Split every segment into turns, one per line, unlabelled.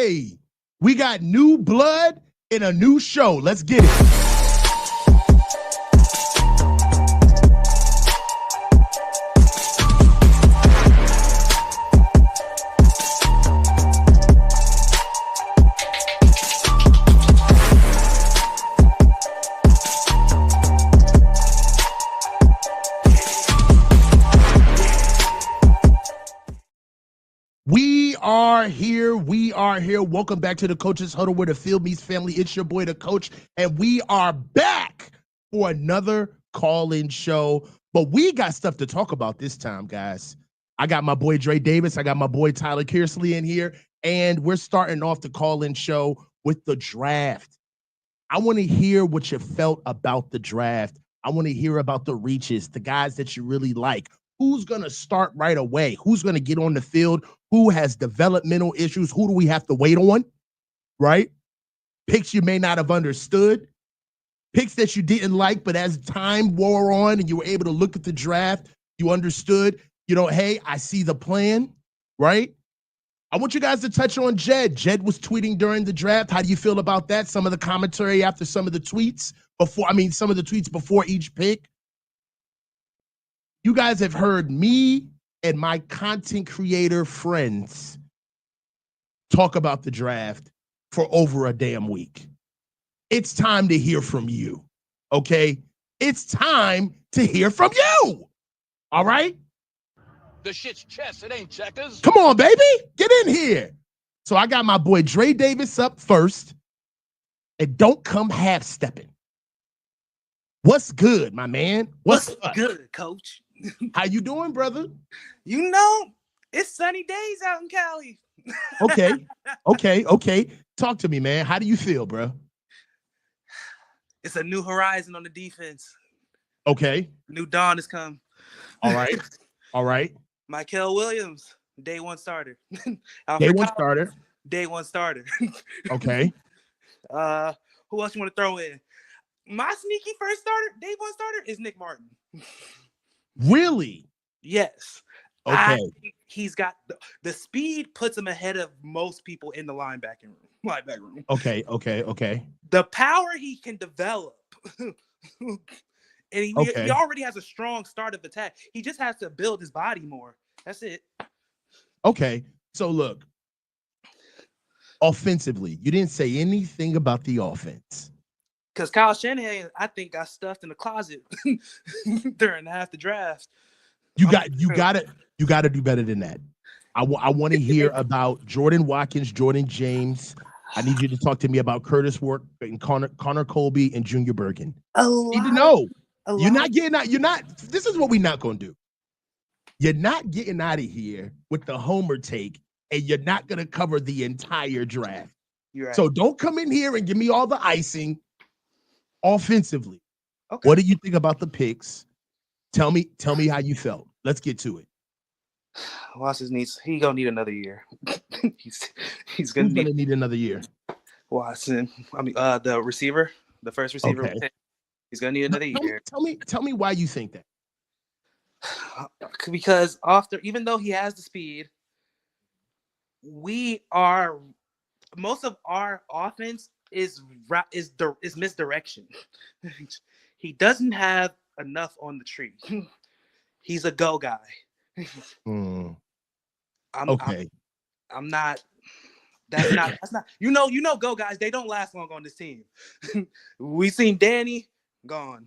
Hey, we got new blood in a new show. Let's get it. We are here. Welcome back to the Coaches Huddle where the field meets family. It's your boy, the coach, and we are back for another call-in show. But we got stuff to talk about this time, guys. I got my boy Dre Davis. I got my boy Tyler Kearsley in here, and we're starting off the call-in show with the draft. I want to hear what you felt about the draft. I want to hear about the reaches, the guys that you really like. Who's going to start right away? Who's going to get on the field? Who has developmental issues? Who do we have to wait on? Right? Picks you may not have understood. Picks that you didn't like, but as time wore on and you were able to look at the draft, you understood, hey, I see the plan, right? I want you guys to touch on Jed. Jed was tweeting during the draft. How do you feel about that? Some of the commentary after some of the tweets some of the tweets before each pick. You guys have heard me and my content creator friends talk about the draft for over a damn week. It's time to hear from you, okay? It's time to hear from you, all right?
The shit's chess, it ain't checkers.
Come on, baby, get in here. So I got my boy Dre Davis up first, and don't come half-stepping. What's good, my man?
What's good, coach?
How you doing, brother?
It's sunny days out in Cali.
Okay. Talk to me, man. How do you feel, bro?
It's a new horizon on the defense.
Okay.
New dawn has come.
All right.
Michael Williams, day one starter.
Day one starter. Okay.
Who else you want to throw in? My sneaky first starter, day one starter, is Nick Martin.
Really?
Yes.
Okay.
I think he's got the speed puts him ahead of most people in the linebacker room. Okay.
The
power he can develop. And he already has a strong start of attack. He just has to build his body more. That's it.
Okay. So look, offensively, you didn't say anything about the offense.
Because Kyle Shanahan, I think, got stuffed in the closet during half the draft.
You got to do better than that. I want to hear about Jordan Watkins, Jordan James. I need you to talk to me about Curtis Work and Connor Colby and Junior Bergen. Need to know. You're not getting out. This is what we're not going to do. You're not getting out of here with the homer take, and you're not going to cover the entire draft.
You're right.
So don't come in here and give me all the icing. Offensively,
okay.
What do you think about the picks? Tell me how you felt. Let's get to it.
He gonna need another year. He's gonna
need another year.
Watson. The receiver, the first receiver.
Okay.
He's gonna need another year.
Tell me why you think that.
Because even though he has the speed, most of our offense is misdirection. He doesn't have enough on the tree. He's a go guy.
Okay.
I'm not. That's not. Go guys. They don't last long on this team. We seen Danny gone.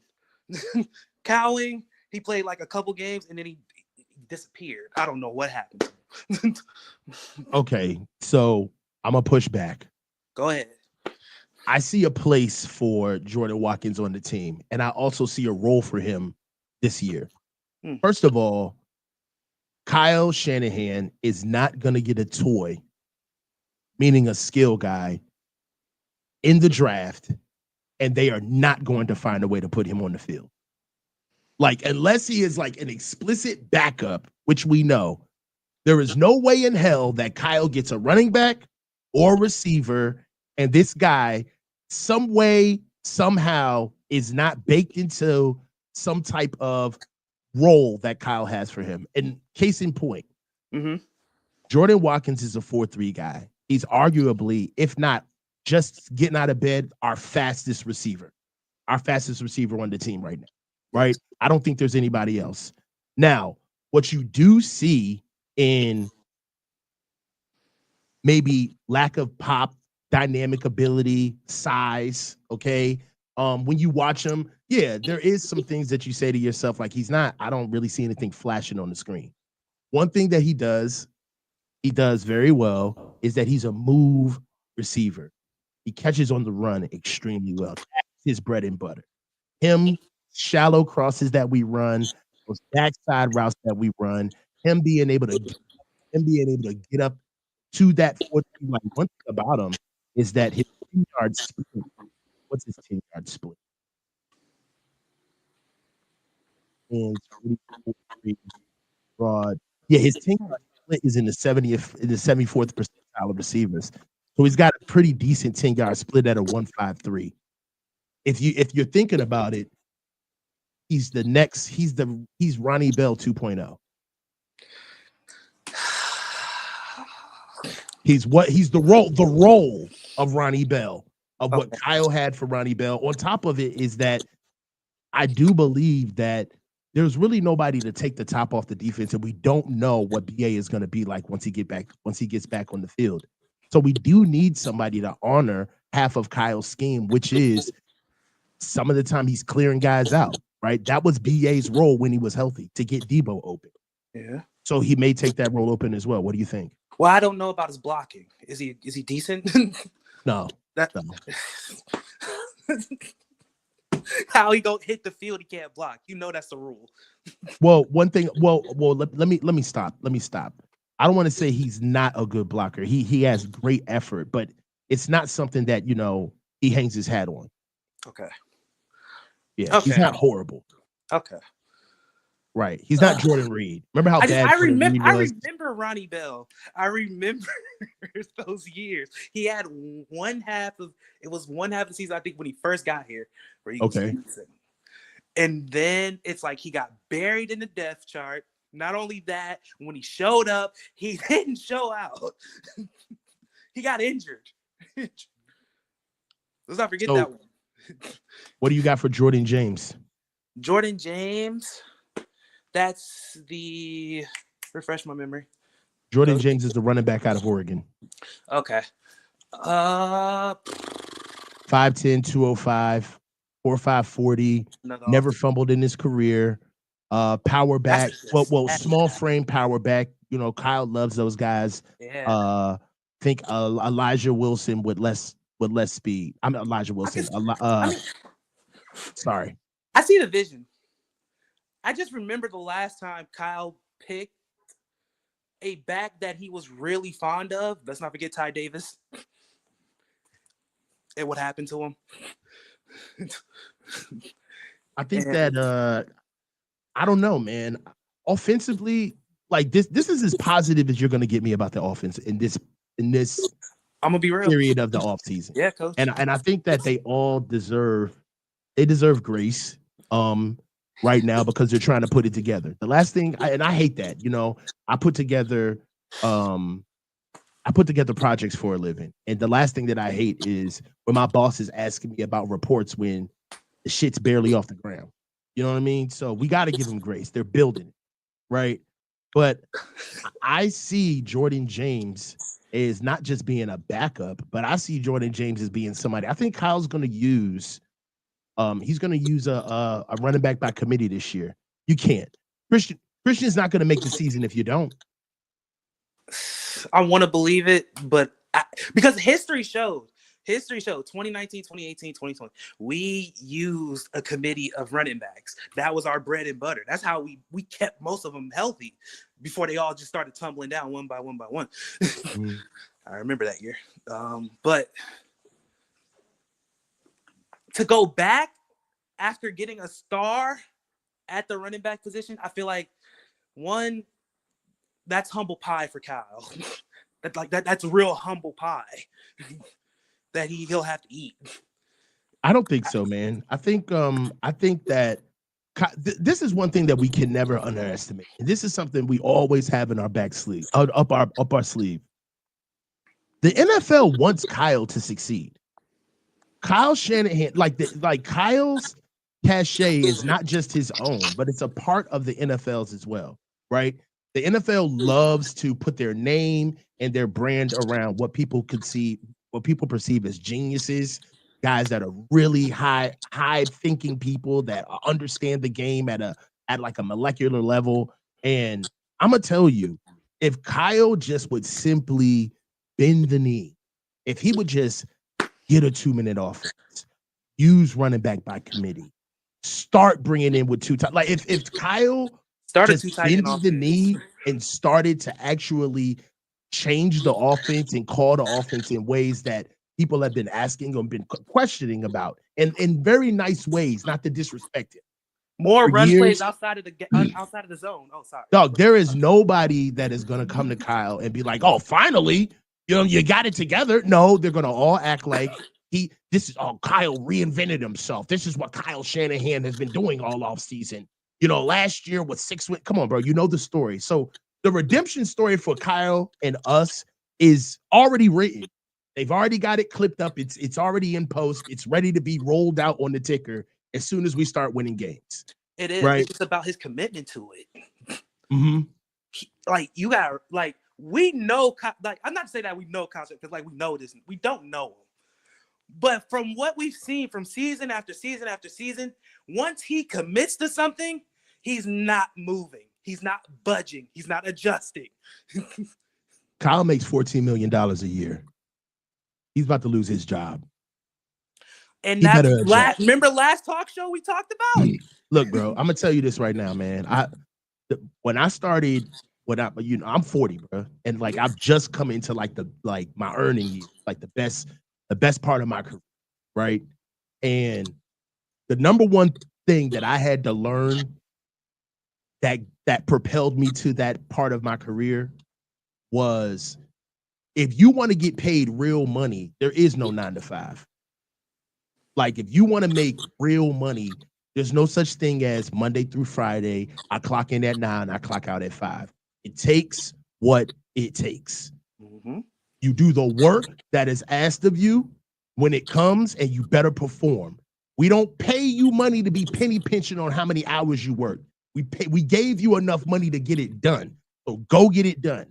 Cowling. He played like a couple games and then he disappeared. I don't know what happened to him.
Okay, so I'm gonna push back.
Go ahead.
I see a place for Jordan Watkins on the team, and I also see a role for him this year. First of all, Kyle Shanahan is not going to get a toy, meaning a skill guy, in the draft, and they are not going to find a way to put him on the field. Like, unless he is like an explicit backup, which we know, there is no way in hell that Kyle gets a running back or receiver, and this guy, some way, somehow, is not baked into some type of role that Kyle has for him. And case in point, Jordan Watkins is a 4-3 guy. He's arguably, if not just getting out of bed, our fastest receiver on the team right now, right? I don't think there's anybody else. Now, what you do see in maybe lack of pop, dynamic ability, size, okay? When you watch him, yeah, there is some things that you say to yourself, like I don't really see anything flashing on the screen. One thing that he does very well is that he's a move receiver. He catches on the run extremely well. That's his bread and butter. Him, shallow crosses that we run, those backside routes that we run, him being able to get up to that 14 line. One thing about him is that his 10-yard split. What's his 10-yard split? And broad. Yeah, his 10-yard split is in the 74th percentile of receivers. So he's got a pretty decent 10-yard split at a 1.53. If you're thinking about it, he's Ronnie Bell 2.0. He's the role of Ronnie Bell, of what Kyle had for Ronnie Bell. On top of it is that I do believe that there's really nobody to take the top off the defense, and we don't know what BA is going to be like once he gets back on the field. So we do need somebody to honor half of Kyle's scheme, which is some of the time he's clearing guys out, right? That was BA's role when he was healthy, to get Debo open.
Yeah.
So he may take that role open as well. What do you think?
Well, I don't know about his blocking. Is he decent?
No.
No. How he don't hit the field, he can't block. You know that's the rule.
Well, one thing. Well, let me stop. I don't want to say he's not a good blocker. He has great effort, but it's not something that he hangs his hat on.
Okay.
Yeah, okay. He's not horrible.
Okay.
Right. He's not Jordan Reed. Remember how bad
I remember Ronnie Bell. I remember those years. He had one half of the season, I think, when he first got here, where he was decent. And then it's like he got buried in the depth chart. Not only that, when he showed up, he didn't show out. He got injured. Let's not forget that one.
What do you got for Jordan James?
Jordan James. That's refresh my memory.
Jordan James is the running back out of Oregon.
Okay.
5'10", 205, 4.5 40. Never fumbled in his career. Power back. Well, small frame power back. Kyle loves those guys.
Yeah.
Think Elijah Wilson with less speed. I'm Elijah Wilson. Sorry.
I see the vision. I just remember the last time Kyle picked a back that he was really fond of. Let's not forget Ty Davis. And what happened to him?
I think that I don't know, man. Offensively, like this is as positive as you're going to get me about the offense in this
I'm gonna be real
period of the offseason.
Yeah, coach.
And I think that they all deserve grace. Right now, because they're trying to put it together. The last thing, I hate that, I put together projects for a living. And the last thing that I hate is when my boss is asking me about reports when the shit's barely off the ground. You know what I mean? So we got to give them grace. They're building it, right? But I see Jordan James as not just being a backup, but I see Jordan James as being somebody. I think Kyle's going to use he's going to use a running back by committee this year. You can't. Christian's not going to make the season if you don't.
I want to believe it, but because history showed 2019, 2018, 2020, we used a committee of running backs. That was our bread and butter. That's how we kept most of them healthy before they all just started tumbling down one by one by one. I remember that year. But to go back after getting a star at the running back position, I feel like that's humble pie for Kyle. That's real humble pie that he'll have to eat.
I don't think so, man. I think that this is one thing that we can never underestimate. And this is something we always have in our back sleeve, up our sleeve. The NFL wants Kyle to succeed. Kyle Shanahan, like Kyle's cachet is not just his own, but it's a part of the NFL's as well, right? The NFL loves to put their name and their brand around what people perceive as geniuses, guys that are really high thinking people that understand the game at like a molecular level. And I'm gonna tell you, if Kyle just would simply bend the knee, if he would just get a 2-minute offense, use running back by committee, start bringing in with 2 tight. Like if Kyle
Started
just
2 tight end
bended the
offense.
knee and started to actually change the offense and call the offense in ways that people have been asking or been questioning about, and in very nice ways, not to disrespect it.
More
For
run
years,
plays outside of the zone. Oh, sorry.
dog, there is nobody that is gonna come to Kyle and be like, "Oh, finally, you got it together." No, they're gonna all act like Kyle reinvented himself. This is what Kyle Shanahan has been doing all off season. Last year with 6 wins. Come on, bro, you know the story. So the redemption story for Kyle and us is already written. They've already got it clipped up. It's already in post. It's ready to be rolled out on the ticker as soon as we start winning games.
It is.
Right?
It's about his commitment to it.
Mm-hmm.
You got we know. I'm not to say that we know Kyle because we know this. We don't know him. But from what we've seen from season after season after season, once he commits to something, he's not moving. He's not budging. He's not adjusting.
Kyle makes $14 million a year. He's about to lose his job.
And that's remember last talk show we talked about?
Look, bro, I'm gonna tell you this right now, man. When I started, I'm 40, bro, and I've just come into my earning years, the best part of my career, right? And the number one thing that I had to learn that propelled me to that part of my career was, if you want to get paid real money, there is no 9 to 5. If you want to make real money, there's no such thing as Monday through Friday. I clock in at 9, I clock out at 5. It takes what it takes.
Mm-hmm.
You do the work that is asked of you when it comes, and you better perform. We don't pay you money to be penny pinching on how many hours you work. We gave you enough money to get it done. So go get it done.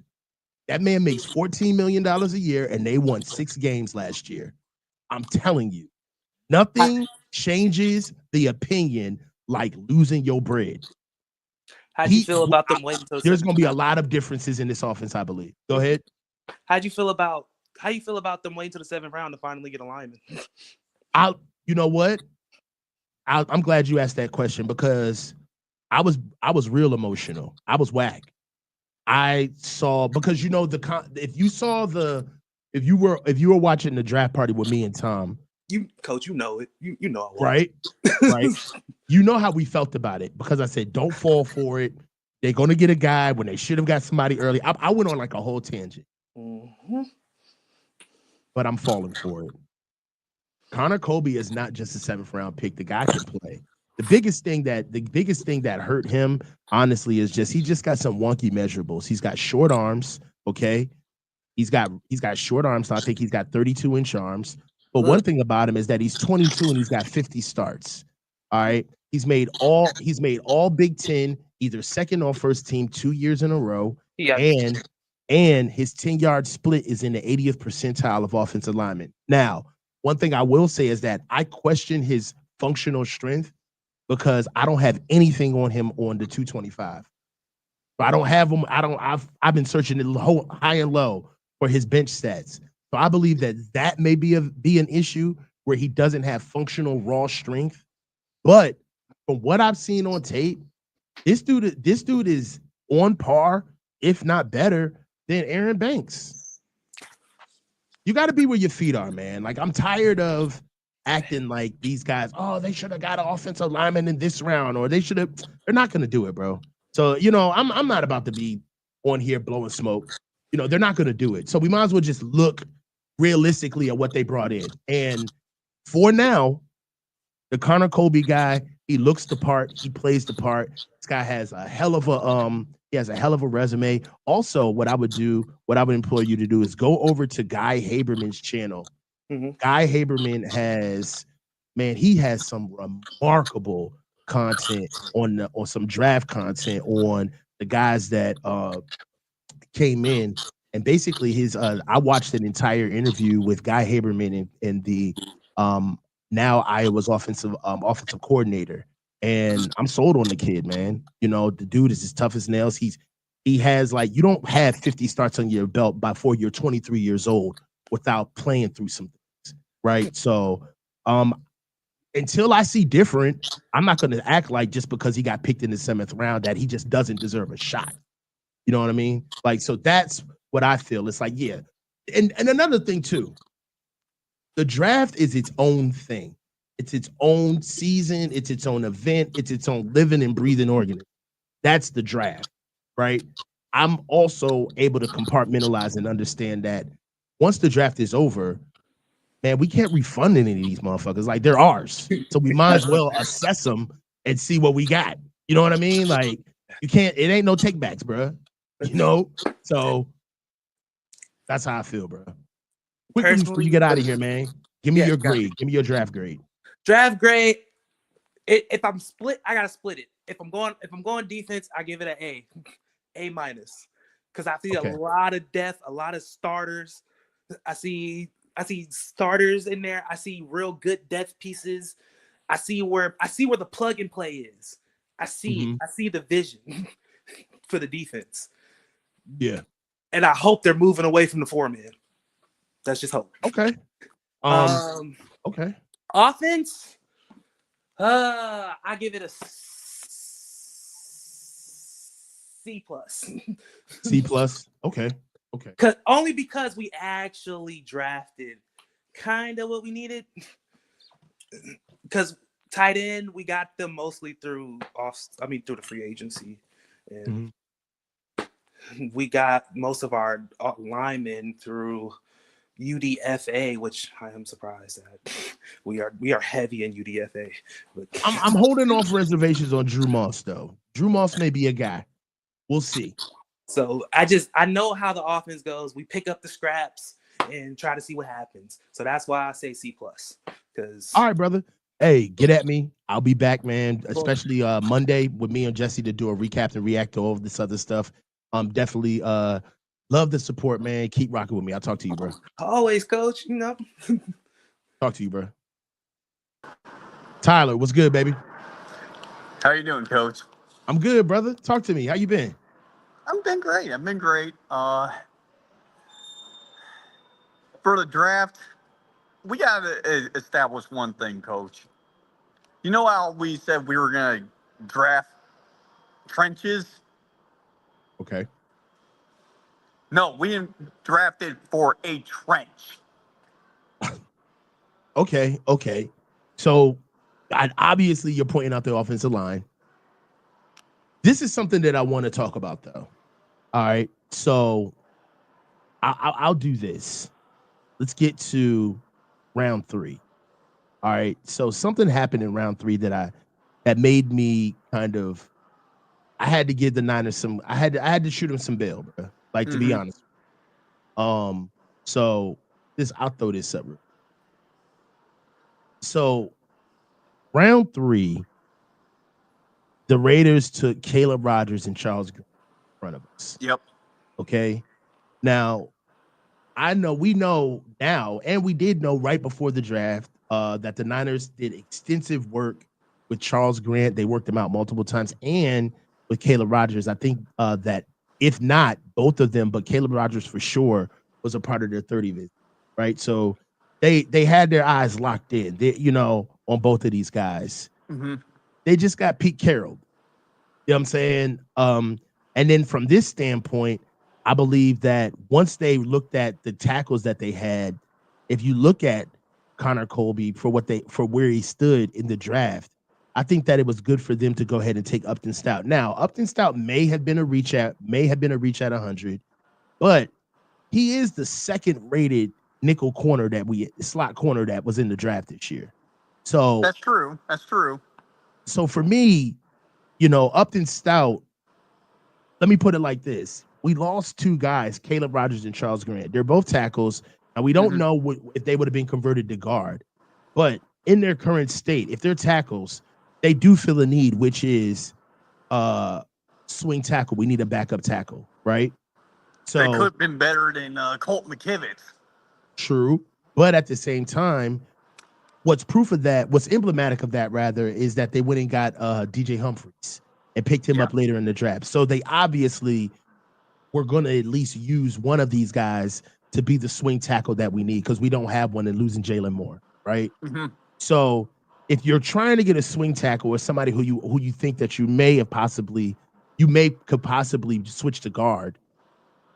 That man makes $14 million a year, and they won 6 games last year. I'm telling you, nothing changes the opinion like losing your bread.
How'd you feel about them waiting until
there's going to be a lot of differences in this offense, I believe. Go ahead.
How you feel about them waiting to the 7th round to finally get a lineman?
You know what? I'm glad you asked that question, because I was real emotional. I was whack. I saw, because if you were watching the draft party with me and Tom,
Coach, you know it. You know it.
Right? Right. You know how we felt about it, because I said, don't fall for it. They're going to get a guy when they should have got somebody early. I went on a whole tangent.
Mm-hmm.
But I'm falling for it. Connor Colby is not just a 7th round pick. The guy can play. The biggest thing that hurt him, honestly, is he just got some wonky measurables. He's got short arms, okay? He's got short arms, so I think he's got 32-inch arms. But one thing about him is that he's 22 and he's got 50 starts. All right. He's made all Big Ten, either second or first team, 2 years in a row.
Yeah.
And his 10-yard split is in the 80th percentile of offensive linemen. Now, one thing I will say is that I question his functional strength, because I don't have anything on him on the 225. So I don't have him. I've been searching the high and low for his bench stats. So I believe that may be an issue where he doesn't have functional raw strength. But from what I've seen on tape, this dude is on par, if not better, than Aaron Banks. You got to be where your feet are, man. I'm tired of acting like these guys, they should have got an offensive lineman in this round, or they should have. They're not going to do it, bro. So, I'm not about to be on here blowing smoke. They're not going to do it. So we might as well just look realistically at what they brought in. And for now, the Connor Colby guy He looks the part. He plays the part. This guy has a hell of a resume. Also, what I would implore you to do is go over to Guy Haberman's channel.
Mm-hmm.
Guy Haberman he has some remarkable content on some draft content on the guys that came in. And basically I watched an entire interview with Guy Haberman in the now Iowa's offensive coordinator. And I'm sold on the kid, man. You know, the dude is as tough as nails. He has, like, you don't have 50 starts on your belt before you're 23 years old without playing through some things, right? So until I see different, I'm not going to act like just because he got picked in the 7th round that he just doesn't deserve a shot. You know what I mean? Like, so that's what I feel. It's like, yeah. And another thing too, the draft is its own thing. It's its own season. It's its own event. It's its own living and breathing organism. That's the draft, right? I'm also able to compartmentalize and understand that once the draft is over, man, we can't refund any of these motherfuckers. Like, they're ours. So we might as well assess them and see what we got. You know what I mean? Like, you can't, it ain't no takebacks, bro. You know? So that's how I feel, bro. Quickly before you get out of here, man, give me your grade. Give me your draft grade.
Draft grade. If I'm split, I gotta split it. If I'm going defense, I give it an A, A minus, because I see a lot of depth, a lot of starters. I see starters in there. I see real good depth pieces. I see where the plug and play is. I see the vision for the defense.
Yeah,
and I hope they're moving away from the 4-man. That's just hope.
Okay. Okay.
Offense. I give it a C plus.
C plus. Okay.
Only because we actually drafted kind of what we needed. Because tight end, we got them mostly through the free agency, and we got most of our linemen through UDFA, which I am surprised at. We are heavy in UDFA. But
I'm holding off reservations on Drew Moss, though. Drew Moss may be a guy. We'll see.
So I know how the offense goes. We pick up the scraps and try to see what happens. So that's why I say C plus.
All right, brother. Hey, get at me. I'll be back, man. Especially Monday with me and Jesse to do a recap and react to all of this other stuff. Definitely love the support, man. Keep rocking with me. I'll talk to you, bro.
Always, coach. You know.
Talk to you, bro. Tyler, what's good, baby?
How you doing, coach?
I'm good, brother. Talk to me. How you been?
I've been great. For the draft, we got to establish one thing, coach. You know how we said we were going to draft trenches?
Okay.
No, we drafted for a trench.
Okay. So, obviously, you're pointing out the offensive line. This is something that I want to talk about, though. All right. So, I'll do this. Let's get to round 3. All right. So, something happened in round 3 that made me kind of. I had to give the Niners some. I had to shoot them some bail, bro. Like, to be honest. So I'll throw this up. So round 3, the Raiders took Caleb Rogers and Charles Green in front of us.
Yep.
Okay. Now, we know now, and we did know right before the draft that the Niners did extensive work with Charles Grant. They worked him out multiple times, and with Caleb Rogers. I think that if not both of them, but Caleb Rogers for sure was a part of their 30 visit, right? So they had their eyes locked in, on both of these guys. They just got Pete Carroll. You know what I'm saying? And then from this standpoint, I believe that once they looked at the tackles that they had, if you look at Connor Colby for where he stood in the draft, I think that it was good for them to go ahead and take Upton Stout. Now, Upton Stout may have been a reach at 100, but he is the second-rated nickel corner slot corner that was in the draft this year. So
that's true.
So for me, Upton Stout, let me put it like this. We lost two guys, Caleb Rogers and Charles Grant. They're both tackles, and we don't know if they would have been converted to guard. But in their current state, if they're tackles, they do feel a need, which is swing tackle. We need a backup tackle, right?
They
So
could have been better than Colt McKivitz.
true. But at the same time, what's proof of that, what's emblematic of that rather, is that they went and got DJ Humphries and picked him up later in the draft. So they obviously were going to at least use one of these guys to be the swing tackle that we need, because we don't have one and losing Jalen Moore, right? So if you're trying to get a swing tackle or somebody who you think that you could possibly switch to guard,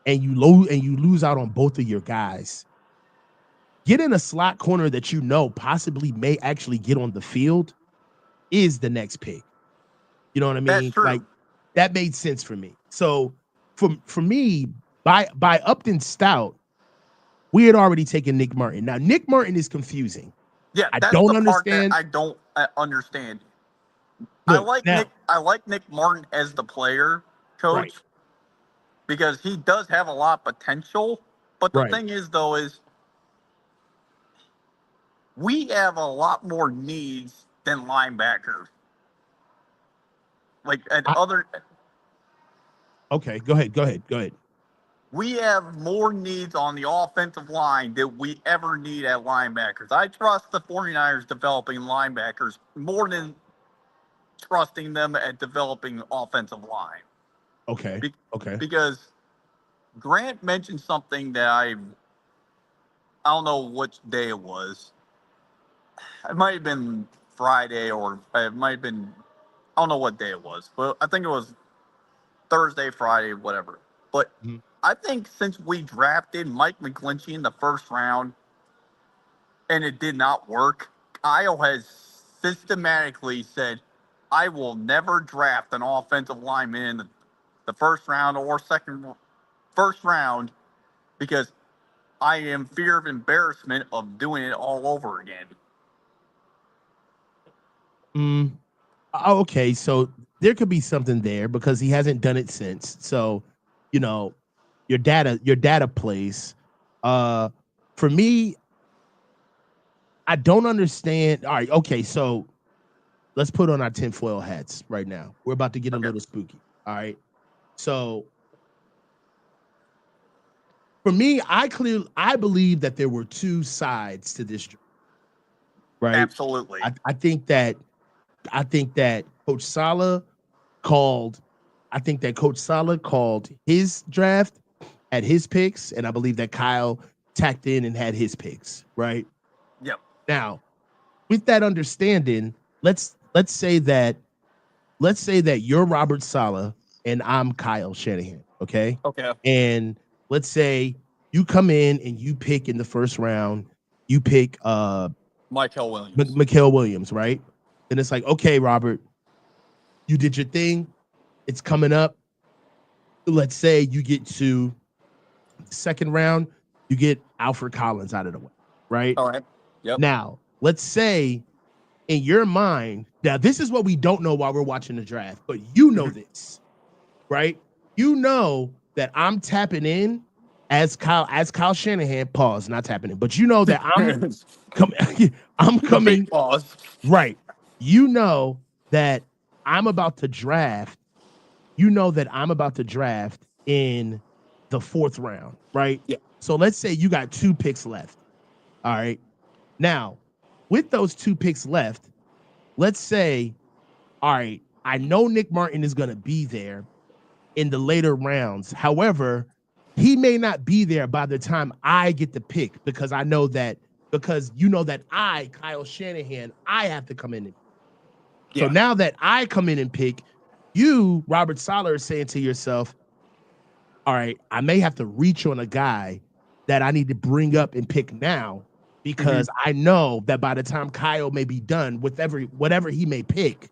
and you lose out on both of your guys, getting a slot corner that possibly may actually get on the field is the next pick. You know what I mean?
That's true.
Like, that made sense for me. So for me, by Upton Stout, we had already taken Nick Martin. Now, Nick Martin is confusing.
Yeah,
I
that's
don't
the
understand.
part that I don't understand.
Look,
I like Nick Martin as the player, coach,
right,
because he does have a lot of potential. But the
right.
thing is, though, is we have a lot more needs than linebackers. Like
Okay, go ahead.
We have more needs on the offensive line than we ever need at linebackers. I trust the 49ers developing linebackers more than trusting them at developing offensive line.
Okay. Okay.
Because Grant mentioned something that I don't know which day it was. It might have been Friday, or it might have been, I don't know what day it was, but I think it was Thursday, Friday, whatever. But I think since we drafted Mike McGlinchey in the first round and it did not work, Kyle has systematically said, I will never draft an offensive lineman in the first round or first round, because I am fear of embarrassment of doing it all over again.
Okay, so there could be something there because he hasn't done it since. So, your data plays. For me, I don't understand. All right, okay, so let's put on our tinfoil hats right now. We're about to get a little spooky. All right. So for me, I believe that there were two sides to this, right?
Absolutely.
I think that Coach Saleh called his draft at his picks, and I believe that Kyle tacked in and had his picks, right?
Yep.
Now, with that understanding, let's say that you're Robert Saleh and I'm Kyle Shanahan, okay?
Okay.
And let's say you come in and you pick in the first round, you pick
Mykel Williams.
Mykel Williams, right? And it's like, okay, Robert, you did your thing. It's coming up. Let's say you get to the second round, you get Alfred Collins out of the way, right?
All right. Yep.
Now, let's say in your mind, now this is what we don't know while we're watching the draft, but you know this, right? You know that I'm tapping in as Kyle Shanahan, pause, not tapping in, but you know that I'm coming.
Pause.
Right. You know that I'm about to draft. You know that I'm about to draft in the fourth round, right?
Yeah.
So let's say you got 2 picks left. All right. Now, with those 2 picks left, let's say, all right, I know Nick Martin is going to be there in the later rounds. However, he may not be there by the time I get the pick, because I know that, because you know that I, Kyle Shanahan, I have to come in and pick. So now that I come in and pick, you, Robert Saleh, is saying to yourself, all right, I may have to reach on a guy that I need to bring up and pick now, because I know that by the time Kyle may be done with whatever he may pick,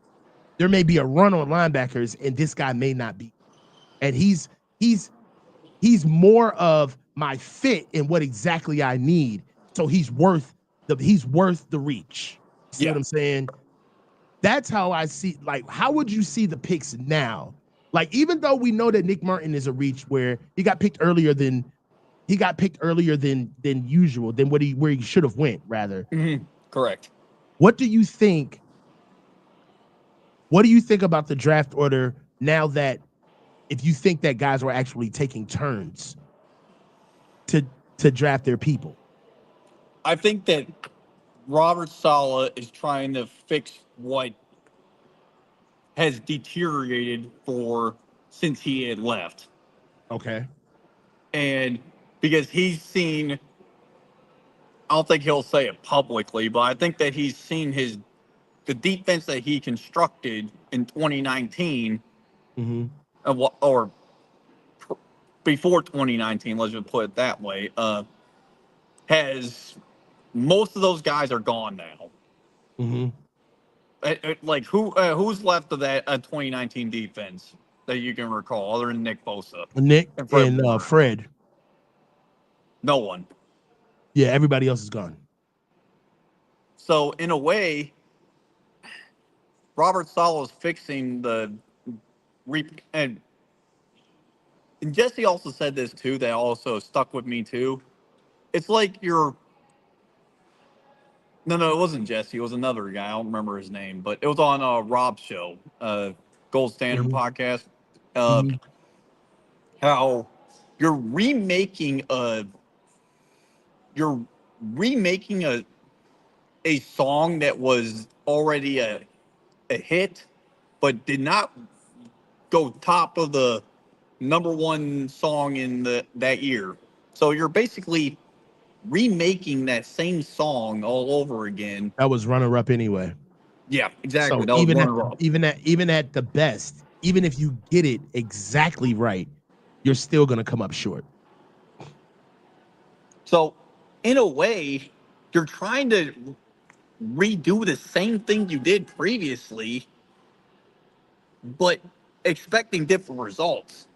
there may be a run on linebackers and this guy may not be. And he's more of my fit in what exactly I need. So he's worth the reach. See what I'm saying? That's how I see. Like, how would you see the picks now? Like, even though we know that Nick Martin is a reach where he got picked earlier than usual, than where he should have went, rather.
Mm-hmm. Correct.
What do you think? What do you think about the draft order now that if you think that guys were actually taking turns to draft their people?
I think that Robert Saleh is trying to fix what has deteriorated since he had left.
Okay.
And because he's seen, I don't think he'll say it publicly, but I think that he's seen the defense that he constructed in 2019,
Mm-hmm.
or before 2019, let's just put it that way, has most of those guys are gone now.
Mm-hmm.
Like who's left of that 2019 defense that you can recall other than Nick Bosa
Nick
and Fred
and
Warner?
Fred.
No one.
Yeah, everybody else is gone.
So in a way, Robert Saleh is fixing and Jesse also said this too. That also stuck with me too. It's like No, it wasn't Jesse. It was another guy. I don't remember his name, but it was on Rob's show, Gold Standard
Mhm.
podcast.
Mhm.
How you're remaking a you're remaking a song that was already a hit, but did not go top of the number one song in that year. So you're basically remaking that same song all over again.
That was runner up anyway.
Yeah, exactly.
So
That was runner up.
even at the best, even if you get it exactly right, you're still gonna come up short.
So in a way, you're trying to redo the same thing you did previously, but expecting different results.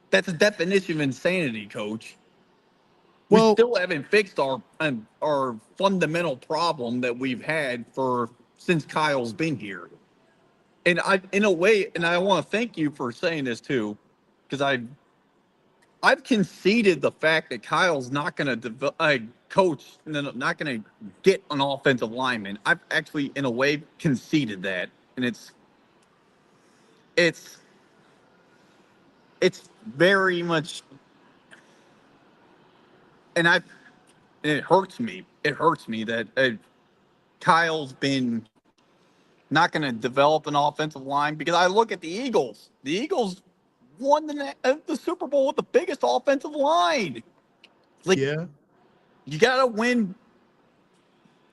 That's a definition of insanity, Coach. We
Well,
still haven't fixed our fundamental problem that we've had since Kyle's been here. And in a way, and I want to thank you for saying this too, because I've conceded the fact that Kyle's not going to coach, not going to get an offensive lineman. I've actually, in a way, conceded that, and it's very much, and it hurts me. It hurts me that Kyle's been not going to develop an offensive line, because I look at the Eagles. The Eagles won the Super Bowl with the biggest offensive line. Like,
yeah.
you gotta win.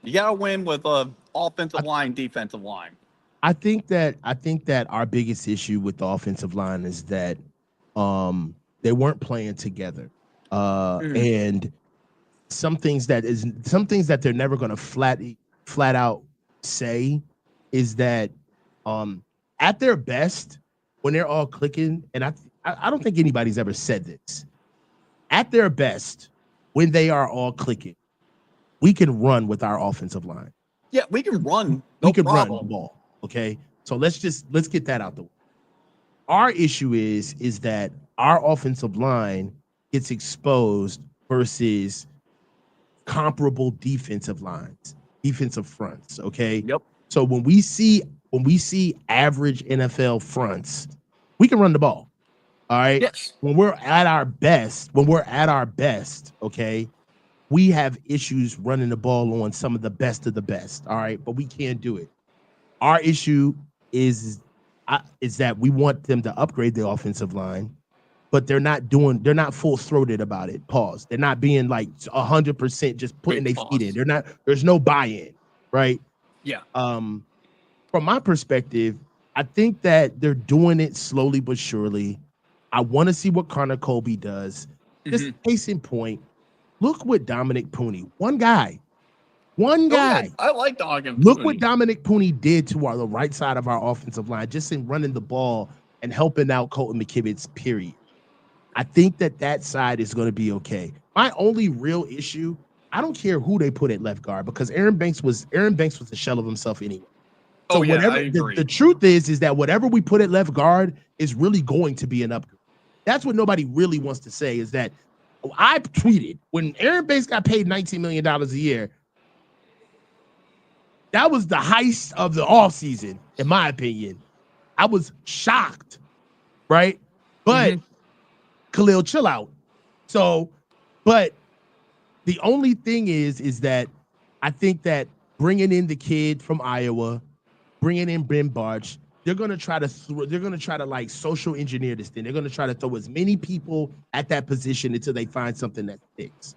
You gotta win with offensive
I,
line, defensive line.
I think that our biggest issue with the offensive line is that they weren't playing together. And some things that they're never gonna flat out say is that at their best, when they're all clicking, and I don't think anybody's ever said this. At their best, when they are all clicking, we can run with our offensive line.
Yeah, we can run.
We
No
can run the
problem.
ball. Okay. So let's get that out the way. Our issue is that our offensive line gets exposed versus comparable defensive lines, defensive fronts. Okay.
Yep.
So when we see average NFL fronts, we can run the ball. All right.
Yes.
When we're at our best, okay, we have issues running the ball on some of the best of the best. All right, but we can't do it. Our issue is that we want them to upgrade the offensive line, but they're not full throated about it. Pause. They're not being like 100% just putting their feet in. There's no buy-in, right?
Yeah.
From my perspective, I think that they're doing it slowly but surely. I want to see what Connor Colby does. Just case in point, look what Dominic Pooney, one guy.
Oh, yeah, I like Dominic Pooney.
Look what Dominic Pooney did to the right side of our offensive line, just in running the ball and helping out Colton McKivitz, period. I think that side is going to be okay. My only real issue, I don't care who they put at left guard because Aaron Banks was a shell of himself anyway. So
Oh yeah,
whatever
I agree.
the truth is that whatever we put at left guard is really going to be an upgrade. That's what nobody really wants to say is that I tweeted when Aaron Banks got paid $19 million a year. That was the heist of the offseason, in my opinion. I was shocked, right? But Khalil, chill out. So, but the only thing is that I think that bringing in the kid from Iowa, bringing in Ben Barch, they're gonna try to like social engineer this thing. They're gonna try to throw as many people at that position until they find something that sticks.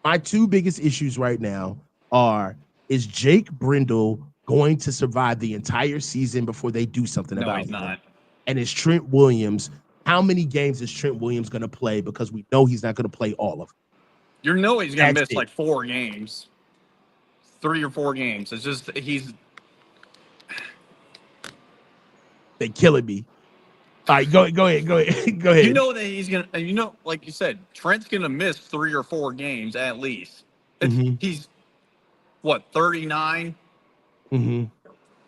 My two biggest issues right now are: is Jake Brindle going to survive the entire season before they do something about
he's
him?
not.
And is Trent Williams? How many games is Trent Williams going to play? Because we know he's not going to play all of them.
You know he's gonna
That's
miss
it.
like 4 games, 3 or 4 games. It's just
They killing me. All right, go ahead. Go ahead.
you know that he's gonna. You know, like you said, Trent's gonna miss 3 or 4 games at least. He's what 39.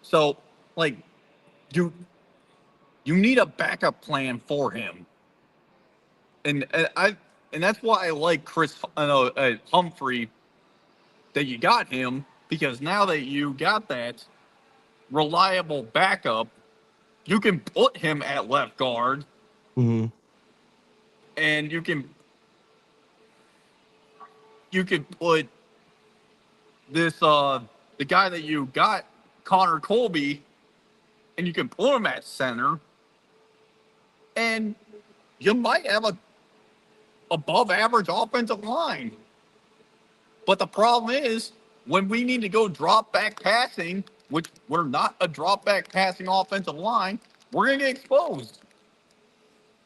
So like you need a backup plan for him, and that's why I like Humphrey that you got him, because now that you got that reliable backup, you can put him at left guard, and you can put this the guy that you got, Connor Colby, and you can put him at center, and you might have a above average offensive line. But the problem is, when we need to go drop back passing, which we're not a drop back passing offensive line, we're going to get exposed.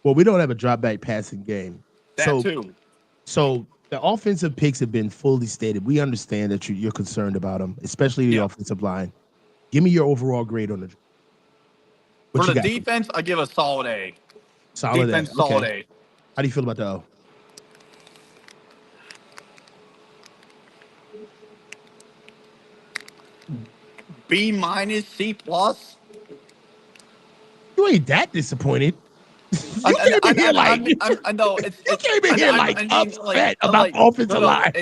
Well, we don't have a drop back passing game. So the offensive picks have been fully stated. We understand that you're concerned about them, especially the offensive line. Give me your overall grade on the draft.
For the defense, I give a solid A.
Solid
defense,
A.
solid
Okay.
A.
How do you feel about the O?
B minus, C plus.
You ain't that disappointed. You
I
came in here like
I know it's
you came in here like upset about the offensive line.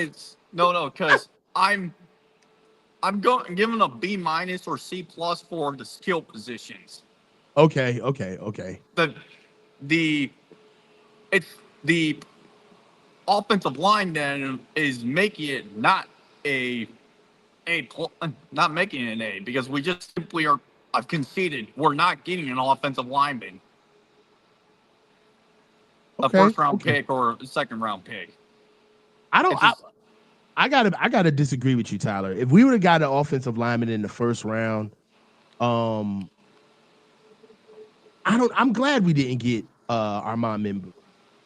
Because I'm giving a B minus or C plus for the skill positions.
Okay.
It's the offensive line then is making it not not making it an A, because we just simply are. I've conceded we're not getting an offensive lineman, a first round pick or a second round pick.
I gotta disagree with you, Tyler. If we would have got an offensive lineman in the first round, I'm glad we didn't get Armand Membu.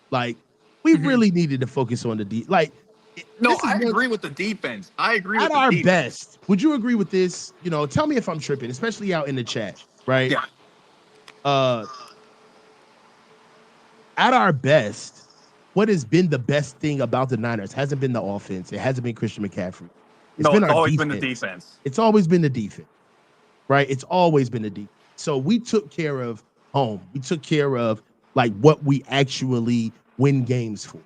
Like, we really needed to focus on the D. Like,
I agree with the defense. I agree with
at our best. Would you agree with this? You know, tell me if I'm tripping, especially out in the chat, right?
Yeah.
At our best, what has been the best thing about the Niners hasn't been the offense. It hasn't been Christian McCaffrey. It's always been the defense. It's always been the defense, right? It's always been the defense. So we took care of home. We took care of like what we actually win games for.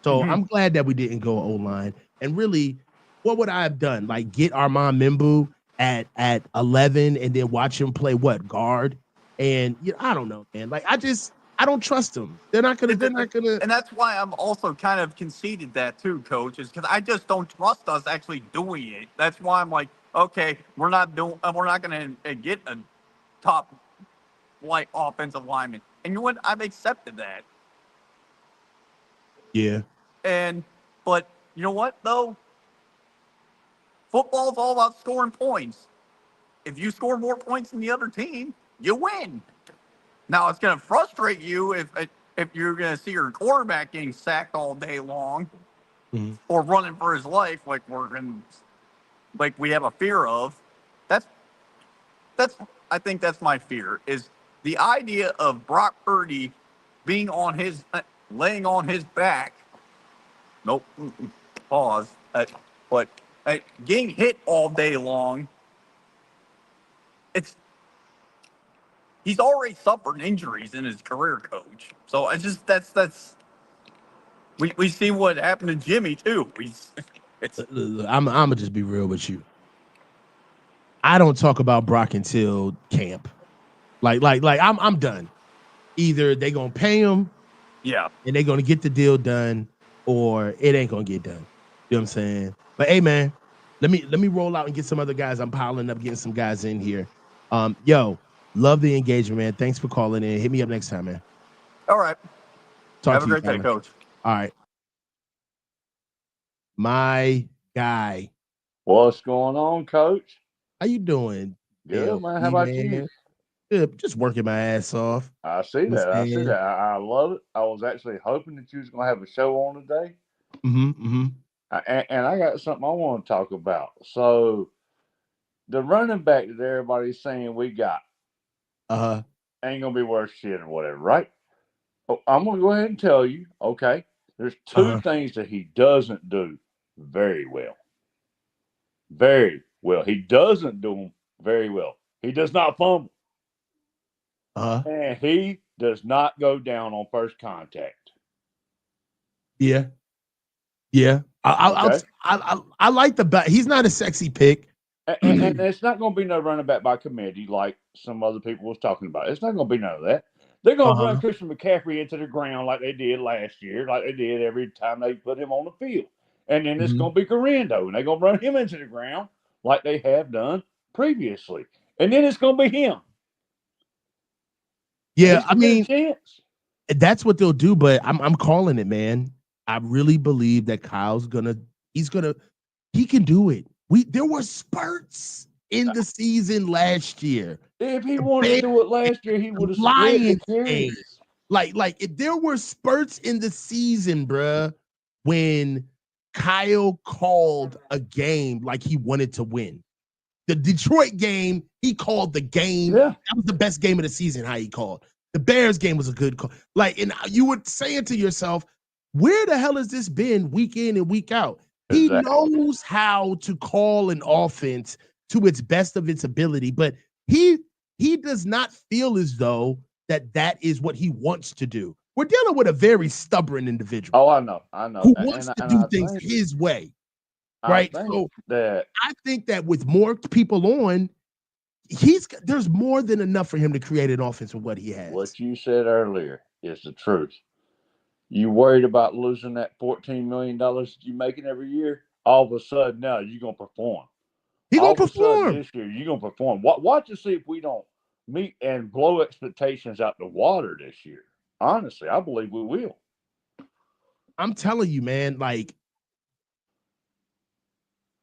So I'm glad that we didn't go O-line. And really, what would I have done? Like, get Armand Membu at 11 and then watch him play what, guard? And I don't know, man. Like, I don't trust them. They're not gonna.
And that's why I'm also kind of conceded that too, Coach, is because I just don't trust us actually doing it. That's why I'm like, okay, we're not gonna get a top flight offensive lineman. And you know what? I've accepted that.
Yeah.
But you know what though? Football's all about scoring points. If you score more points than the other team, you win. Now it's going to frustrate you if you're going to see your quarterback getting sacked all day long, or running for his life like we have a fear of. I think that's my fear, is the idea of Brock Purdy being laying on his back. Nope. Pause. but getting hit all day long, he's already suffered injuries in his career, coach. So I just that's we see what happened to Jimmy too.
I'm gonna just be real with you. I don't talk about Brock until camp. Like I'm done. Either they gonna pay him,
yeah.
and they gonna get the deal done, or it ain't gonna get done. You know what I'm saying? But hey, man, let me roll out and get some other guys. I'm piling up, getting some guys in here. Yo, love the engagement, man. Thanks for calling in. Hit me up next time, man.
All right.
Talk
Have
to
a
you,
great day,
fella.
coach.
All right, my guy.
What's going on, Coach?
How you doing?
Good, man. How
LP,
about you?
man? Good. Just working my ass off.
I see that. I see
Understand?
that. I love it. I was actually hoping that you was going to have a show on today.
Mm-hmm.
And I got something I want to talk about. So, the running back that everybody's saying we got ain't going to be worth shit or whatever, right? Oh, I'm going to go ahead and tell you, okay, there's two things that he doesn't do very well. Very well. He doesn't do them very well. He does not fumble. And he does not go down on first contact.
Yeah. I like the back. He's not a sexy pick.
And it's not going to be no running back by committee like some other people was talking about. It's not going to be none of that. They're going to run Christian McCaffrey into the ground like they did last year, like they did every time they put him on the field. And then it's going to be Correndo, and they're going to run him into the ground like they have done previously. And then it's going to be him.
Yeah, I mean, that's what they'll do, but I'm calling it, man. I really believe that Kyle's he can do it. There were spurts in the season last year.
If he wanted to do it last year, he would have split the carries.
Like if there were spurts in the season, bruh, when Kyle called a game like he wanted to win. The Detroit game, he called the game.
Yeah.
That was the best game of the season, how he called. The Bears game was a good call. Like, and you were saying to yourself, where the hell has this been week in and week out? Exactly. He knows how to call an offense to its best of its ability, but he does not feel as though that is what he wants to do. We're dealing with a very stubborn individual.
Oh, I know.
Who wants to do things his way. Right. So I think that with more people on, there's more than enough for him to create an offense with what he has.
What you said earlier is the truth. You worried about losing that $14 million that you're making every year? All of a sudden, now you're going to perform.
He's going to perform.
This year, you're going to perform. Watch to see if we don't meet and blow expectations out the water this year. Honestly, I believe we will.
I'm telling you, man, like,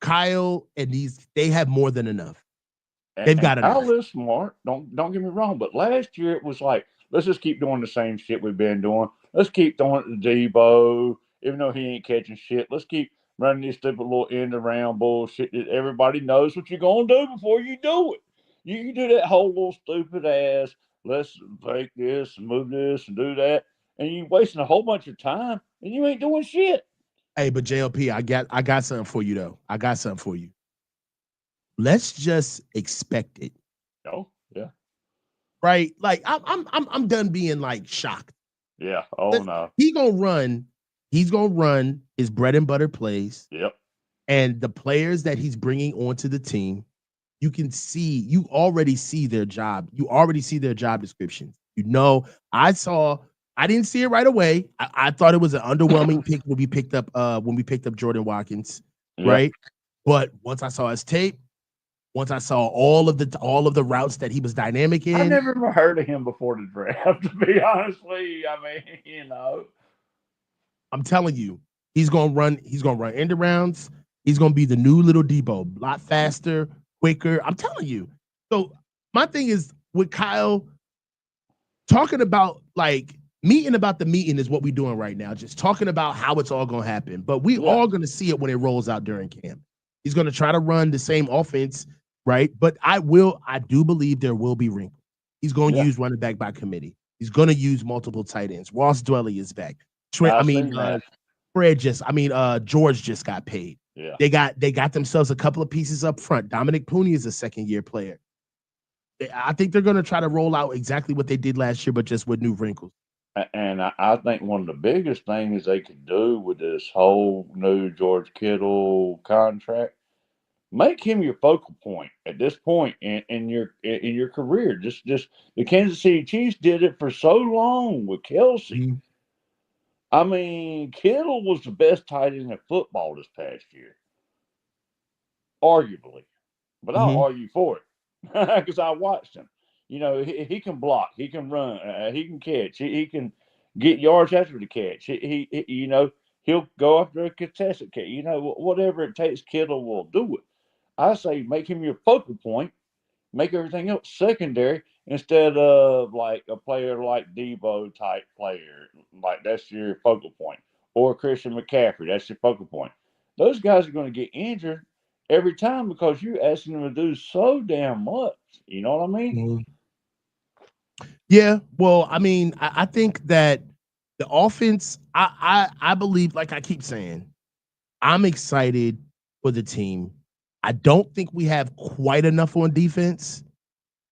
Kyle and they have more than enough. They've got enough.
Kyle is smart. Don't get me wrong, but last year it was like, let's just keep doing the same shit we've been doing. Let's keep throwing it to Debo, even though he ain't catching shit. Let's keep running this stupid little end around bullshit that everybody knows what you're gonna do before you do it. You do that whole little stupid ass, let's fake this and move this and do that, and you're wasting a whole bunch of time and you ain't doing shit.
Hey, but JLP, I got something for you though. I got something for you. Let's just expect it.
Oh, yeah.
Right? Like I'm done being like shocked.
Yeah. Oh no.
He's gonna run his bread and butter plays.
Yep.
And the players that he's bringing onto the team, you already see their job. You already see their job descriptions. You know, I didn't see it right away. I thought it was an underwhelming pick when we picked up Jordan Watkins, right? But once I saw his tape, once I saw all of the routes that he was dynamic in.
I never even heard of him before the draft, to be honest with you. I mean, you know.
I'm telling you, he's gonna run end rounds. He's gonna be the new little Debo, a lot faster, quicker. I'm telling you. So my thing is with Kyle, talking about like meeting about the meeting is what we're doing right now. Just talking about how it's all gonna happen. But we all gonna see it when it rolls out during camp. He's gonna try to run the same offense, right? But I do believe there will be wrinkles. He's gonna use running back by committee. He's gonna use multiple tight ends. Ross Dwelly is back. George just got paid.
Yeah.
They got themselves a couple of pieces up front. Dominic Pooney is a second-year player. I think they're going to try to roll out exactly what they did last year, but just with new wrinkles.
And I think one of the biggest things they could do with this whole new George Kittle contract, make him your focal point at this point in your career. Just the Kansas City Chiefs did it for so long with Kelsey.
Mm-hmm.
I mean, Kittle was the best tight end in football this past year, arguably. But I'll
Mm-hmm.
argue for it because I watched him. You know, he can block, he can run, he can catch, he can get yards after the catch. You know, he'll go after a contested catch. You know, whatever it takes, Kittle will do it. I say make him your focal point, make everything else secondary instead of like a player like Debo type player, like that's your focal point, or Christian McCaffrey, that's your focal point. Those guys are going to get injured every time because you're asking them to do so damn much. You know what I mean?
Mm-hmm. Yeah, well, I mean, I think that the offense, I believe, like I keep saying, I'm excited for the team. I don't think we have quite enough on defense.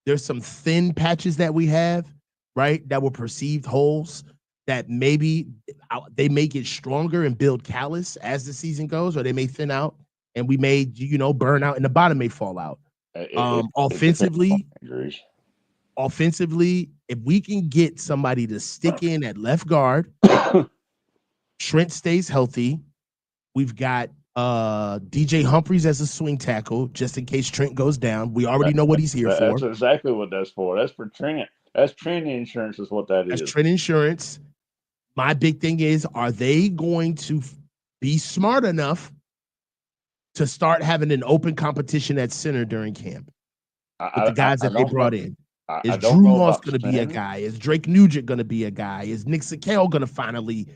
There's some thin patches that we have, right? That were perceived holes that maybe they may get stronger and build callous as the season goes, or they may thin out and we may, burn out and the bottom may fall out. Offensively, if we can get somebody to stick in at left guard, Trent stays healthy. We've got DJ Humphries as a swing tackle, just in case Trent goes down. We already know what he's here for.
That's exactly what that's for. That's for Trent. That's Trent insurance is what that
That's
is.
Trent insurance. My big thing is, are they going to be smart enough to start having an open competition at center during camp with the guys that they brought in? Is Drew Moss going to be a guy? Is Drake Nugent going to be a guy? Is Nick Sakel going to finally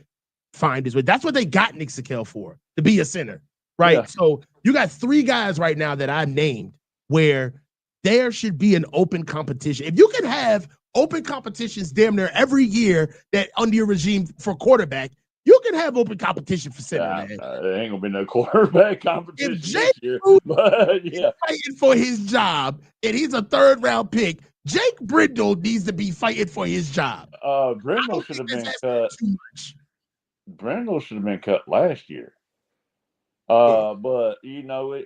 find his way? That's what they got Nick Sakel for, to be a center, right? Yeah. So you got 3 guys right now that I named where there should be an open competition. If you can have open competitions damn near every year that under your regime for quarterback, you can have open competition for center, man.
There ain't gonna be no quarterback competition this year.
But yeah, fighting for his job, and he's a 3rd-round pick. Jake Brindle needs to be fighting for his job.
Brindle should have been cut. Brindle should have been cut last year. But you know,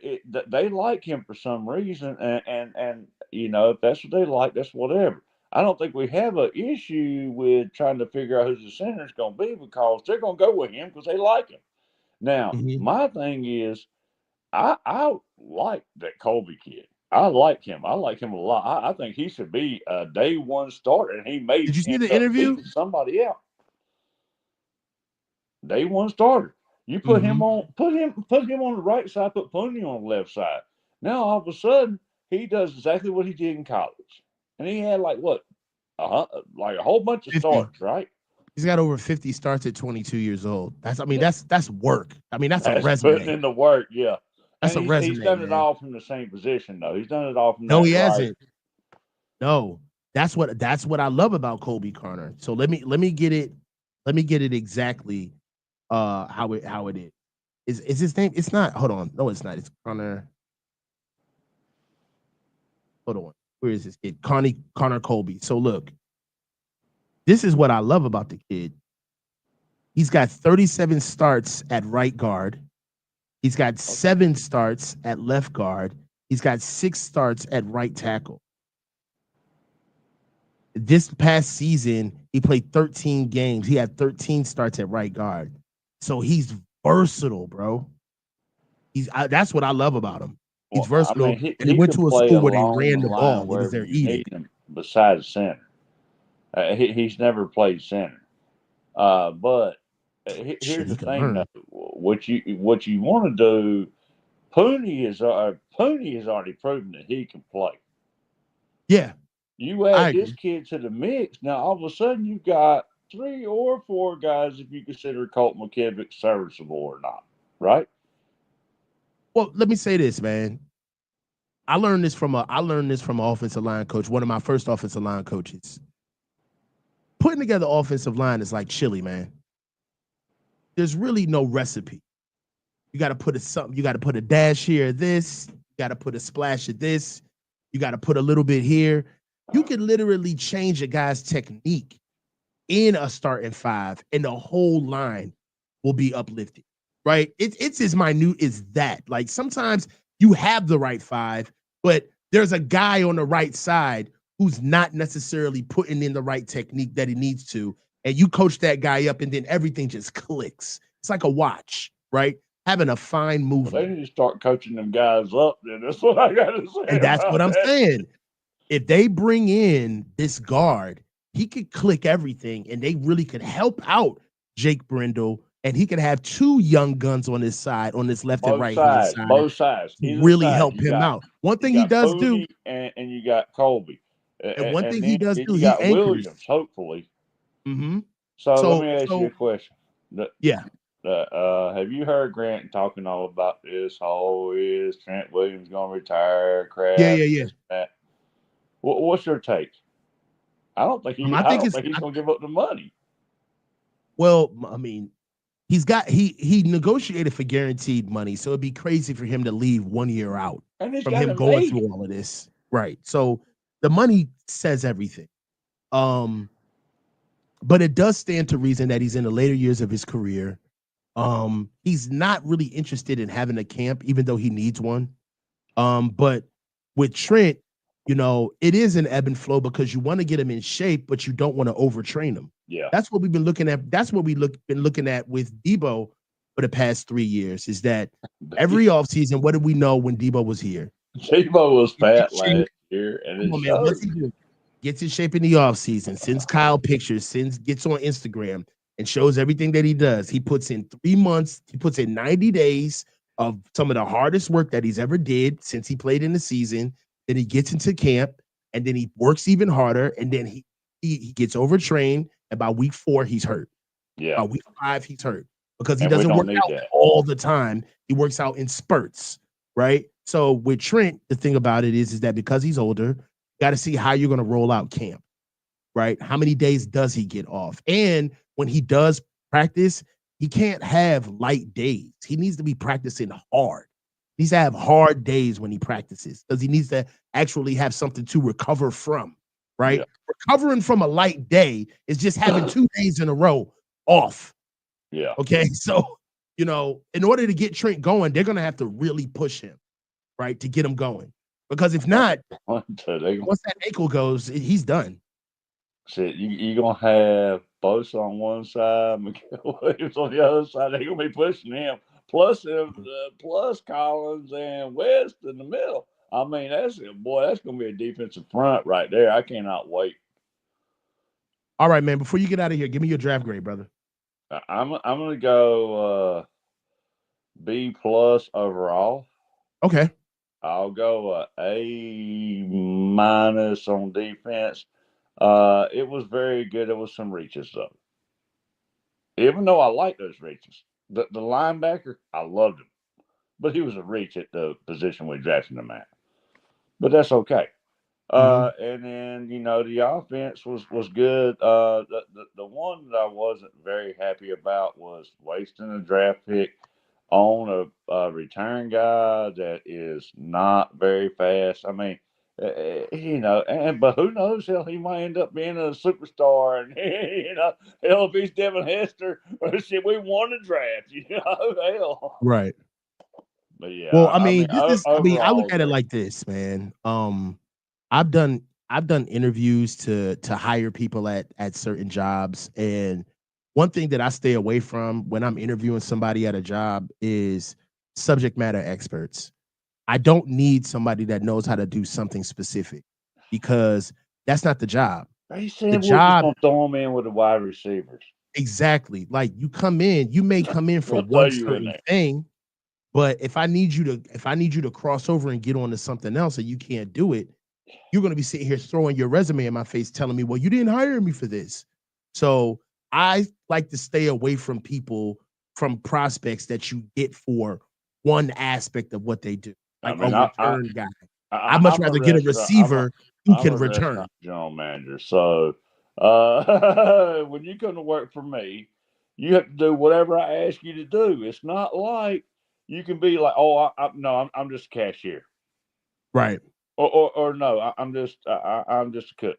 they like him for some reason, and you know, if that's what they like, that's whatever. I don't think we have an issue with trying to figure out who the center is going to be because they're going to go with him because they like him. Now, my thing is, I like that Colby kid. I like him. I like him a lot. I think he should be a day 1 starter, and he made.
Did you see the interview?
Somebody out. Day 1 starter. You put him on, put him on the right side, put Pooney on the left side. Now all of a sudden he does exactly what he did in college, and he had like what, like a whole bunch of
50.
starts, right?
He's got over 50 starts at 22 years old. That's work. I mean, that's a resume.
Putting in the work, yeah.
That's
and
a resume.
He's done it all from the same position, though. He's done it all from. No,
he hasn't. No, that's what I love about Colby Connor. So let me get it. Let me get it exactly. How it is. Is his name? It's not. Hold on. No, it's not. It's Connor. Hold on. Where is this kid? Connor Colby. So look, this is what I love about the kid. He's got 37 starts at right guard. He's got 7 starts at left guard. He's got 6 starts at right tackle. This past season, he played 13 games. He had 13 starts at right guard. So he's versatile, bro. That's what I love about him. He's versatile.
I mean,
and he went to a school where they ran the ball. He was there eating.
Besides center. He's never played center. But here's the thing, though. What you want to do, Pooney has already proven that he can play.
Yeah.
You add this kid to the mix, now all of a sudden you've got 3 or 4 guys if you consider Colt McKivick serviceable or not, right?
Well, let me say this, man. I learned this from an offensive line coach, one of my first offensive line coaches. Putting together offensive line is like chili, man. There's really no recipe. You got to put something. You got to put a dash here of this. You got to put a splash of this. You got to put a little bit here. You can literally change a guy's technique in a starting five, and the whole line will be uplifted. Right? It's as minute as that. Like sometimes you have the right five, but there's a guy on the right side who's not necessarily putting in the right technique that he needs to, and you coach that guy up, and then everything just clicks. It's like a watch, right? Having a fine
Well, they
movement.
need to start coaching them guys up. Then that's what I got to say
And that's what
about
I'm
that.
saying. If they bring in this guard, he could click everything, and they really could help out Jake Brindle, and he could have two young guns on his side, on this left and right hand side,
Both sides,
to
either
really
side.
help him out. One
You
thing he
got
does do,
Mooney and you got Colby,
and one thing
and
he
then,
does
then
do,
you
he
got
anchors.
Williams, hopefully.
Mm-hmm.
So let
So,
me ask you a question.
Yeah.
Have you heard Grant talking all about this? Oh, is Trent Williams going to retire? Crap.
Yeah.
That. What's your take? I don't think
I think
he's going to give up the money.
Well, I mean, he negotiated for guaranteed money, so it'd be crazy for him to leave 1 year out
And he's
from
got
him
it
going
made.
through all of this. Right. So the money says everything. But it does stand to reason that he's in the later years of his career. He's not really interested in having a camp, even though he needs one. But with Trent, it is an ebb and flow because you want to get him in shape, but you don't want to overtrain him.
Yeah.
That's what we've been looking at. That's what we've been looking at with Debo for the past 3 years. Is that every offseason, what did we know when Debo was here?
Debo was fat last year, and it
man, what's he
showed.
do? Gets in shape in the offseason, sends Kyle pictures, gets on Instagram and shows everything that he does. He puts in 3 months, he puts in 90 days of some of the hardest work that he's ever did since he played in the season. Then he gets into camp, and then he works even harder, and then he gets overtrained, and by week 4, he's hurt.
Yeah.
By week 5, he's hurt because he
And we
doesn't
don't
work
need
out
that.
all the time. He works out in spurts, right? So with Trent, the thing about it is that because he's older, you got to see how you're going to roll out camp, right? How many days does he get off? And when he does practice, he can't have light days. He needs to be practicing hard. He needs to have hard days when he practices because he needs to actually have something to recover from, right?
Yeah.
Recovering from a light day is just having 2 days in a row off.
Yeah.
Okay. So, in order to get Trent going, they're going to have to really push him, right, to get him going. Because if not, once that ankle goes, he's done.
Shit, you're going to have Bosa on one side, Miguel Williams on the other side. They're going to be pushing him. Plus Collins and West in the middle. I mean, that's going to be a defensive front right there. I cannot wait.
All right, man. Before you get out of here, give me your draft grade, brother.
I'm going to go B+ overall.
Okay.
I'll go A- on defense. It was very good. There was some reaches though. Even though I like those reaches, the linebacker, I loved him, but he was a reach at the position we drafted him at. But that's okay. And then the offense was good. The one that I wasn't very happy about was wasting a draft pick on a return guy that is not very fast. I mean, but who knows? Hell, he might end up being a superstar, and hell, if he's Devin Hester, shit, we won the draft. Hell,
right.
But yeah,
well, I mean, I look at it
great.
like this, man. I've done interviews to hire people at certain jobs, and one thing that I stay away from when I'm interviewing somebody at a job is subject matter experts. I don't need somebody that knows how to do something specific because that's not the job.
They said
The
we're just
job,
gonna throw them in with the wide receivers.
exactly. Like you may come in for
We'll
one
throw you in
certain
there.
thing, but if I need you to cross over and get onto something else and you can't do it, you're going to be sitting here throwing your resume in my face telling me, well, you didn't hire me for this. So I like to stay away from prospects that you get for one aspect of what they do, like a return guy. I'd much rather get a receiver who can return.
General manager. So when you come to work for me, you have to do whatever I ask you to do. It's not like you can be like, oh, no, I'm just a cashier,
Right.
or no, I'm just a cook.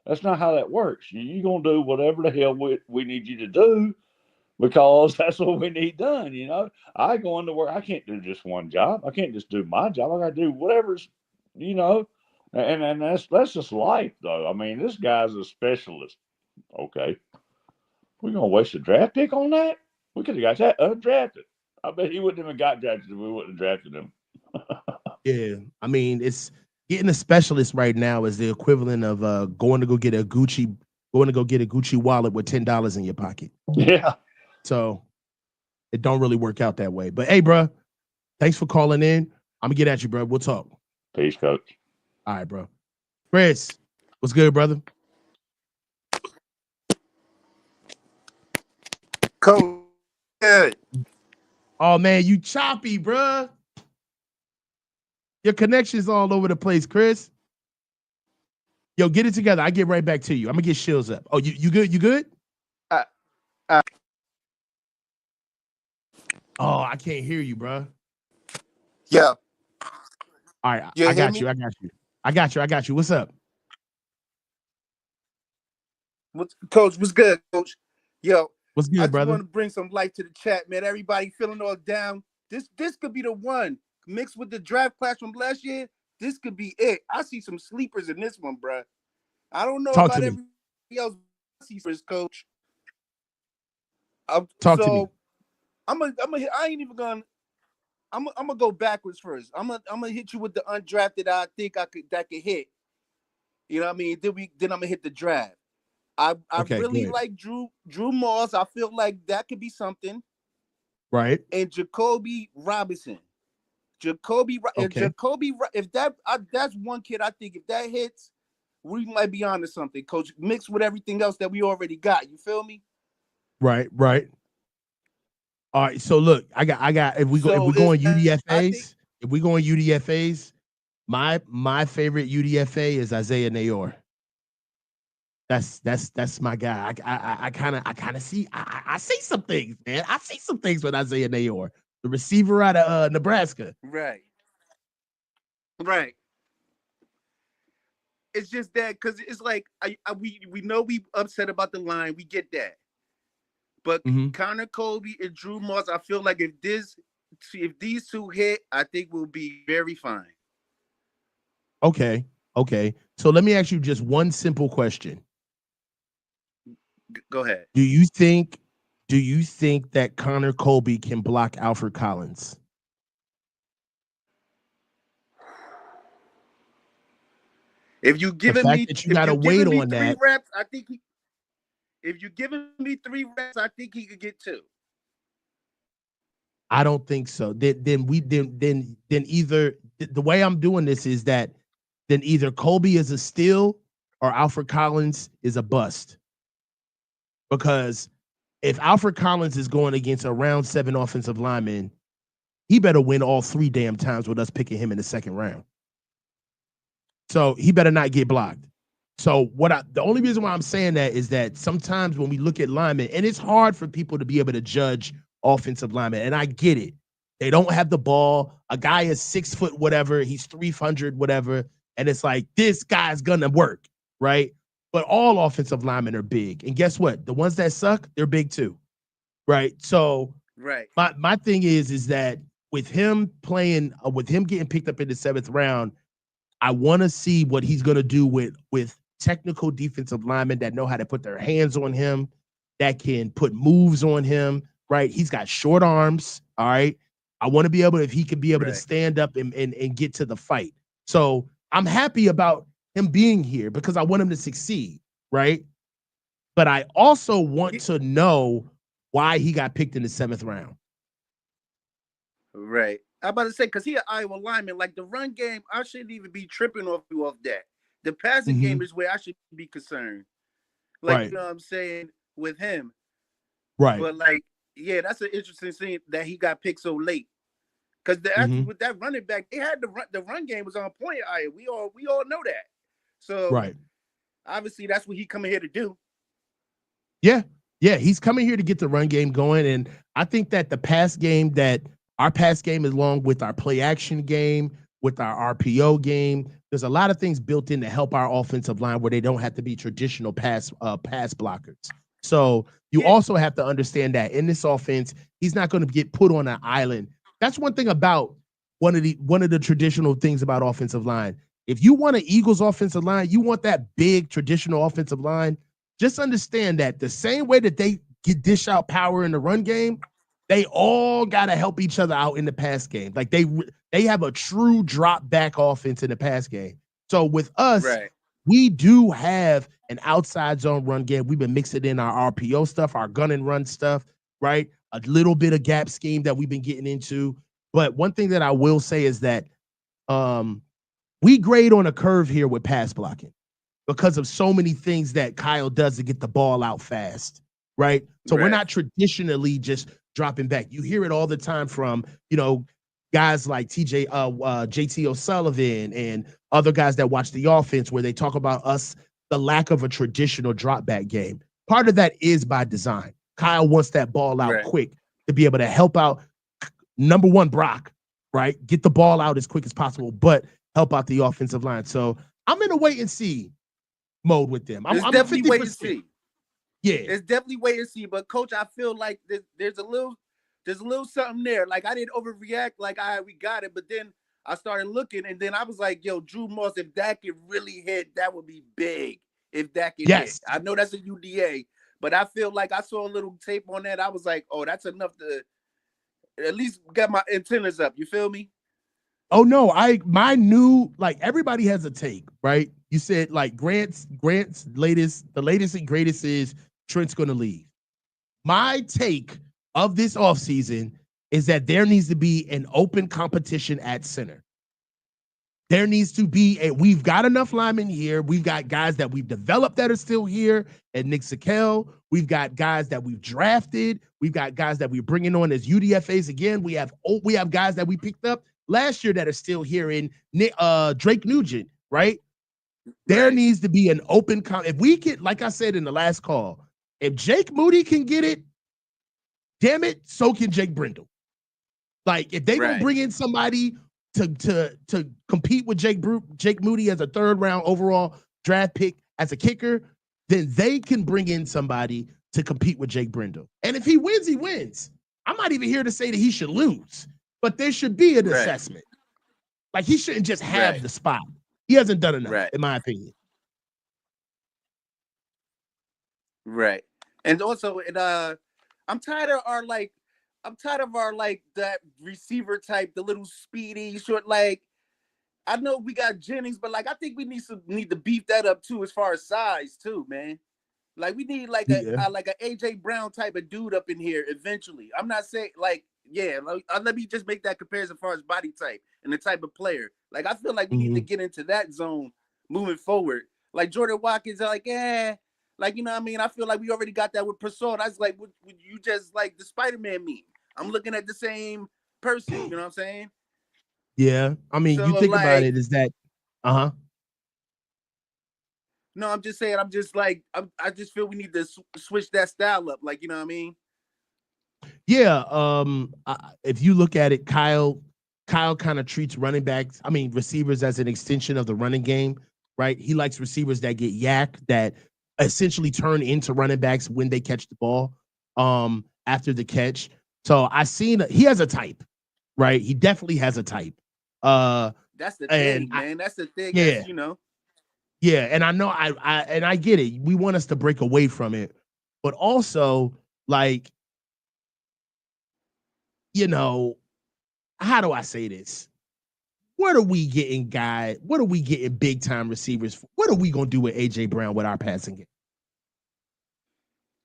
That's not how that works. You're gonna do whatever the hell we need you to do because that's what we need done. I go into work. I can't do just one job. I can't just do my job. I got to do whatever's, you know, and that's just life, though. I mean, this guy's a specialist. Okay, we're gonna waste a draft pick on that. We could have got that undrafted. I bet he wouldn't have got drafted if we wouldn't have drafted him.
Yeah. I mean, it's getting a specialist right now is the equivalent of going to go get a Gucci wallet with $10 in your pocket.
Yeah.
So it don't really work out that way. But hey, bro, thanks for calling in. I'm gonna get at you, bro. We'll talk.
Peace, coach.
All right, bro. Chris, what's good, brother?
Coach, good.
Oh man, you choppy, bro. Your connection's all over the place, Chris. Yo, get it together. I get right back to you. I'm gonna get Shills up. Oh, you good? You good? Oh, I can't hear you, bro.
Yeah.
All right,
You
I
hear
got
me?
you. I got you. What's up?
Coach, what's good, Coach? Yo,
What's
I
good,
just
brother?
want to bring some light to the chat, man. Everybody feeling all down. This could be the one. Mixed with the draft class from last year, this could be it. I see some sleepers in this one, bro. I don't know
Talk to
about
me.
everybody else. I see first, Coach.
Talk to me.
I ain't even gonna. I'm gonna go backwards first. I'm gonna hit you with the undrafted. I think that could hit. You know what I mean? Then I'm gonna hit the draft. I
Okay,
really
good.
like Drew Moss. I feel like that could be something.
Right.
And Jacoby Robinson. If that's one kid, I think if that hits, we might be onto something, Coach. Mixed with everything else that we already got. You feel me?
Right. All right. So look, I got if we're going UDFAs, my favorite UDFA is Isaiah Nayor. That's my guy. I kind of see I see some things, man. I see some things with Isaiah Nayor, the receiver out of Nebraska.
Right. It's just that because it's like we know we upset about the line. We get that. But Connor Colby and Drew Moss, I feel like if these two hit, I think we'll be very fine.
Okay. So let me ask you just one simple question.
Go ahead.
Do you think that Connor Colby can block Alfred Collins?
If you giving me three reps, I think if you're giving me 3 reps, I think he could get 2.
I don't think so. Then either the way I'm doing this is that then either Colby is a steal or Alfred Collins is a bust. Because if Alfred Collins is going against a round 7 offensive lineman, he better win all 3 damn times with us picking him in the second round. So he better not get blocked. So the only reason why I'm saying that is that sometimes when we look at linemen, and it's hard for people to be able to judge offensive linemen, and I get it. They don't have the ball. A guy is 6 foot whatever, he's 300 whatever, and it's like this guy's gonna work, right? But all offensive linemen are big, and guess what? The ones that suck, they're big too, right? So my thing is that with him playing, with him getting picked up in the 7th round, I want to see what he's going to do with technical defensive linemen that know how to put their hands on him, that can put moves on him, right? He's got short arms, all right? I want to be able, if he can be able to stand up and get to the fight. So I'm happy about him being here because I want him to succeed, right? But I also want to know why he got picked in the 7th round.
Right. I'm about to say, because he an Iowa lineman, like the run game, I shouldn't even be tripping off that. The passing game is where I should be concerned. Like, you know what I'm saying, with him.
Right.
But, like, yeah, that's an interesting thing that he got picked so late. Because with that running back, they had the run game was on point at Iowa. We all know that. So, obviously, that's what he coming here to do.
Yeah, he's coming here to get the run game going. And I think that the pass game that Our pass game, along with our play action game, with our RPO game, there's a lot of things built in to help our offensive line where they don't have to be traditional pass blockers. So you also have to understand that in this offense, he's not going to get put on an island. That's one thing about one of the traditional things about offensive line. If you want an Eagles offensive line, you want that big traditional offensive line, just understand that the same way that they dish out power in the run game, they all got to help each other out in the pass game. Like they have a true drop back offense in the pass game. So with us, we do have an outside zone run game. We've been mixing in our RPO stuff, our gun and run stuff, right? A little bit of gap scheme that we've been getting into. But one thing that I will say is that we grade on a curve here with pass blocking because of so many things that Kyle does to get the ball out fast, right? So we're not traditionally just dropping back. You hear it all the time from, guys like JT O'Sullivan and other guys that watch the offense where they talk about the lack of a traditional drop back game. Part of that is by design. Kyle wants that ball out quick to be able to help out number one, Brock, right? Get the ball out as quick as possible, but help out the offensive line. So I'm in a wait and see mode with them.
I'm definitely wait and see.
Yeah,
it's definitely wait and see. But coach, I feel like there's a little something there. Like I didn't overreact. Like we got it, but then I started looking, and then I was like, "Yo, Drew Moss, if that could really hit, that would be big. If that could hit, I know that's a UDA, but I feel like I saw a little tape on that. I was like, oh, that's enough to at least get my antennas up. You feel me?
Oh no, everybody has a take, right? You said like Grant's latest and greatest is Trent's gonna leave. My take of this offseason is that there needs to be an open competition at center. There needs to be we've got enough linemen here. We've got guys that we've developed that are still here at Nick Sakel. We've got guys that we've drafted. We've got guys that we're bringing on as UDFAs again. We have guys that we picked up last year that are still here in Drake Nugent, right? There needs to be an open if we can, like I said in the last call, if Jake Moody can get it, damn it, so can Jake Brindle. Like if they gonna bring in somebody to compete with Jake Moody as a third round overall draft pick as a kicker, then they can bring in somebody to compete with Jake Brindle. And if he wins, he wins. I'm not even here to say that he should lose, but there should be an assessment. Like he shouldn't just have the spot. He hasn't done enough, in my opinion.
Right. And also, I'm tired of our that receiver type, the little speedy short. Like, I know we got Jennings, but like I think we need to beef that up too, as far as size too, man. Like we need like a AJ Brown type of dude up in here eventually. I'm not saying let me just make that comparison as far as body type and the type of player. Like I feel like we need to get into that zone moving forward. Like Jordan Watkins, like like you know what I mean. I feel like we already got that with Persaud. I was like, would you just like the Spider-Man meme? I'm looking at the same person. You know what I'm saying?
Yeah, I mean, so, you think about it, is that
No, I'm just saying. I'm just like I just feel we need to switch that style up. Like you know what I mean?
Yeah. If you look at it, Kyle kind of treats receivers as an extension of the running game, right? He likes receivers that get yak, that essentially turn into running backs when they catch the ball after the catch. So he has a type, right? He definitely has a type.
That's the thing, man. That's the thing. Yeah.
Yeah, and I know I get it. We want us to break away from it, but also like, how do I say this? What are we getting big time receivers for? What are we gonna do with AJ Brown with our passing game?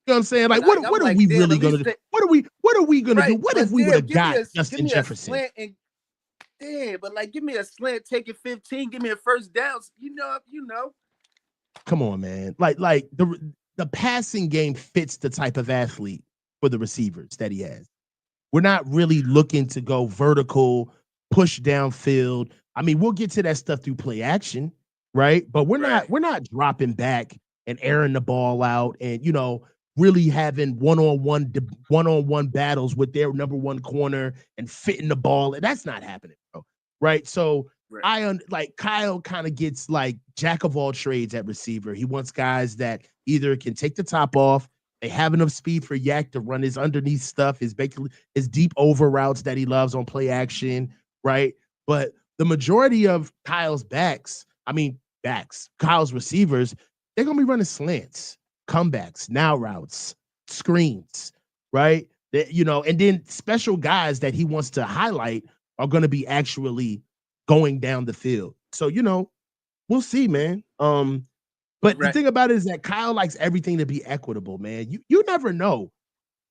You know what I'm saying? Like, what are we really gonna do? What are we gonna do? What if we would have got Justin Jefferson?
But like, give me a slant, take it 15, give me a first down. You know.
Come on, man. Like the passing game fits the type of athlete for the receivers that he has. We're not really looking to go vertical, push downfield. I mean, we'll get to that stuff through play action, right? But we're not dropping back and airing the ball out and really having one-on-one battles with their number one corner and fitting the ball. And that's not happening, bro. Right. So like Kyle kind of gets like jack of all trades at receiver. He wants guys that either can take the top off, they have enough speed for Yak to run his underneath stuff, his deep over routes that he loves on play action, right? But the majority of Kyle's Kyle's receivers, they're gonna be running slants, comebacks, now routes, screens, right? That, and then special guys that he wants to highlight are gonna be actually going down the field. So, we'll see, man. But the thing about it is that Kyle likes everything to be equitable, man. You never know.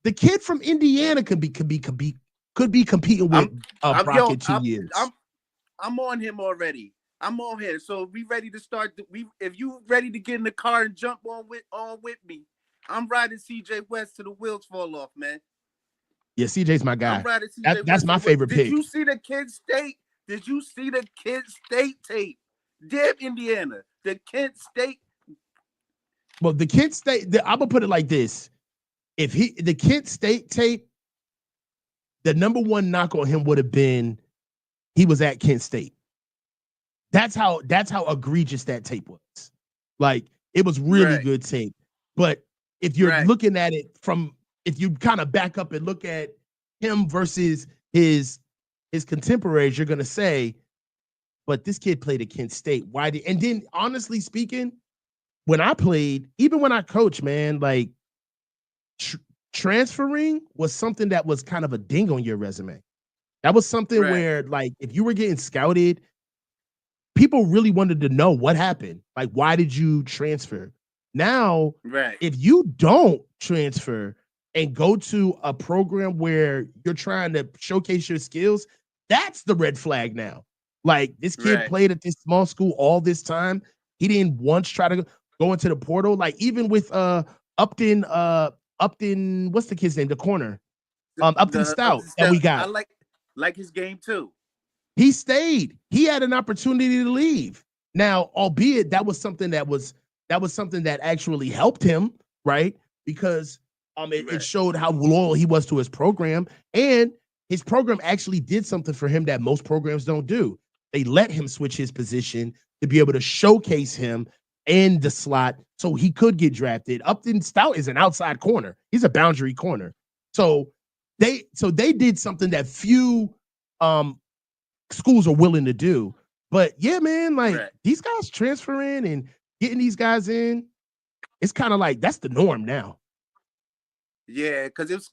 The kid from Indiana could be competing with Brock in 2 years.
I'm on him already. I'm on here. So we ready to start. If you ready to get in the car and jump on with me, I'm riding CJ West to the wheels fall off, man.
Yeah, CJ's my guy.
I'm riding CJ
That's my favorite pick.
Did you see the Kent State? Did you see the Kent State tape? Damn Indiana, the Kent State.
Well, the Kent State. I'm gonna put it like this: the Kent State tape, the number one knock on him would have been he was at Kent State. That's how egregious that tape was. Like, it was really good tape. But if you're looking at it if you kind of back up and look at him versus his contemporaries, you're gonna say, but this kid played at Kent State. Why did? And then, honestly speaking, when I played, even when I coached, man, like transferring was something that was kind of a ding on your resume. That was something where, like, if you were getting scouted, people really wanted to know what happened. Like, why did you transfer? Now, if you don't transfer and go to a program where you're trying to showcase your skills, that's the red flag now. Like, this kid played at this small school all this time. He didn't once try to go into the portal. Like, even with Upton, what's the kid's name? The corner. Upton Stout that we got.
I like his game too.
He stayed. He had an opportunity to leave. Now, albeit that was something that actually helped him, right? Because it showed how loyal he was to his program, and his program actually did something for him that most programs don't do. They let him switch his position to be able to showcase him in the slot so he could get drafted. Upton Stout is an outside corner. He's a boundary corner. So they did something that few schools are willing to do. But yeah, man, like these guys transferring and getting these guys in, it's kind of like that's the norm now.
Yeah, because it's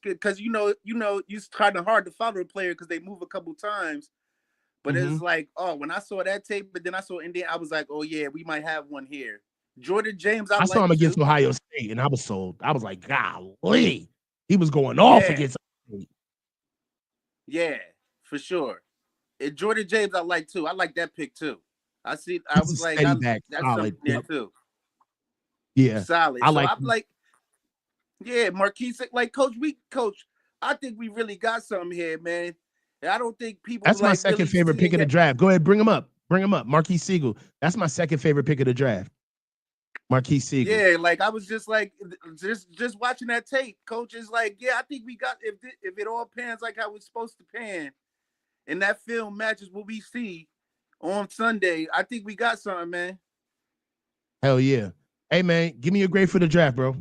kind of hard to follow a player because they move a couple times. But it's like, when I saw that tape, but then I saw Indiana, I was like, oh yeah, we might have one here. Jordan James, I
saw him against Ohio State, and I was sold. I was like, golly, he was going off against Ohio State.
Yeah, for sure. And Jordan James, I like too. I like that pick too. That's solid something there too.
Yeah,
solid. Marquise, like Coach. I think we really got something here, man. And I don't think people.
That's my second favorite pick of the draft. Go ahead, bring him up. Marquise Siegel. That's my second favorite pick of the draft. Marquise Siegel.
Yeah, like I was just watching that tape. Coach is like, yeah, I think we got if it all pans like how it's supposed to pan, and that film matches what we see on Sunday, I think we got something, man.
Hell yeah. Hey man, give me a grade for the draft, bro.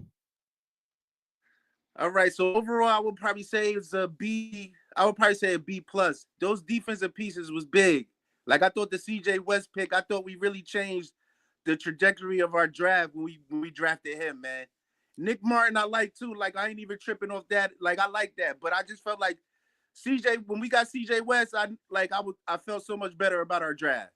All right, so overall, I would probably say it's a B. I would probably say a B plus. Those defensive pieces was big. Like I thought the CJ West pick, I thought we really changed the trajectory of our draft when we drafted him, man. Nick Martin, I like too. Like I ain't even tripping off that. Like I like that, but I just felt like CJ when we got CJ West, I felt so much better about our draft.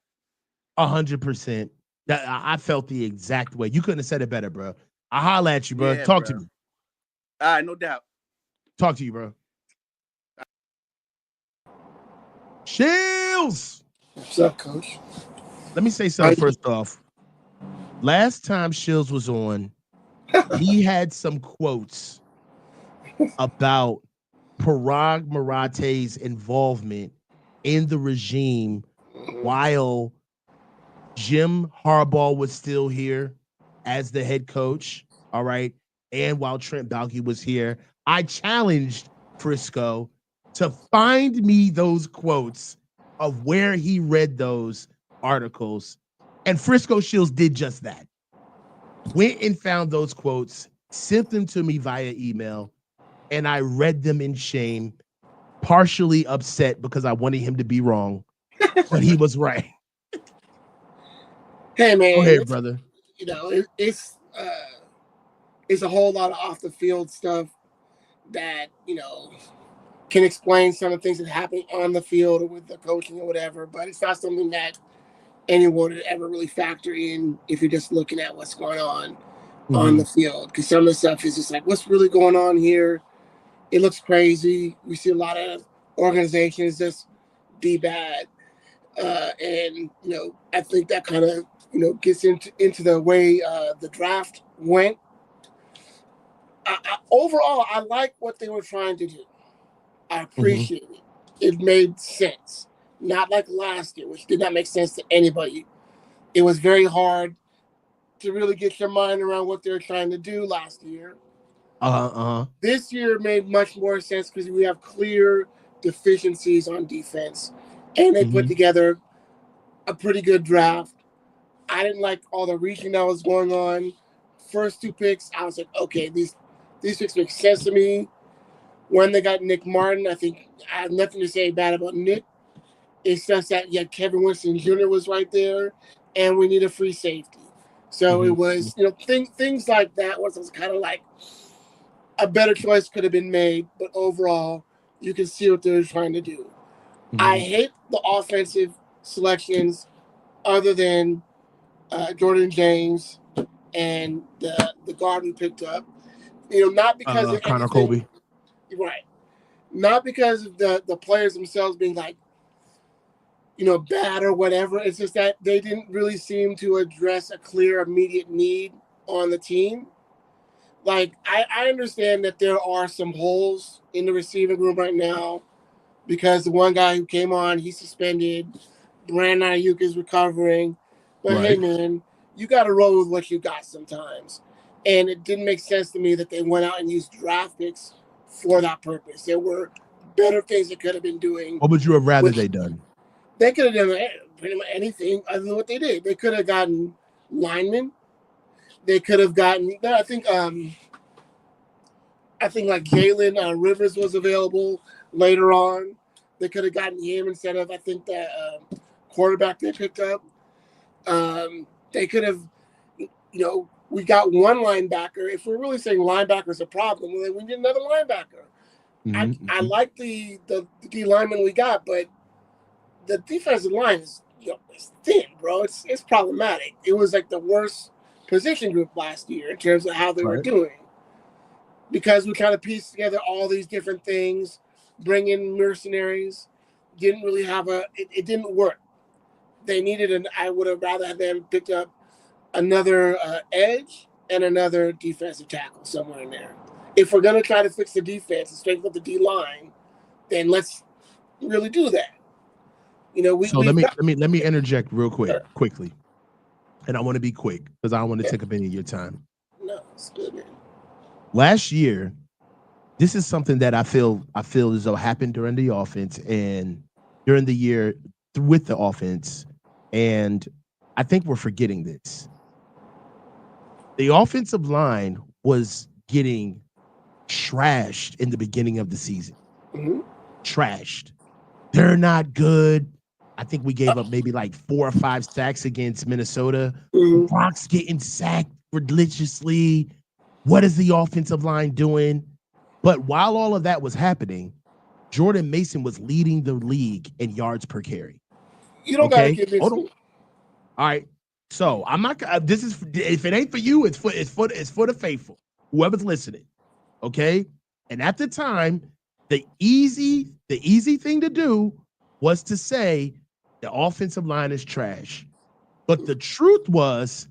100%. That I felt the exact way. You couldn't have said it better, bro. I holla at you, bro.
Yeah,
Talk
bro.
to me.
All right, no doubt.
Talk to you, bro. Shields.
What's up, Coach?
Let me say something first off. Last time Shields was on, he had some quotes about Parag Marate's involvement in the regime while Jim Harbaugh was still here as the head coach. All right. and while Trent Baalke was here, I challenged Frisco to find me those quotes of where he read those articles. And Frisco Shields did just that. Went and found those quotes, sent them to me via email, and I read them in shame, partially upset because I wanted him to be wrong, but he was right.
Hey, man.
Go ahead, brother.
You know, it's a whole lot of off the field stuff that, you know, can explain some of the things that happen on the field or with the coaching or whatever, but it's not something that anyone would ever really factor in if you're just looking at what's going on the field. Because some of the stuff is just like, what's really going on here? It looks crazy. We see a lot of organizations just be bad. And, you know, I think that kind of, you know, gets into the way the draft went. Overall, I like what they were trying to do. I appreciate it. It made sense. Not like last year, which did not make sense to anybody. It was very hard to really get your mind around what they were trying to do last year. This year made much more sense because we have clear deficiencies on defense. And they put together a pretty good draft. I didn't like all the reaching that was going on. First two picks, I was like, okay, these picks make sense to me. When they got Nick Martin, I think I have nothing to say bad about Nick. It's just that Kevin Winston Jr. was right there, and we need a free safety. So it was, you know, things like that was kind of like a better choice could have been made, but overall, you can see what they're trying to do. I hate the offensive selections other than Jordan James and the guard we picked up. You know, not because of
Connor Colby.
Right. Not because of the players themselves being like, you know, bad or whatever. It's just that they didn't really seem to address a clear, immediate need on the team. Like, I understand that there are some holes in the receiving room right now because the one guy who came on, he's suspended. Brandon Ayuk is recovering. But hey, man, you got to roll with what you got sometimes. And it didn't make sense to me that they went out and used draft picks for that purpose. There were better things they could have been doing.
What would you have rather they done?
They could have done pretty much anything other than what they did. They could have gotten linemen. They could have gotten, I think like Jalen Rivers was available later on. They could have gotten him instead of, I think, the quarterback they picked up. They could have, you know, we got one linebacker. If we're really saying linebacker's a problem, well, then we need another linebacker. I like the D lineman we got, but the defensive line is, you know, it's thin, bro. It's problematic. It was like the worst position group last year in terms of how they were doing. Because we kind of pieced together all these different things, bring in mercenaries, didn't really have it didn't work. They needed I would have rather had them picked up another edge and another defensive tackle somewhere in there. If we're going to try to fix the defense and strengthen up the D line, then let's really do that. You know,
let me interject quickly, and I want to be quick because I don't want to take up any of your time.
No, it's good, man.
Last year, this is something that I feel as though happened during the offense and during the year with the offense, and I think we're forgetting this. The offensive line was getting trashed in the beginning of the season. Trashed. They're not good. I think we gave up maybe like 4 or 5 sacks against Minnesota. Brock's getting sacked religiously. What is the offensive line doing? But while all of that was happening, Jordan Mason was leading the league in yards per carry.
You don't gotta convince
Hold on.
me.
All right. So I'm not. This is if it ain't for you, it's for the faithful. Whoever's listening. Okay. And at the time, the easy thing to do was to say the offensive line is trash. But the truth was,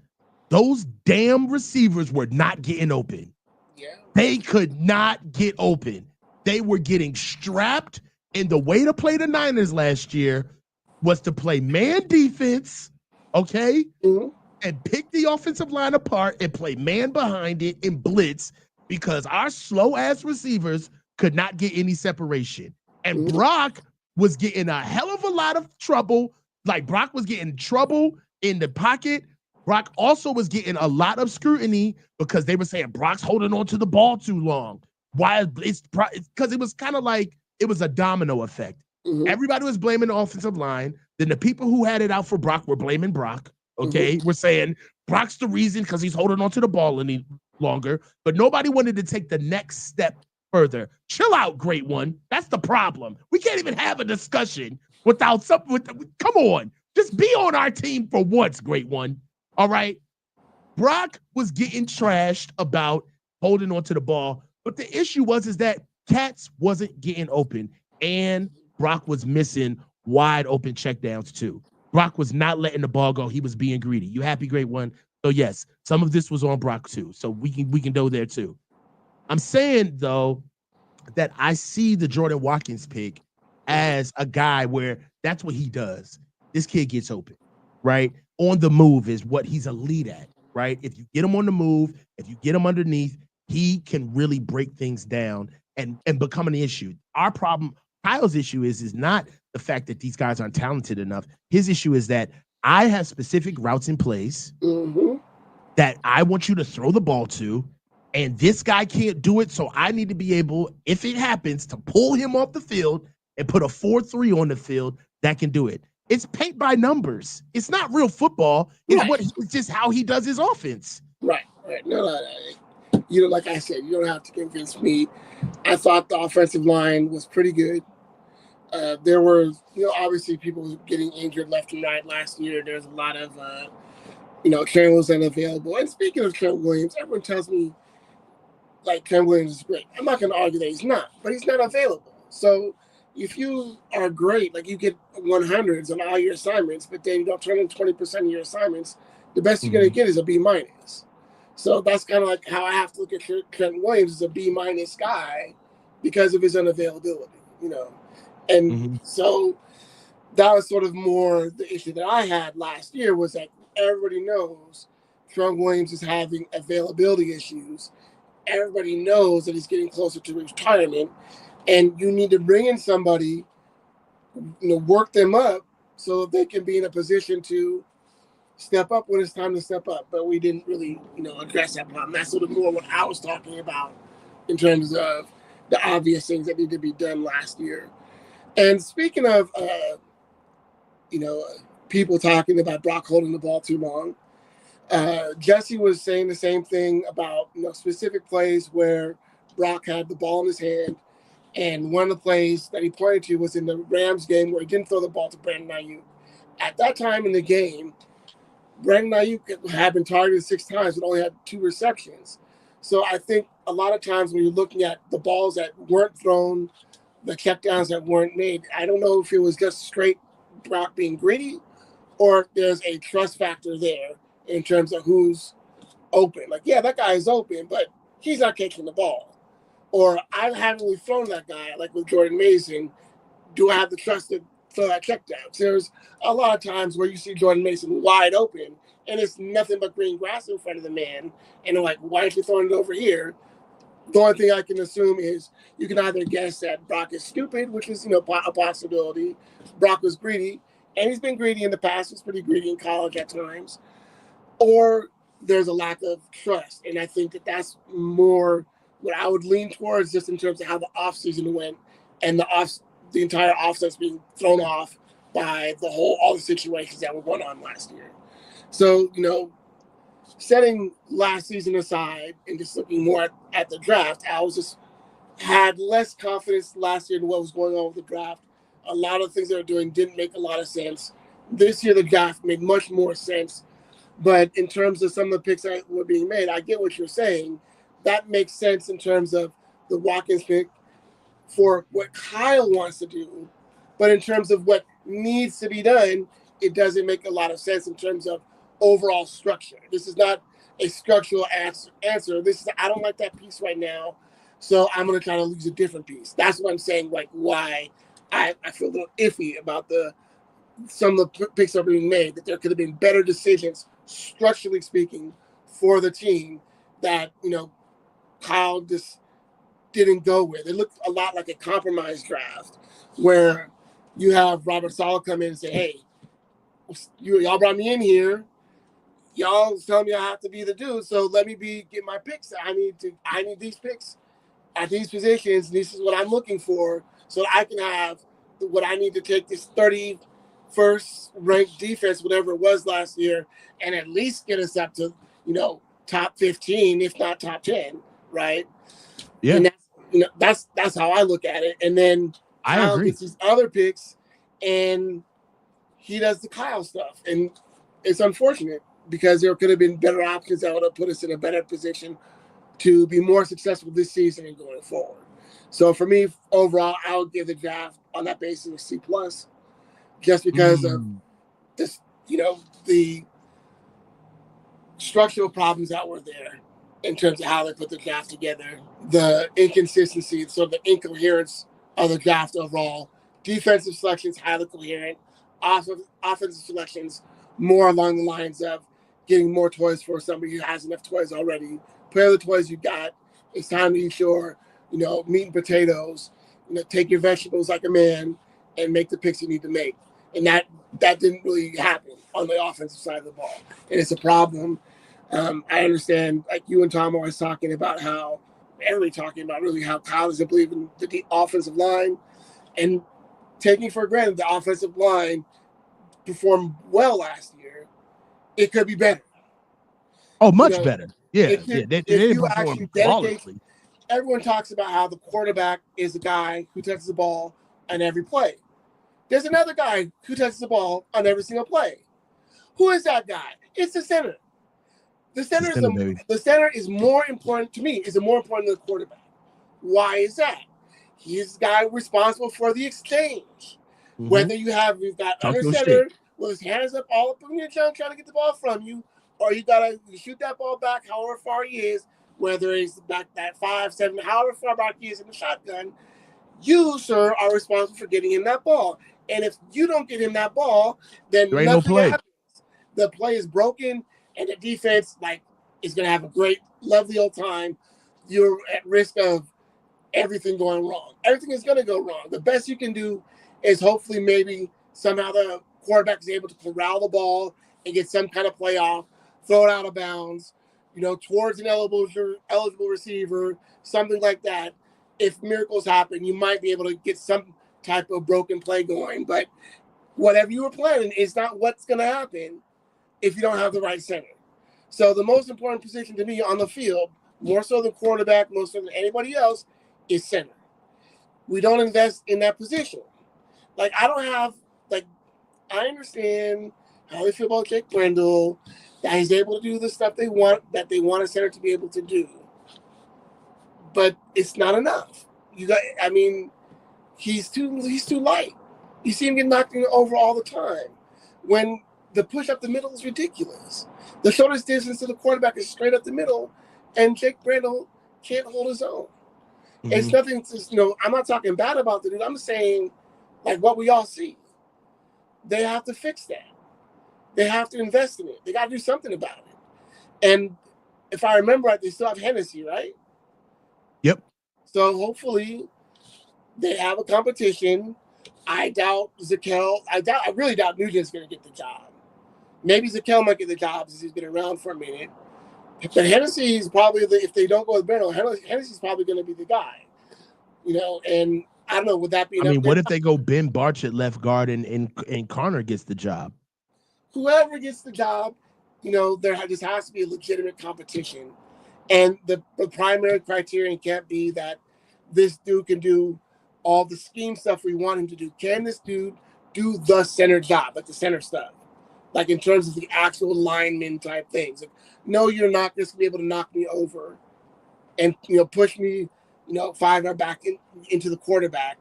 those damn receivers were not getting open.
Yeah.
They could not get open. They were getting strapped. And the way to play the Niners last year was to play man defense, okay? And pick the offensive line apart and play man behind it and blitz because our slow ass receivers could not get any separation. And Brock was getting a hell of a lot of trouble. Like Brock was getting trouble in the pocket. Brock also was getting a lot of scrutiny because they were saying Brock's holding on to the ball too long. Why? It's because it was kind of like it was a domino effect. Everybody was blaming the offensive line. Then the people who had it out for Brock were blaming Brock. Okay, we're saying Brock's the reason because he's holding on to the ball any longer. But nobody wanted to take the next step further. Chill out, great one. That's the problem. We can't even have a discussion without something. Come on, just be on our team for once, great one. All right. Brock was getting trashed about holding on to the ball, but the issue is that Katz wasn't getting open, and Brock was missing wide open checkdowns too. Brock was not letting the ball go. He was being greedy. You happy, great one? So yes, some of this was on Brock too. So we can go there too. I'm saying though that I see the Jordan Watkins pick as a guy where that's what he does. This kid gets open, right? On the move is what he's elite at, right? If you get him on the move, if you get him underneath, he can really break things down and become an issue. Our problem, Kyle's issue is not the fact that these guys aren't talented enough. His issue is that I have specific routes in place that I want you to throw the ball to, and this guy can't do it, so I need to be able, if it happens, to pull him off the field and put a 4-3 on the field that can do it. It's paint by numbers. It's not real football. It's just how he does his offense.
Right. No. You know, like I said, you don't have to convince me. I thought the offensive line was pretty good. There were, obviously people getting injured left and right last year. There's a lot of, Trent was unavailable. And speaking of Trent Williams, everyone tells me, like, Trent Williams is great. I'm not going to argue that he's not, but he's not available. So if you are great, like you get 100s on all your assignments, but then you don't turn in 20% of your assignments, the best you're going to get is a B-. So that's kind of like how I have to look at Trent Williams as a B- guy because of his unavailability, And so that was sort of more the issue that I had last year was that everybody knows Trent Williams is having availability issues. Everybody knows that he's getting closer to retirement. And you need to bring in somebody, work them up so that they can be in a position to step up when it's time to step up. But we didn't really, address that problem. That's sort of more what I was talking about in terms of the obvious things that need to be done last year. And speaking of, people talking about Brock holding the ball too long, Jesse was saying the same thing about, specific plays where Brock had the ball in his hand. And one of the plays that he pointed to was in the Rams game where he didn't throw the ball to Brandon Ayuk. At that time in the game, Brandon Ayuk had been targeted 6 times but only had 2 receptions. So I think a lot of times when you're looking at the balls that weren't thrown, the checkdowns that weren't made, I don't know if it was just straight Brock being greedy or if there's a trust factor there in terms of who's open. Like, yeah, that guy is open, but he's not catching the ball. Or I haven't really thrown that guy, like with Jordan Mason. Do I have the trust to throw that check down? So there's a lot of times where you see Jordan Mason wide open, and it's nothing but green grass in front of the man. And they're like, why aren't you throwing it over here? The only thing I can assume is you can either guess that Brock is stupid, which is, a possibility. Brock was greedy, and he's been greedy in the past. He's pretty greedy in college at times. Or there's a lack of trust. And I think that that's more what I would lean towards just in terms of how the offseason went and the entire offset's being thrown off by all the situations that were going on last year. So, setting last season aside and just looking more at the draft, I had less confidence last year in what was going on with the draft. A lot of things they were doing didn't make a lot of sense. This year, the draft made much more sense. But in terms of some of the picks that were being made, I get what you're saying. That makes sense in terms of the Watkins pick for what Kyle wants to do. But in terms of what needs to be done, it doesn't make a lot of sense in terms of overall structure. This is not a structural answer. This is, I don't like that piece right now, so I'm going to try to use a different piece. That's what I'm saying, like why I feel a little iffy about some of the picks that are being made, that there could have been better decisions, structurally speaking, for the team that, Kyle just didn't go with. It looked a lot like a compromise draft where you have Robert Saleh come in and say, hey, y'all brought me in here. Y'all tell me I have to be the dude, so let me get my picks. I need these picks at these positions. This is what I'm looking for, so that I can have what I need to take this 31st ranked defense, whatever it was last year, and at least get us up to top 15, if not top 10, right?
Yeah,
and that's how I look at it. And then Kyle gets his other picks, and he does the Kyle stuff, and it's unfortunate because there could have been better options that would have put us in a better position to be more successful this season and going forward. So for me, overall, I would give the draft on that basis a C+, just because of this, the structural problems that were there in terms of how they put the draft together, the inconsistency, so the incoherence of the draft overall. Defensive selections highly coherent, offensive selections more along the lines of getting more toys for somebody who has enough toys already. Play the toys you got. It's time to eat your, meat and potatoes. Take your vegetables like a man and make the picks you need to make. And that didn't really happen on the offensive side of the ball, and it's a problem. I understand, like you and Tom are always talking about how everybody talking about really how Kyle doesn't believe in the offensive line, and taking for granted the offensive line performed well last year. It could be better.
Oh, much better. Yeah,
if you actually dedicate, everyone talks about how the quarterback is the guy who touches the ball on every play. There's another guy who touches the ball on every single play. Who is that guy? It's the center. The center is more important to me. Is more important than the quarterback. Why is that? He's the guy responsible for the exchange. Mm-hmm. Whether you've got under center with his hands up all up in your junk trying to get the ball from you, or you gotta shoot that ball back however far he is, whether it's back that 5, 7, however far back he is in the shotgun, you, sir, are responsible for getting him that ball. And if you don't get him that ball, then nothing happens. The play is broken, and the defense is going to have a great, lovely old time. You're at risk of everything going wrong. Everything is going to go wrong. The best you can do is hopefully maybe somehow the quarterback is able to corral the ball and get some kind of play off, throw it out of bounds, towards an eligible receiver, something like that. If miracles happen, you might be able to get some type of broken play going. But whatever you were planning is not what's going to happen if you don't have the right center. So the most important position to me on the field, more so than quarterback, more so than anybody else, is center. We don't invest in that position. I understand how they feel about Jake Brendel, that he's able to do the stuff they want a center to be able to do. But it's not enough. He's too light. You see him get knocked over all the time. When the push up the middle is ridiculous. The shortest distance to the quarterback is straight up the middle, and Jake Brendel can't hold his own. Mm-hmm. It's nothing I'm not talking bad about the dude. I'm saying, what we all see. They have to fix that. They have to invest in it. They got to do something about it. And if I remember right, they still have Hennessy, right?
Yep.
So hopefully they have a competition. I doubt Zakel. I really doubt Nugent's going to get the job. Maybe Zakel might get the job since he's been around for a minute. But Hennessy is probably if they don't go with Brendel, Hennessy's probably going to be the guy. And I don't know, would that be enough?
What if they go Ben Barch at left guard and Connor gets the job?
Whoever gets the job, there just has to be a legitimate competition. And the primary criterion can't be that this dude can do all the scheme stuff we want him to do. Can this dude do the center job, the center stuff? In terms of the actual lineman type things. No, you're not just going to be able to knock me over and, push me, 5 yard back into the quarterback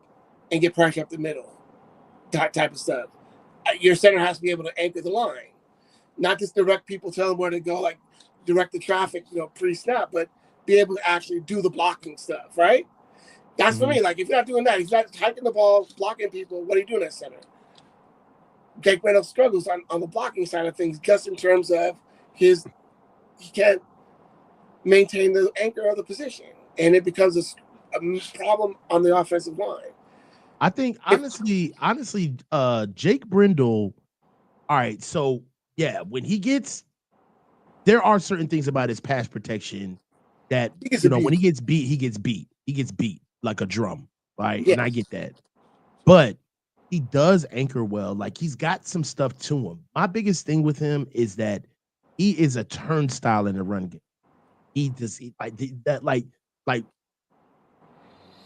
and get pressure up the middle. That type of stuff. Your center has to be able to anchor the line. Not just direct people, tell them where to go, direct the traffic, pre-snap, but be able to actually do the blocking stuff, right? That's for me. If you're not doing that, if you're not hiking the ball, blocking people, what are you doing at center? Jake Brendel struggles on the blocking side of things, just in terms of he can't maintain the anchor of the position, and it becomes a problem on the offensive line.
I think honestly, Jake Brindle. All right, so yeah, when he gets, there are certain things about his pass protection that when he gets beat, he gets beat like a drum, right?
Yes.
And I get that, but he does anchor well. Like he's got some stuff to him. My biggest thing with him is that he is a turnstile in the run game. Like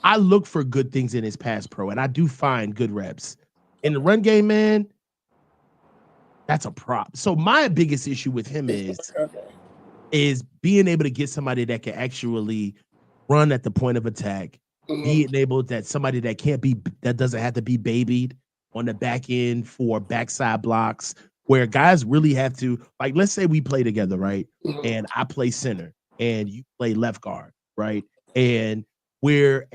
I look for good things in his pass pro, and I do find good reps in the run game, man. That's a prop. So my biggest issue with him is being able to get somebody that can actually run at the point of attack, being able that somebody that doesn't have to be babied on the back end for backside blocks, where guys really have to, like, let's say we play together, right? And I play center and you play left guard, right? And we're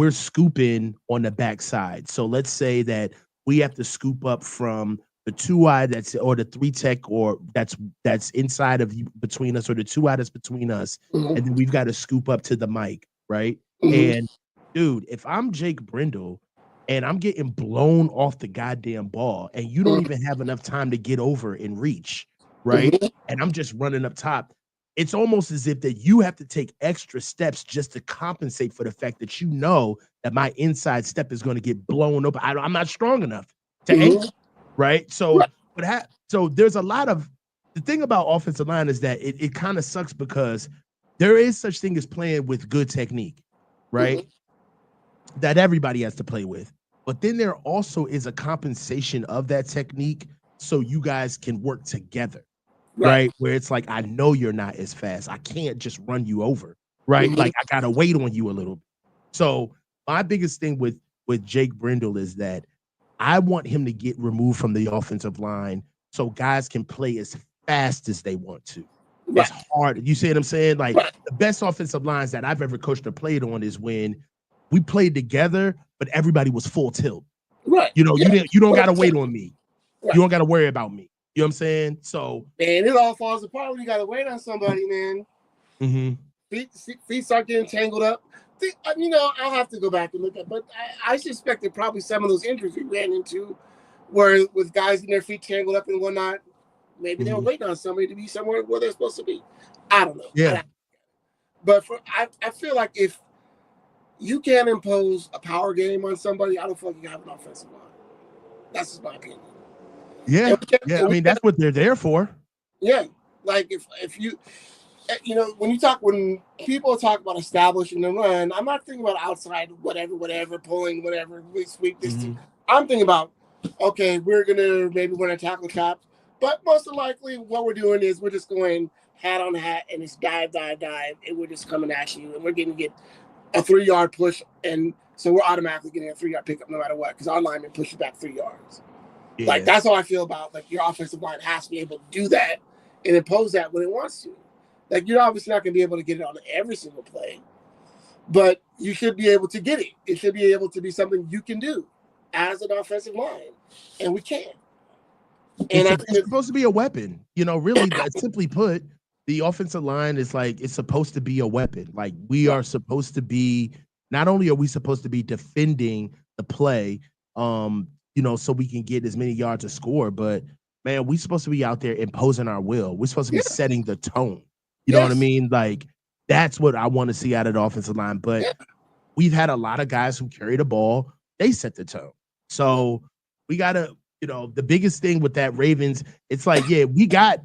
scooping on the backside. So let's say that we have to scoop up from the 2-eye or the 3-tech or that's inside of you between us, or the 2-eye that's between us, and then we've got to scoop up to the mic, right? And dude, if I'm Jake Brindle and I'm getting blown off the goddamn ball and you don't even have enough time to get over and reach, right? And I'm just running up top, it's almost as if that you have to take extra steps just to compensate for the fact that you know that my inside step is going to get blown up. I'm not strong enough to anchor, right? So so there's a lot of, the thing about offensive line is that it kind of sucks because there is such thing as playing with good technique, right? That everybody has to play with. But then there also is a compensation of that technique so you guys can work together, right? Where it's like, I know you're not as fast. I can't just run you over, right? Like I gotta wait on you a little bit. So my biggest thing with Jake Brindle is that I want him to get removed from the offensive line so guys can play as fast as they want to. It's hard. You see what I'm saying? Like the best offensive lines that I've ever coached or played on is when we played together, but everybody was full tilt.
Right.
You don't gotta wait on me. You don't gotta worry about me. You know what I'm saying? So
man, it all falls apart when you gotta wait on somebody, man. Feet start getting tangled up. I'll have to go back and look at, but I suspected probably some of those injuries we ran into were with guys in their feet tangled up and whatnot. Maybe they were waiting on somebody to be somewhere where they're supposed to be. I don't know.
Yeah.
But I feel like if you can't impose a power game on somebody, I don't feel like you have an offensive line. That's just my opinion.
Yeah. I mean, that's what they're there for.
Yeah. Like if you, when people talk about establishing the run, I'm not thinking about outside whatever, pulling whatever, we sweep this. I'm thinking about, okay, we're gonna maybe win a tackle trap, but most likely what we're doing is we're just going hat on hat and it's dive, and we're just coming at you and we're going to get a 3-yard push, and so we're automatically getting a 3-yard pickup no matter what because our lineman pushes back 3 yards. Yeah. Like that's how I feel about like your offensive line has to be able to do that and impose that when it wants to. Like you're obviously not going to be able to get it on every single play, but you should be able to get it. It should be able to be something you can do as an offensive line, and we can. And
it's supposed to be a weapon. Really, simply put, the offensive line is like, it's supposed to be a weapon. Like we are supposed to be, not only are we supposed to be defending the play, so we can get as many yards to score, but man, we're supposed to be out there imposing our will. We're supposed to be setting the tone. You know what I mean? Like that's what I want to see out of the offensive line. But we've had a lot of guys who carry the ball. They set the tone. So we gotta, the biggest thing with that Ravens, it's like, you got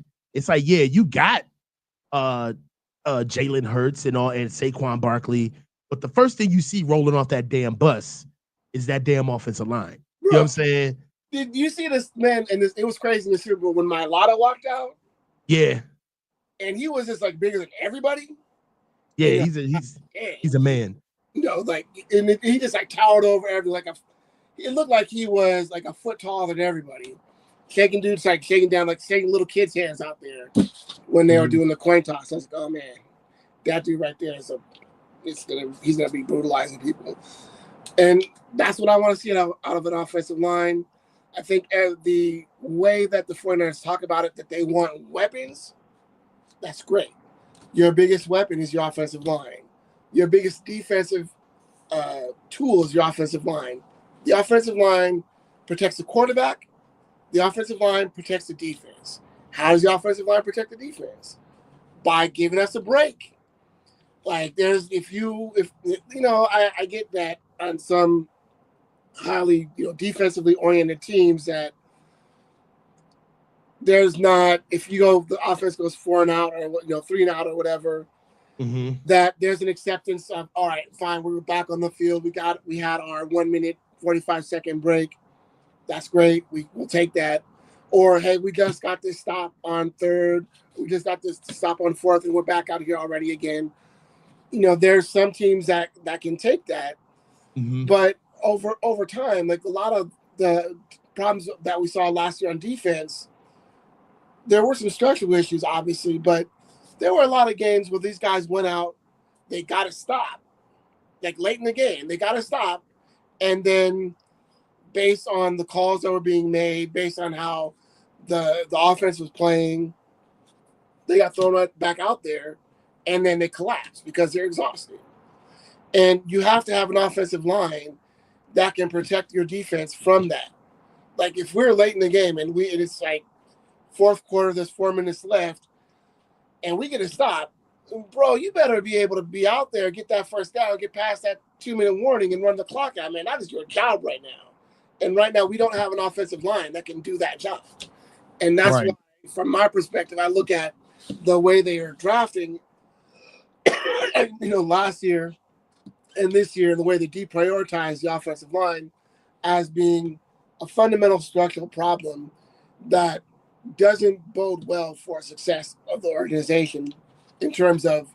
Jalen Hurts and Saquon Barkley, but the first thing you see rolling off that damn bus is that damn offensive line. You know what I'm saying?
Did you see this man? And it was crazy in the Super Bowl when Mylotta walked out.
Yeah,
and he was just like bigger than everybody.
Yeah, he's a man.
And he just like towered over everyone. It looked like he was like a foot taller than everybody. Shaking dudes, like shaking down, like shaking little kids' hands out there when they were doing the coin toss. I was like, oh man, that dude right there he's gonna be brutalizing people. And that's what I want to see out of an offensive line. I think the way that the 49ers talk about it, that they want weapons, that's great. Your biggest weapon is your offensive line. Your biggest defensive tool is your offensive line. The offensive line protects the quarterback. The offensive line protects the defense. How does the offensive line protect the defense? By giving us a break. Like if I get that on some highly defensively oriented teams that there's not, if the offense goes 4 and out or 3 and out or whatever, that there's an acceptance of, all right, fine, we were back on the field. We had our 1 minute 45-second break. That's great. We'll take that. Or hey, we just got this stop on 3rd. We just got this stop on 4th, and we're back out here already again. There's some teams that can take that, but over time, like a lot of the problems that we saw last year on defense, there were some structural issues, obviously, but there were a lot of games where these guys went out, they got to stop, like late in the game, they got to stop, and then based on the calls that were being made, based on how the offense was playing, they got thrown back out there, and then they collapsed because they're exhausted. And you have to have an offensive line that can protect your defense from that. Like if we're late in the game and it's like 4th quarter, there's 4 minutes left, and we get a stop, bro, you better be able to be out there, get that first down, get past that 2-minute warning and run the clock out, man. That is your job right now. And right now we don't have an offensive line that can do that job. And that's why, from my perspective, I look at the way they are drafting, last year and this year, the way they deprioritize the offensive line as being a fundamental structural problem that doesn't bode well for success of the organization in terms of,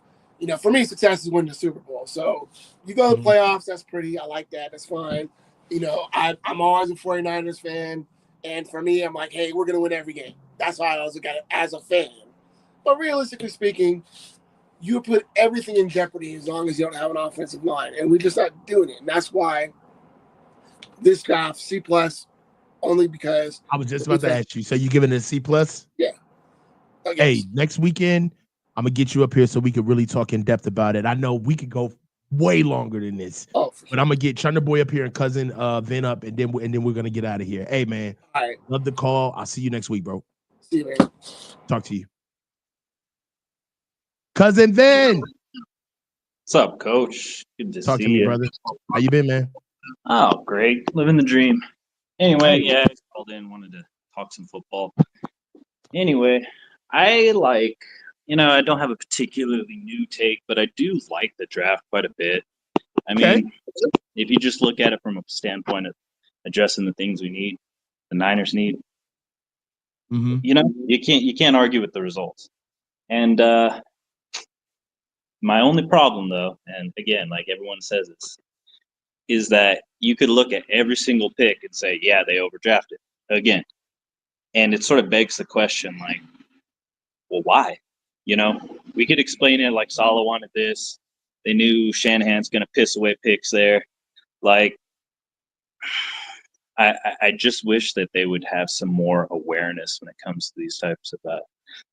for me, success is winning the Super Bowl. So you go to the playoffs, that's pretty. I like that. That's fine. I'm always a 49ers fan. And for me, I'm like, hey, we're going to win every game. That's how I always look at it as a fan. But realistically speaking, you put everything in jeopardy as long as you don't have an offensive line. And we're just not doing it. And that's why this draft, C+, only because
I was just about to ask you. So you giving it a C+?
Yeah.
Hey, next weekend, I'm going to get you up here so we can really talk in depth about it. I know we could go way longer than this.
Oh, for sure.
But I'm going to get Chunder Boy up here and cousin Vin up, and then we're going to get out of here. Hey, man.
All right.
Love the call. I'll see you next week, bro.
See you, man.
Talk to you. Cousin Vin.
What's up, Coach? Good to
Talk
see
to me,
you.
brother. How you been, man?
Oh, great. Living the dream. Anyway, yeah, I called in, wanted to talk some football. Anyway, I don't have a particularly new take, but I do like the draft quite a bit. I mean, if you just look at it from a standpoint of addressing the things the Niners need, you can't argue with the results. And my only problem, though, and again, like everyone says this, is that you could look at every single pick and say, yeah, they overdrafted again. And it sort of begs the question, like, well, why? We could explain it like Saleh wanted this. They knew Shanahan's going to piss away picks there. Like, I just wish that they would have some more awareness when it comes to these types of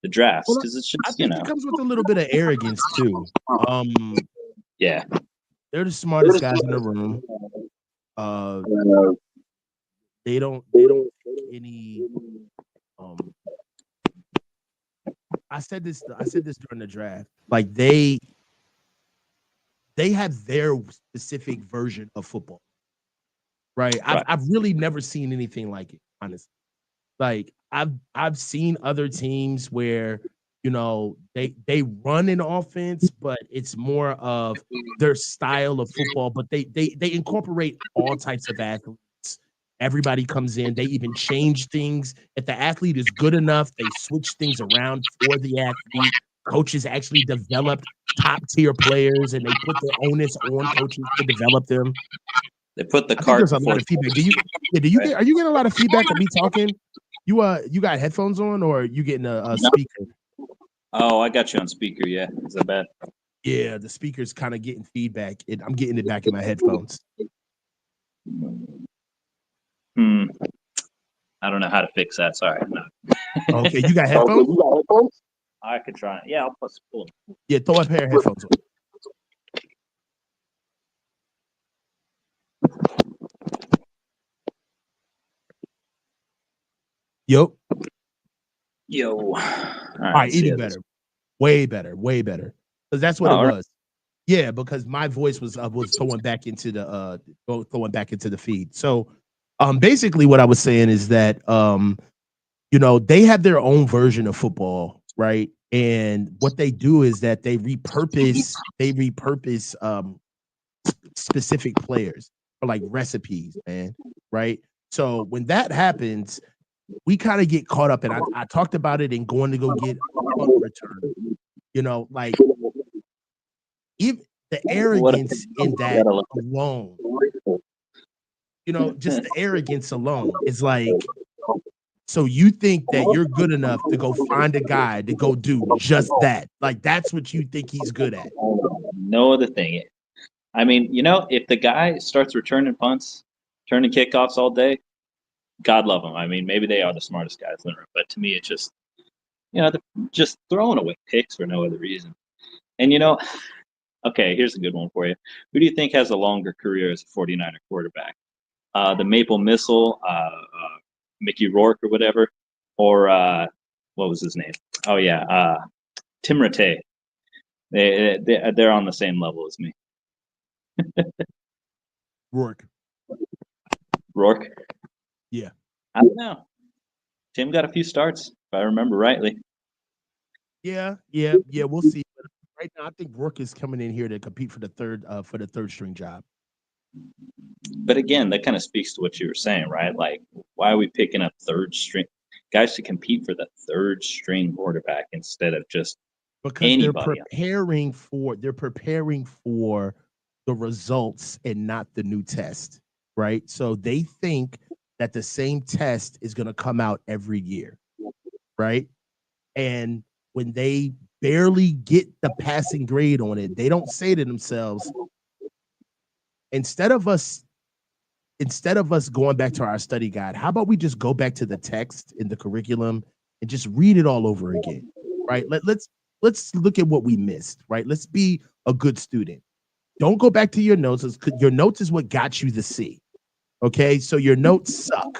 the drafts, because it's just,
I think it comes with a little bit of arrogance too.
Yeah,
they're the smartest guys in the room. They don't take any. I said this during the draft. Like they have their specific version of football, right? I've really never seen anything like it, honestly. Like I've seen other teams where they run an offense, but it's more of their style of football. But they incorporate all types of athletes. Everybody comes in. They even change things. If the athlete is good enough, they switch things around for the athlete. Coaches actually develop top tier players, and they put the onus on coaches to develop them.
They put the cart.
There's a lot of feedback. Are you getting a lot of feedback of me talking? You got headphones on, or are you getting a speaker?
Oh, I got you on speaker. Yeah, is that bad?
Yeah, the speaker's kind of getting feedback. I'm getting it back in my headphones.
I don't know how to fix that. Sorry. No.
Okay, you got headphones?
I could try. Yeah, I'll put some.
Yeah, throw a pair of headphones on. Yo.
All
right, even better. Way better. Because that's what it was. Right. Yeah, because my voice was throwing back into the feed. So basically what I was saying is that they have their own version of football, right? And what they do is that they repurpose specific players for like recipes, man, right? So when that happens, we kind of get caught up, and I talked about it in going to go get a punt return. Like if the arrogance in that alone, just the arrogance alone is like, so you think that you're good enough to go find a guy to go do just that? Like that's what you think he's good at?
No other thing. I mean, if the guy starts returning punts, turning kickoffs all day, God love him. I mean, maybe they are the smartest guys in the room, but to me, it's just, they're just throwing away picks for no other reason. And, okay, here's a good one for you. Who do you think has a longer career as a 49er quarterback? The Maple Missile, Mickey Rourke or whatever, or what was his name? Oh, yeah, Tim Rattay. They're on the same level as me.
Rourke. Yeah.
I don't know. Tim got a few starts, if I remember rightly.
Yeah. We'll see. But right now, I think Rourke is coming in here to compete for the third string job.
But again, that kind of speaks to what you were saying, right? Like, why are we picking up third string guys to compete for the third string quarterback instead of just
because anybody? They're preparing for the results and not the new test, right? So they think that the same test is going to come out every year, right? And when they barely get the passing grade on it, they don't say to themselves, instead of us going back to our study guide, how about we just go back to the text in the curriculum and just read it all over again, right? Let's look at what we missed, right? Let's be a good student. Don't go back to your notes. Your notes is what got you the C. Okay, so your notes suck.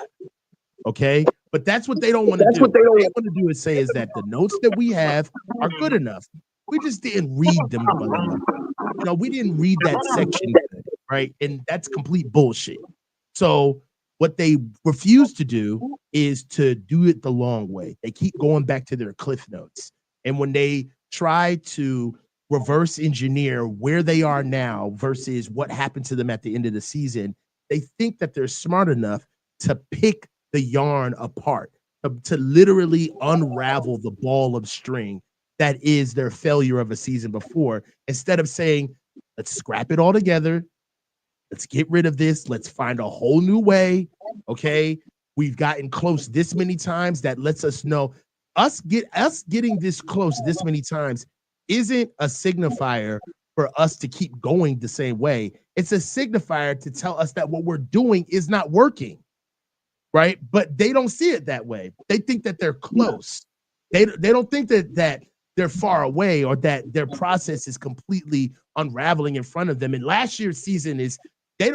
Okay, but that's what they don't want to do. What they want to do is say is that the notes that we have are good enough. We just didn't read them well enough. We didn't read that section good, right? And that's complete bullshit. So what they refuse to do is to do it the long way. They keep going back to their cliff notes. And when they try to reverse engineer where they are now versus what happened to them at the end of the season, they think that they're smart enough to pick the yarn apart, to literally unravel the ball of string that is their failure of a season before, instead of saying, let's scrap it all together. Let's get rid of this. Let's find a whole new way. Okay. We've gotten close this many times. That lets us know us getting this close this many times isn't a signifier for us to keep going the same way. It's a signifier to tell us that what we're doing is not working. Right. But they don't see it that way. They think that they're close. They don't think that they're far away or that their process is completely unraveling in front of them. And last year's season is, they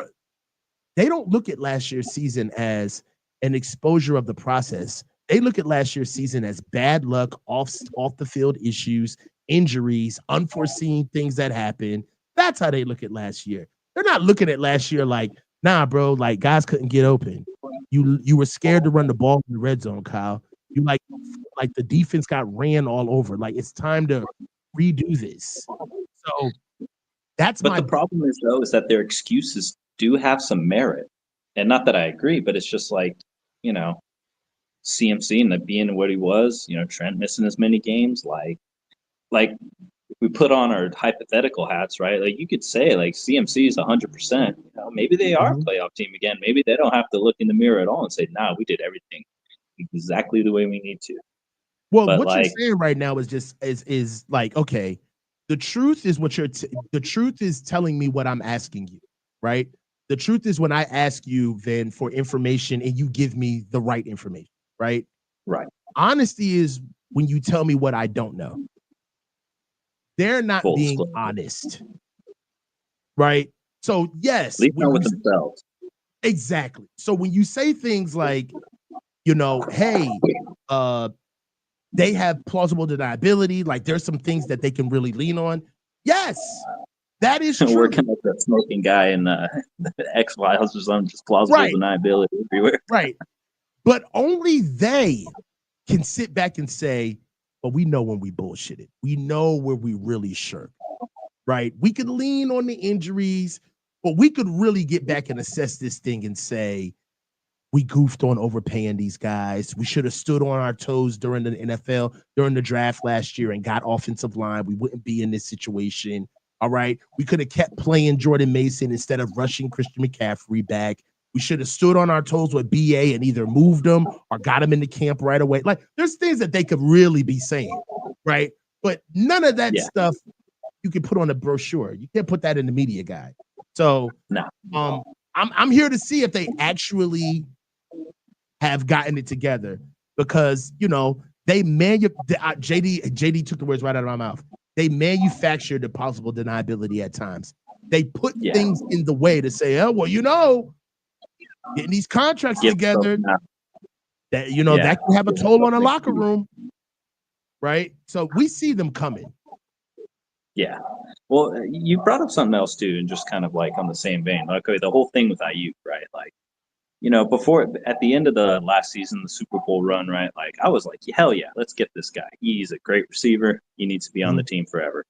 don't look at last year's season as an exposure of the process. They look at last year's season as bad luck, off the field issues, injuries, unforeseen things that happen. That's how they look at last year. They're not looking at last year like, nah, bro, like guys couldn't get open. You were scared to run the ball in the red zone, Kyle. You like the defense got ran all over. Like it's time to redo this. So
the problem is though, is that their excuses do have some merit. And not that I agree, but it's just like, CMC and that being what he was, Trent missing as many games, like if we put on our hypothetical hats, right? Like you could say like CMC is 100%, maybe they are a playoff team again. Maybe they don't have to look in the mirror at all and say, nah, we did everything exactly the way we need to.
Well, but what you're saying right now is just is like, okay, the truth is the truth is telling me what I'm asking you, right? The truth is when I ask you then for information and you give me the right information, right?
Right.
Honesty is when you tell me what I don't know. They're not
Full
being
disclosure.
honest. Right? So, yes.
At least not with themselves.
Exactly. So when you say things like, hey, they have plausible deniability, like there's some things that they can really lean on. Yes, that is true.
Working like that smoking guy in the X-Files or something, just plausible deniability everywhere.
Right. But only they can sit back and say, well, we know when we bullshitted. We know where we really shirk. Right? We could lean on the injuries, but we could really get back and assess this thing and say, we goofed on overpaying these guys. We should have stood on our toes during the NFL, during the draft last year and got offensive line. We wouldn't be in this situation. All right. We could have kept playing Jordan Mason instead of rushing Christian McCaffrey back. We should have stood on our toes with BA and either moved him or got him into camp right away. Like, there's things that they could really be saying, right? But none of that stuff you can put on a brochure. You can't put that in the media guide. So, I'm here to see if they actually have gotten it together, because they JD took the words right out of my mouth. They manufacture the possible deniability at times. They put things in the way to say, oh, well, getting these contracts together, that that can have a toll on a locker room, right? So we see them coming.
Yeah. Well, you brought up something else too, and just kind of like on the same vein. Like, okay, the whole thing with Ayuk, right? Like, before, at the end of the last season, the Super Bowl run, right? Like, I was like, hell yeah, let's get this guy. He's a great receiver. He needs to be on the team forever.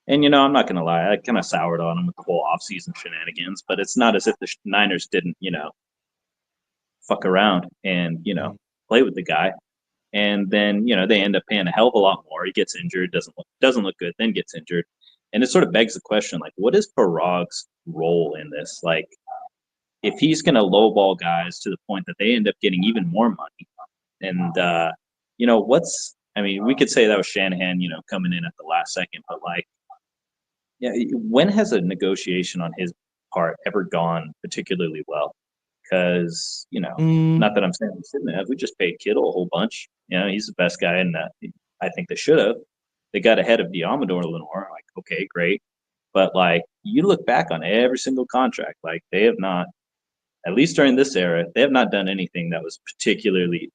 And, I'm not going to lie, I kind of soured on him with the whole offseason shenanigans, but it's not as if the Niners didn't, fuck around and, play with the guy. And then, they end up paying a hell of a lot more. He gets injured, doesn't look good, then gets injured. And it sort of begs the question, like, what is Parag's role in this? Like, if he's going to lowball guys to the point that they end up getting even more money, and we could say that was Shanahan, coming in at the last second, but like, when has a negotiation on his part ever gone particularly well? Because not that I'm saying we shouldn't have, we just paid Kittle a whole bunch. He's the best guy, and I think they should have. They got ahead of Diamador Lenore, like, okay, great, but like, you look back on every single contract, like, they have not. At least during this era, they have not done anything that was particularly,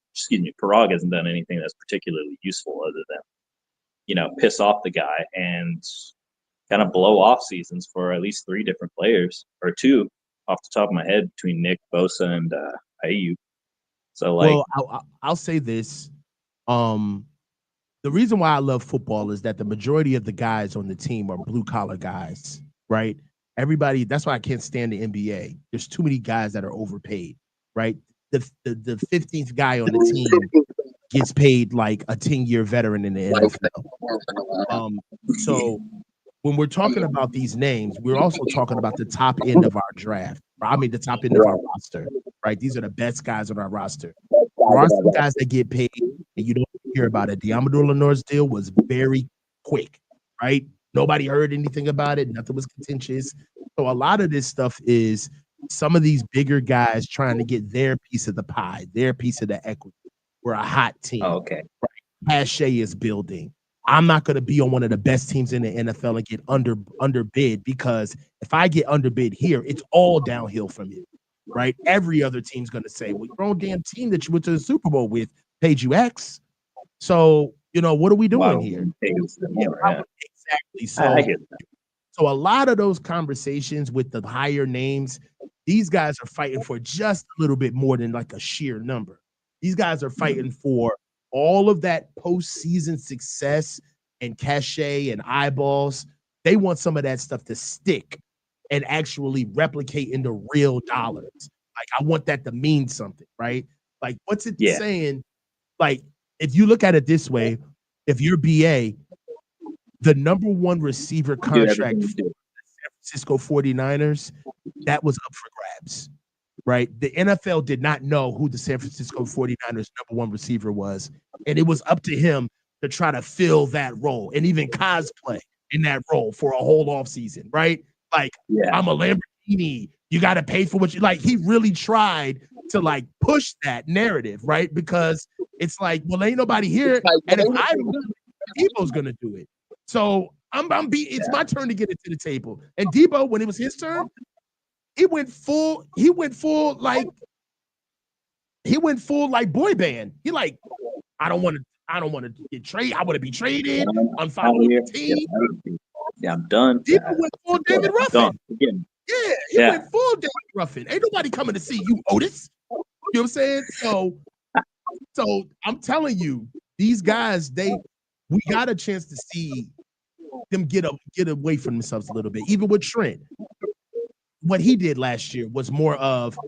Parag hasn't done anything that's particularly useful other than, piss off the guy and kind of blow off seasons for at least 3 different players, or 2 off the top of my head, between Nick, Bosa, and Ayuk. So, like,
well, I'll say this. The reason why I love football is that the majority of the guys on the team are blue collar guys, right? Everybody, that's why I can't stand the NBA. There's too many guys that are overpaid, right? The 15th guy on the team gets paid like a 10-year veteran in the NFL. So when we're talking about these names, we're also talking about the top end of our draft. I mean, the top end of our roster, right? These are the best guys on our roster. There are some guys that get paid and you don't hear about it. Diamador Lenore's deal was very quick, right? Nobody heard anything about it. Nothing was contentious. So a lot of this stuff is some of these bigger guys trying to get their piece of the pie, their piece of the equity. We're a hot team.
Oh, okay.
Right? Pache is building. I'm not going to be on one of the best teams in the NFL and get underbid, because if I get underbid here, it's all downhill from here, right? Every other team's going to say, well, your own damn team that you went to the Super Bowl with paid you X. So, what are we doing here? Exactly. So a lot of those conversations with the higher names, these guys are fighting for just a little bit more than like a sheer number. These guys are fighting for all of that postseason success and cachet and eyeballs. They want some of that stuff to stick and actually replicate into real dollars. Like, I want that to mean something, right? Like, what's it saying? Like, if you look at it this way, if you're BA, the number 1 receiver contract for the San Francisco 49ers, that was up for grabs, right? The NFL did not know who the San Francisco 49ers number 1 receiver was, and it was up to him to try to fill that role and even cosplay in that role for a whole offseason, right? Like, I'm a Lamborghini You got to pay for what you like. He really tried to like push that narrative, right? Because it's like, well, ain't nobody here, and if I don't do it, Debo's gonna do it. So it's my turn to get it to the table. And Debo, when it was his turn, he went full like boy band. He like, I don't want to get traded. I want to be traded. I'm following the team.
Yeah, I'm done.
Debo went full David Ruffin. Yeah, he went full David Ruffin. Ain't nobody coming to see you, Otis. You know what I'm saying? So I'm telling you, these guys, we got a chance to see them get away from themselves a little bit. Even with Trent, what he did last year was more of,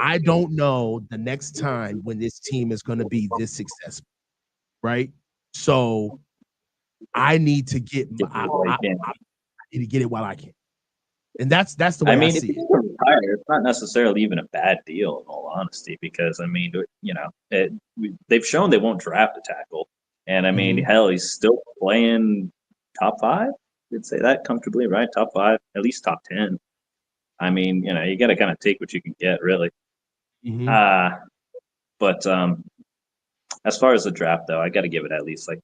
I don't know the next time when this team is going to be this successful, right? So I need to get I need to get it while I can. And that's the way I see it.
Retire, it's not necessarily even a bad deal, in all honesty, because I mean, you know, they've shown they won't draft a tackle, and I mean, hell, he's still playing top 5. You'd say that comfortably, right? Top 5, at least top 10. I mean, you know, you got to kind of take what you can get, really. But as far as the draft, though, I got to give it at least like,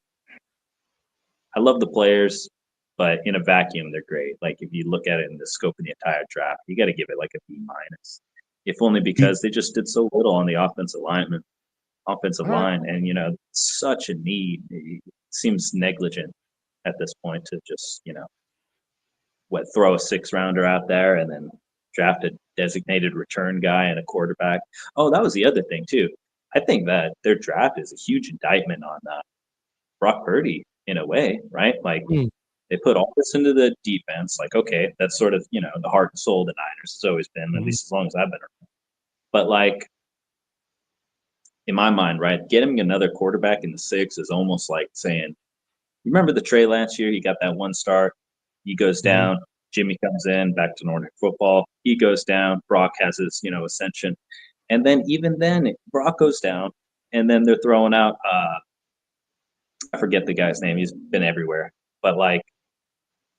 I love the players. But in a vacuum, they're great. Like if you look at it in the scope of the entire draft, you got to give it like a B-, if only because they just did so little on the offensive line, and you know, such a need. It seems negligent at this point to just, you know, throw a 6-rounder out there and then draft a designated return guy and a quarterback. Oh, that was the other thing too. I think that their draft is a huge indictment on Brock Purdy in a way, right? Like. They put all this into the defense. Like, okay, that's sort of, you know, the heart and soul of the Niners. It's always been, at least as long as I've been around. But, like, in my mind, right, getting another quarterback in the 6 is almost like saying, remember the Trey Lance year? He got that 1 start. He goes down. Jimmy comes in, back to Nordic football. He goes down. Brock has his, you know, ascension. And then even then, Brock goes down. And then they're throwing out, I forget the guy's name. He's been everywhere. But, like,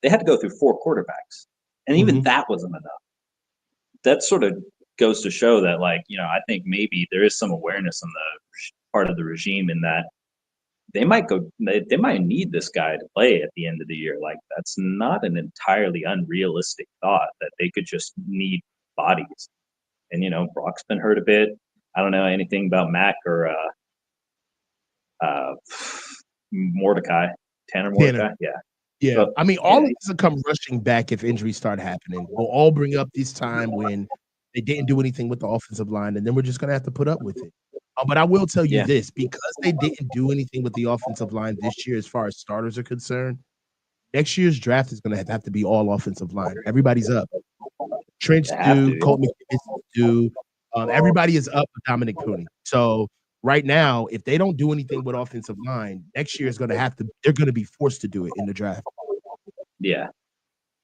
they had to go through 4 quarterbacks, and even that wasn't enough. That sort of goes to show that, like, you know, I think maybe there is some awareness on the part of the regime in that they might need this guy to play at the end of the year. Like, that's not an entirely unrealistic thought that they could just need bodies. And, you know, Brock's been hurt a bit. I don't know anything about Mac or Mordecai, Tanner Mordecai.
Yeah, so, I mean, all of us will come rushing back if injuries start happening. We'll all bring up this time when they didn't do anything with the offensive line, and then we're just going to have to put up with it. But I will tell you this, because they didn't do anything with the offensive line this year as far as starters are concerned, next year's draft is going to have to be all offensive line. Everybody's up. Trench do, Colt McKinnis do. Everybody is up with Dominic Pooney. So right now, if they don't do anything with offensive line, next year is going to they're going to be forced to do it in the draft.
Yeah.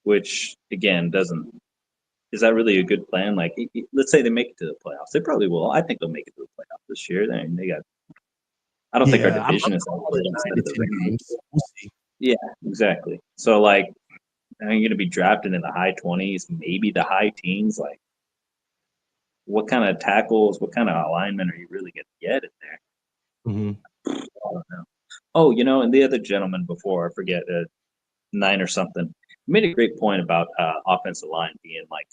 Which, again, is that really a good plan? Like, let's say they make it to the playoffs. They probably will. I think they'll make it to the playoffs this year. I don't think our division is we'll see. Yeah, exactly. So, like, are you going to be drafted in the high 20s, maybe the high teens? Like, what kind of tackles, what kind of alignment are you really going to get in there? I don't know. Oh, you know, and the other gentleman before, I forget, 9 or something, made a great point about offensive line being like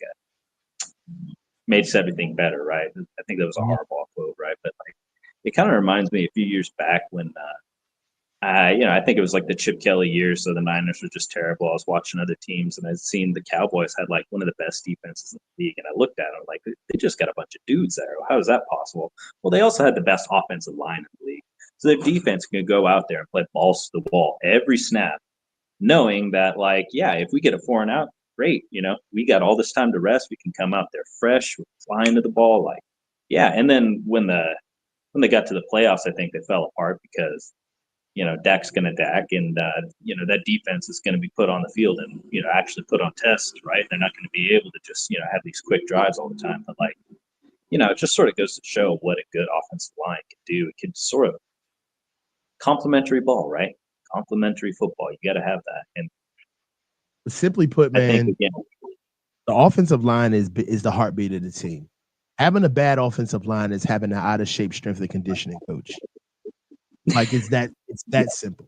makes everything better, right? I think that was a Harbaugh quote, right? But like, it kind of reminds me a few years back when, you know, I think it was like the Chip Kelly years, so the Niners were just terrible. I was watching other teams, and I'd seen the Cowboys had like one of the best defenses in the league, and I looked at them like, they just got a bunch of dudes there. How is that possible? Well, they also had the best offensive line in the league, so their defense can go out there and play balls to the wall every snap, knowing that, like, yeah, if we get a 4 and out, great. You know, we got all this time to rest. We can come out there fresh, flying to the ball, like, yeah. And then when they got to the playoffs, I think they fell apart because, you know, Dak's going to Dak, and you know, that defense is going to be put on the field and, you know, actually put on test, right? They're not going to be able to just, you know, have these quick drives all the time. But, like, you know, it just sort of goes to show what a good offensive line can do. It can sort of complementary ball, right? Complementary football. You got to have that. And
simply put, man, The offensive line is the heartbeat of the team. Having a bad offensive line is having an out of shape strength and conditioning coach. Like it's that simple.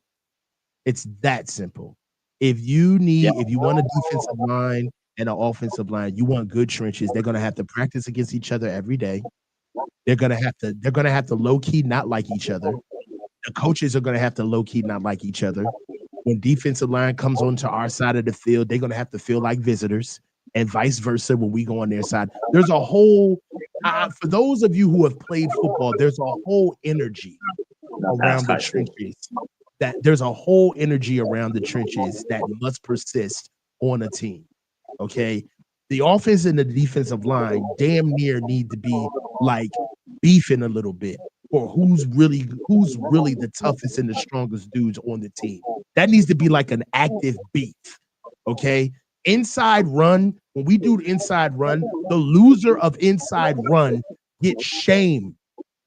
It's that simple. If you want a defensive line and an offensive line, you want good trenches. They're gonna have to practice against each other every day. They're gonna have to low key not like each other. The coaches are gonna have to low key not like each other. When defensive line comes onto our side of the field, they're gonna have to feel like visitors, and vice versa when we go on their side. There's a whole for those of you who have played football, there's a whole energy around the trenches. That there's a whole energy around the trenches that must persist on a team. Okay. The offense and the defensive line damn near need to be like beefing a little bit for who's really the toughest and the strongest dudes on the team. That needs to be like an active beef. Okay. Inside run, when we do the inside run, the loser of inside run gets shamed.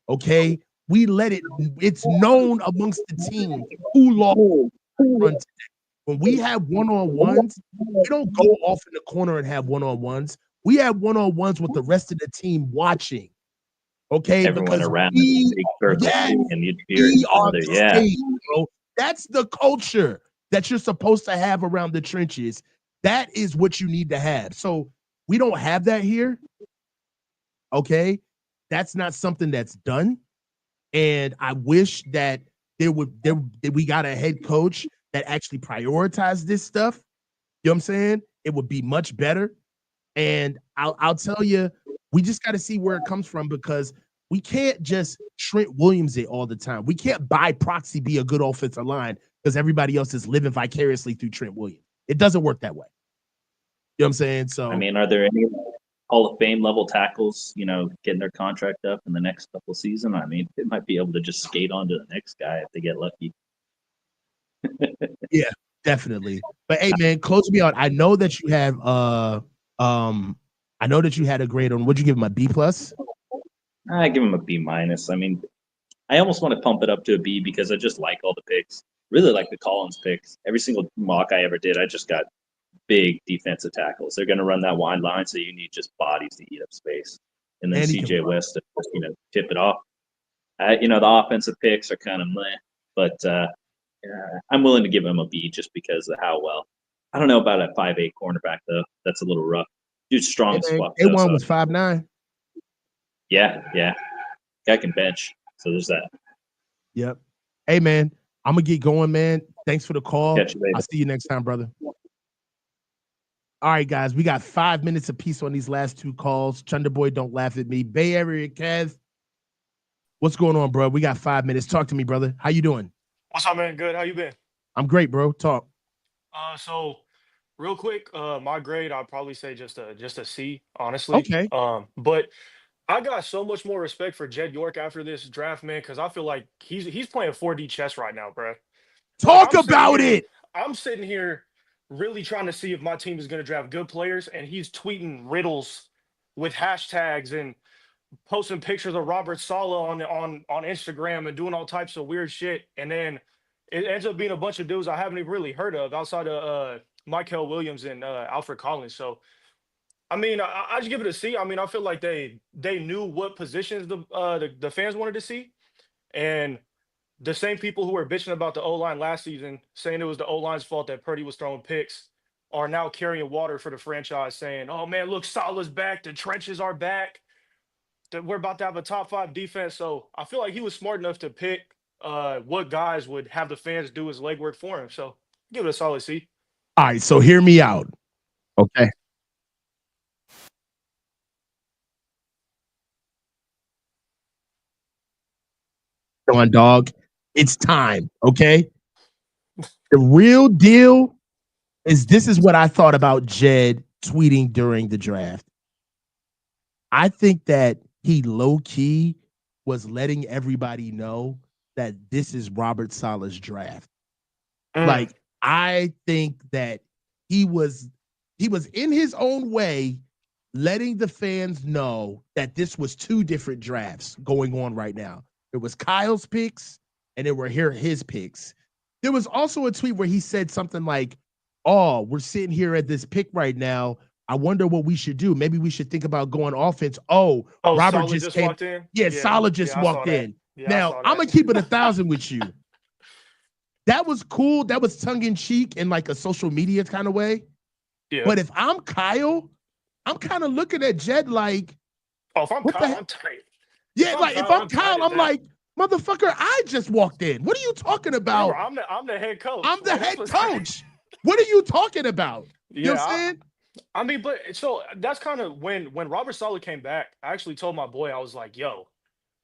Okay. We let it's known amongst the team who lost run today. When we have one-on-ones, we don't go off in the corner and have one-on-ones. We have one-on-ones with the rest of the team watching. Okay,
everyone
because
around the big circle and you cheer
we are
other.
the
Yeah,
same, bro. That's the culture that you're supposed to have around the trenches. That is what you need to have. So we don't have that here. Okay, that's not something that's done. And I wish that that we got a head coach that actually prioritized this stuff. You know what I'm saying? It would be much better. And I'll tell you, we just got to see where it comes from because we can't just Trent Williams it all the time. We can't by proxy be a good offensive line because everybody else is living vicariously through Trent Williams. It doesn't work that way. You know what I'm saying? So
I mean, are there any Hall of Fame level tackles, getting their contract up in the next couple of seasons? I mean, they might be able to just skate on to the next guy if they get lucky.
Yeah, definitely. But hey, man, close me out. I know that you have I know that you had a grade on. Would you give him a B plus?
I give him a B minus. I mean, I almost want to pump it up to a B because I just like all the picks. Really like the Collins picks. Every single mock I ever did, I just got big defensive tackles. They're going to run that wide line, so you need just bodies to eat up space. And then CJ West to tip it off. The offensive picks are kind of meh, but I'm willing to give him a B just because of how well. I don't know about a 5'8" cornerback though. That's a little rough. Dude's strong as fuck.
A1 was 5'9".
Yeah. Guy can bench. So there's that.
Yep. Hey man, I'm gonna get going, man. Thanks for the call.
Catch you later.
I'll see you next time, brother. All right, guys, we got 5 minutes apiece on these last two calls. Chunder Boy, don't laugh at me. Bay Area Kev, what's going on, bro? We got 5 minutes. Talk to me, brother. How you doing?
What's up, man? Good. How you been?
I'm great, bro. Talk.
So real quick, my grade I'd probably say just a C, honestly.
Okay.
But I got so much more respect for Jed York after this draft, man, because I feel like he's playing 4D chess right now, bro.
Talk about it.
I'm sitting here really trying to see if my team is going to draft good players, and he's tweeting riddles with hashtags and posting pictures of Robert Saleh on Instagram and doing all types of weird shit. And then it ends up being a bunch of dudes I haven't even really heard of outside of Michael Williams and Alfred Collins. So, I mean, I just give it a C. I mean, I feel like they knew what positions the fans wanted to see. And the same people who were bitching about the O-line last season, saying it was the O-line's fault that Purdy was throwing picks, are now carrying water for the franchise saying, oh, man, look, Saleh's back. The trenches are back. We're about to have a top 5 defense. So I feel like he was smart enough to pick what guys would have the fans do his legwork for him. So give it a solid C.
All right, so hear me out. Okay. Come on, dog. It's time, okay? The real deal is this is what I thought about Jed tweeting during the draft. I think that he low-key was letting everybody know that this is Robert Saleh's draft. Like, I think that he was in his own way letting the fans know that this was 2 different drafts going on right now. It was Kyle's picks and there were his picks. There was also a tweet where he said something like, oh, we're sitting here at this pick right now I wonder what we should do. Maybe we should think about going offense. Oh, Robert
Solid just
came.
walked in?
Yeah, Solid just
I saw
walked
that.
in.
Yeah, I
Now,
saw
I'm going
that.
to keep it 1,000 with you. That was cool. That was tongue in cheek in like a social media kind of way.
Yeah.
But if I'm Kyle, I'm kind of looking at Jed like,
if I'm
what the
Kyle,
heck?
I'm tight.
Yeah, if I'm Kyle, I'm
tight
like, motherfucker, I just walked in. What are you talking about?
Remember, I'm the head coach.
I'm the
Like,
head coach. What are you talking about?
Yeah,
You know what I'm saying?
I mean, but so that's kind of when Robert Saleh came back, I actually told my boy, I was like, yo,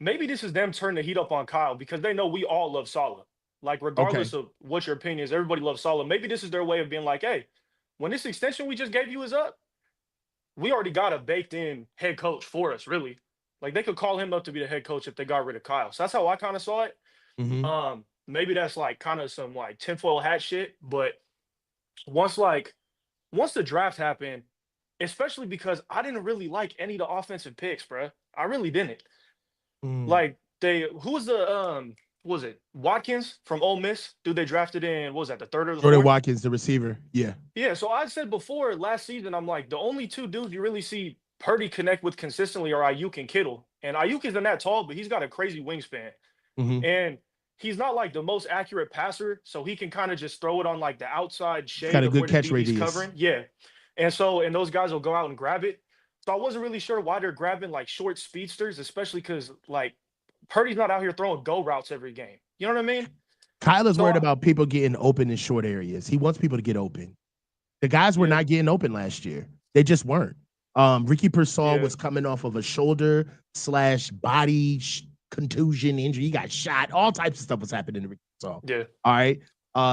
maybe this is them turning the heat up on Kyle because they know we all love Saleh. Like, regardless of what your opinion is, everybody loves Saleh. Maybe this is their way of being like, hey, when this extension we just gave you is up, we already got a baked in head coach for us, really. Like, they could call him up to be the head coach if they got rid of Kyle. So that's how I kind of saw it.
Mm-hmm.
Maybe that's like kind of some like tinfoil hat shit. But once the draft happened, especially because I didn't really like any of the offensive picks, bro. I really didn't. Like, who was the what was it? Watkins from Ole Miss? Dude, they drafted in, what was that, the third or the
Jordan
fourth?
Watkins, the receiver. Yeah.
Yeah, so I said before last season, I'm like, the only two dudes you really see Purdy connect with consistently are Ayuk and Kittle. And Ayuk isn't that tall, but he's got a crazy wingspan.
Mm-hmm.
And he's not like the most accurate passer, so he can kind of just throw it on like the outside shade
Got a
of
good
where the
catch
DB's
radius.
covering. Yeah. And those guys will go out and grab it. So I wasn't really sure why they're grabbing like short speedsters, especially because like Purdy's not out here throwing go routes every game. You know what I mean?
Kyle is worried about people getting open in short areas. He wants people to get open. The guys were not getting open last year. They just weren't. Ricky Pearsall was coming off of a shoulder/body contusion injury. He got shot. All types of stuff was happening to Ricky Pearsall.
Yeah.
All right.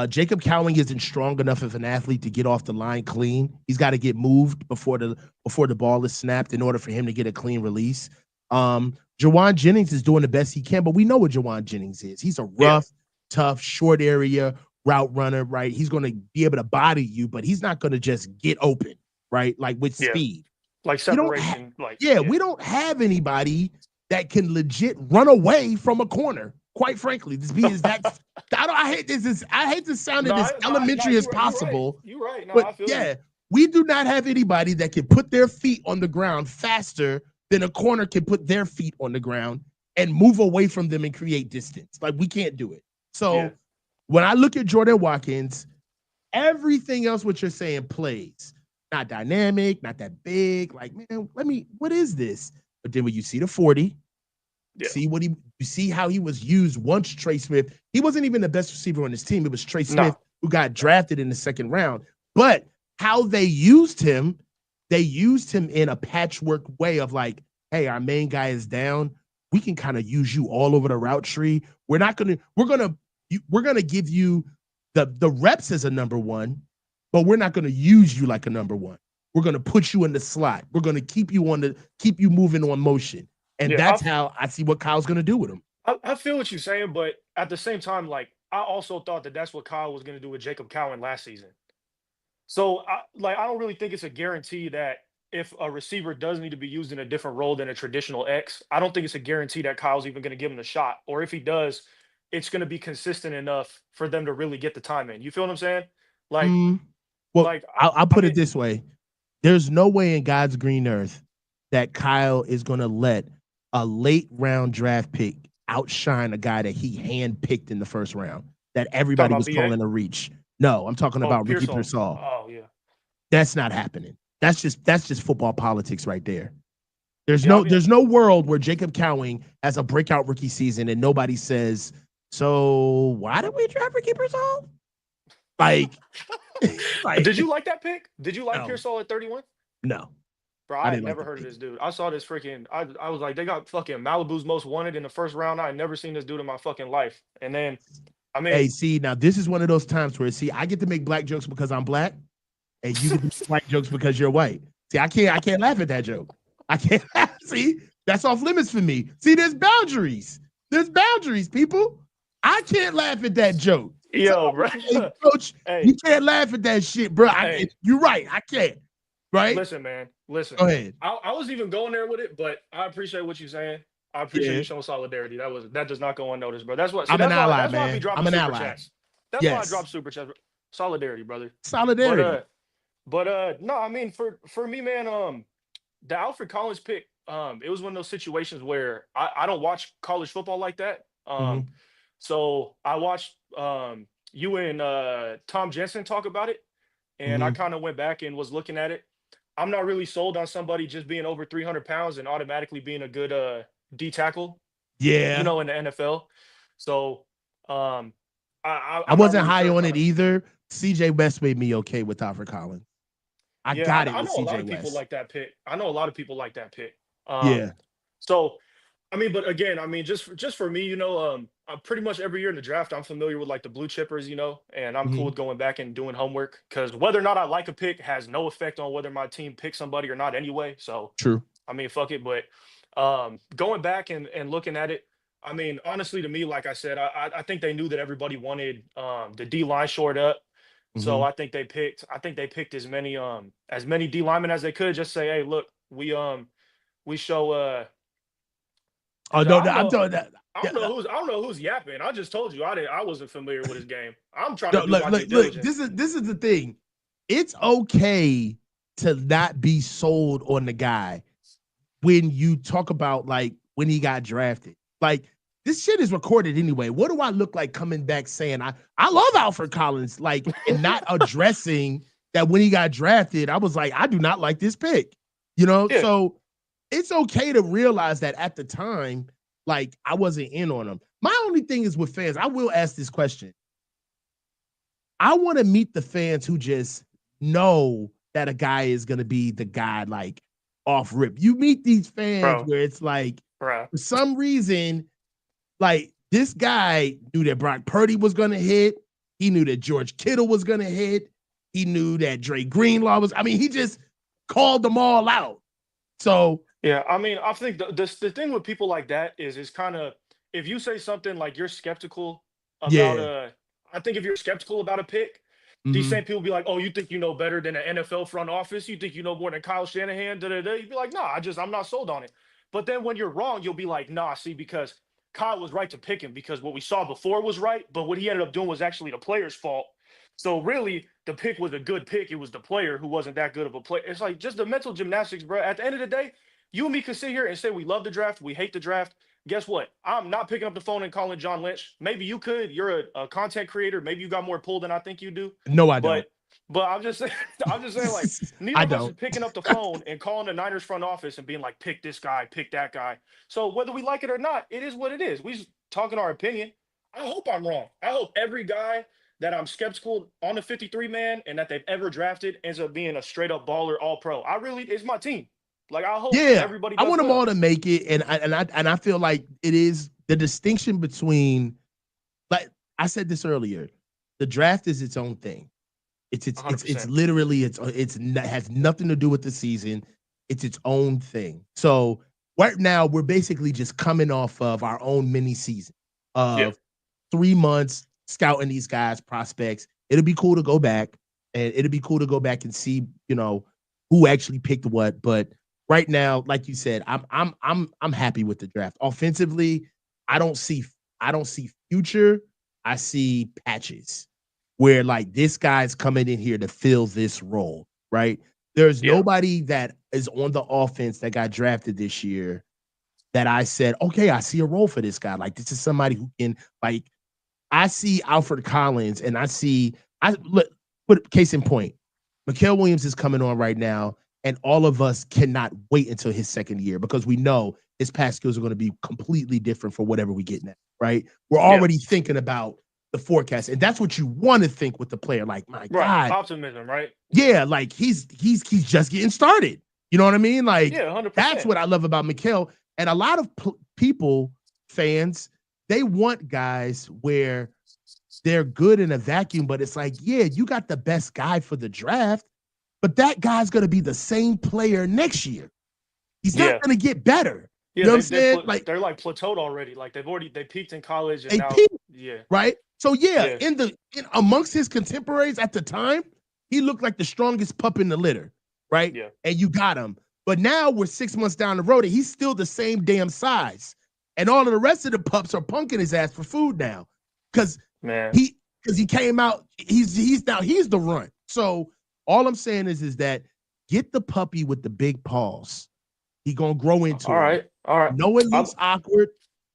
Jacob Cowing isn't strong enough of an athlete to get off the line clean. He's got to get moved before the ball is snapped in order for him to get a clean release. Jawan Jennings is doing the best he can, but we know what Jawan Jennings is. He's a rough, tough, short area route runner, right? He's going to be able to body you, but he's not going to just get open, right? Like with speed.
Like separation.
We don't have anybody that can legit run away from a corner. Quite frankly, I hate this. I hate to sound as elementary as possible.
You're right. No,
but
I feel you.
We do not have anybody that can put their feet on the ground faster than a corner can put their feet on the ground and move away from them and create distance. Like, we can't do it. So when I look at Jordan Watkins, everything else what you're saying plays. Not dynamic, not that big. Like, man, what is this? But then when you see the 40, you see how he was used once Trey Smith. He wasn't even the best receiver on his team. It was Trey Smith who got drafted in the second round. But how they used him in a patchwork way of like, hey, our main guy is down. We can kind of use you all over the route tree. We're gonna give you the reps as a number one, but we're not gonna use you like a number one. We're gonna put you in the slot. We're gonna keep you moving on motion. And that's how I see what Kyle's gonna do with him.
I feel what you're saying, but at the same time, like, I also thought that's what Kyle was gonna do with Jacob Cowan last season. So I don't really think it's a guarantee that if a receiver does need to be used in a different role than a traditional X, I don't think it's a guarantee that Kyle's even going to give him the shot. Or if he does, it's going to be consistent enough for them to really get the time in. You feel what I'm saying? Like,
I'll put it this way. There's no way in God's green earth that Kyle is going to let a late round draft pick outshine a guy that he handpicked in the first round that everybody was calling a reach. No, I'm talking about Ricky Pearsall.
Oh, yeah.
That's not happening. That's just football politics right there. There's no world where Jacob Cowing has a breakout rookie season and nobody says, so why did we draft Ricky Pearsall? Like,
did you like that pick? Did you like Pearsall at 31?
No.
Bro, I had never heard of this dude. I saw this freaking, I was like, they got fucking Malibu's Most Wanted in the first round. I had never seen this dude in my fucking life. And then, I mean,
hey, see, now this is one of those times where, I get to make black jokes because I'm black, and you get to make white jokes because you're white. See, I can't laugh at that joke. I can't laugh. See, that's off limits for me. See, there's boundaries. There's boundaries, people. I can't laugh at that joke.
Yo, bro.
Hey, Coach, you can't laugh at that shit, bro. You're right. I can't. Right?
Listen, man. Listen.
Go ahead.
I was even going there with it, but I appreciate what you're saying. I appreciate you showing solidarity. That does not go unnoticed, bro. That's what.
I'm an ally,
that's
man.
why I be dropping
I'm an
super
ally.
chats. That's why I drop super chats. Solidarity, brother.
Solidarity.
But no, I mean for me, man, the Alfred Collins pick, it was one of those situations where I don't watch college football like that.
Mm-hmm.
So I watched you and Tom Jensen talk about it, and I
Mm-hmm.
kind of went back and was looking at it. I'm not really sold on somebody just being over 300 pounds and automatically being a good D tackle,
Yeah.
in the NFL. So um,
I
I'm not
wasn't
really
high
sure
on
kind
it
of.
either. CJ West made me okay with Alfred Collins. I
Yeah,
got it
I
with
know a lot
CJ
of people
West.
like that pick. I know a lot of people like that pick.
Yeah.
So I mean, but again, I mean, just for me, pretty much every year in the draft, I'm familiar with like the blue chippers, and I'm cool
Mm-hmm.
with going back and doing homework because whether or not I like a pick has no effect on whether my team picks somebody or not anyway. So
True.
I mean, fuck it. But going back and looking at it, I mean, honestly, to me, like I said, I think they knew that everybody wanted the D line shored up. So
Mm-hmm.
I think they picked as many D linemen as they could. Just say, hey, look, we show
Oh
I
no,
don't
I'm
know.
doing that. Yeah.
I don't know who's yapping. I just told you I wasn't familiar with his game. I'm trying to
No,
do my due
look.
diligence.
This is the thing. It's okay to not be sold on the guy when you talk about like when he got drafted. Like this shit is recorded anyway. What do I look like coming back saying I love Alfred Collins, like, and not addressing that when he got drafted, I was like, I do not like this pick.
Yeah,
So it's okay to realize that at the time, like I wasn't in on him. My only thing is with fans, I will ask this question. I want to meet the fans who just know that a guy is going to be the guy, like off rip. You meet these fans
bro,
where it's like,
bro.
for some reason, like this guy knew that Brock Purdy was going to hit. He knew that George Kittle was going to hit. He knew that Dre Greenlaw was. I mean, he just called them all out. So
Yeah, I mean, I think the thing with people like that is kind of if you say something like you're skeptical about
yeah,
I think if you're skeptical about a pick, these
mm-hmm.
same people be like, "Oh, you think you know better than an NFL front office? You think you know more than Kyle Shanahan?" Da da da. You'd be like, "Nah, I'm not sold on it." But then when you're wrong, you'll be like, "Nah, see, because Kyle was right to pick him because what we saw before was right, but what he ended up doing was actually the player's fault." So really, the pick was a good pick. It was the player who wasn't that good of a player. It's like just the mental gymnastics, bro. At the end of the day, you and me could sit here and say we love the draft, we hate the draft. Guess what? I'm not picking up the phone and calling John Lynch. Maybe you could. You're a content creator. Maybe you got more pull than I think you do.
No, I don't.
But I'm just saying, I'm just saying, like neither
I
of us is
don't.
picking up the phone and calling the Niners front office and being like, pick this guy, pick that guy. So whether we like it or not, it is what it is. We just talking our opinion. I hope I'm wrong. I hope every guy that I'm skeptical on the 53 man and that they've ever drafted ends up being a straight up baller, all pro. It's my team. Like I hope
Yeah,
everybody
I
does
want them
well.
all to make it, and I feel like it is the distinction between, like I said this earlier, the draft is its own thing. It's
100%.
literally has nothing to do with the season. It's its own thing. So right now we're basically just coming off of our own mini season of 3 months scouting these guys, prospects. It'll be cool to go back, and it'll be cool to go back and see, who actually picked what. But right now, like you said, I'm happy with the draft. Offensively, I don't see future. I see patches where like this guy's coming in here to fill this role, right? There's nobody that is on the offense that got drafted this year that I said, okay, I see a role for this guy. Like this is somebody who can, like, I see Alfred Collins and put case in point. Mikael Williams is coming on right now, and all of us cannot wait until his second year because we know his pass skills are going to be completely different for whatever we get now, right? We're already thinking about the forecast, and that's what you want to think with the player. Like, my God,
optimism, right?
Yeah, like he's just getting started. You know what I mean? Like,
100%.
That's what I love about Mikael. And a lot of people, fans, they want guys where they're good in a vacuum, but it's like, yeah, you got the best guy for the draft, but that guy's going to be the same player next year. He's not going to get better.
Yeah,
you know what I'm saying?
They're like plateaued already. Like they peaked in college and
they
now
peaked,
yeah.
Right? So in amongst his contemporaries at the time, he looked like the strongest pup in the litter, right?
Yeah.
And you got him. But now we're 6 months down the road and he's still the same damn size. And all of the rest of the pups are punking his ass for food now. Because he came out, he's the run. So All I'm saying is that get the puppy with the big paws. He gonna grow into
All right.
No, it looks awkward.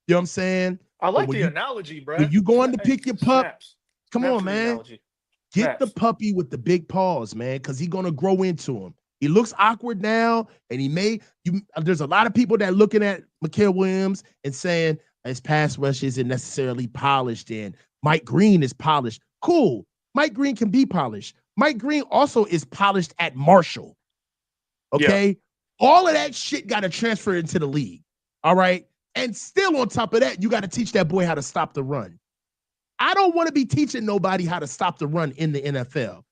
You know what I'm saying?
I
But
like the analogy, bro.
when you going to pick your pup, come on,
to the
man.
analogy.
Get the puppy with the big paws, man, because he's gonna grow into him. He looks awkward now, and there's a lot of people that looking at Mikael Williams and saying his pass rush isn't necessarily polished, and Mike Green is polished. Cool. Mike Green can be polished. Mike Green also is polished at Marshall. Okay? Yeah. All of that shit got to transfer into the league. All right? And still on top of that, you got to teach that boy how to stop the run. I don't want to be teaching nobody how to stop the run in the NFL.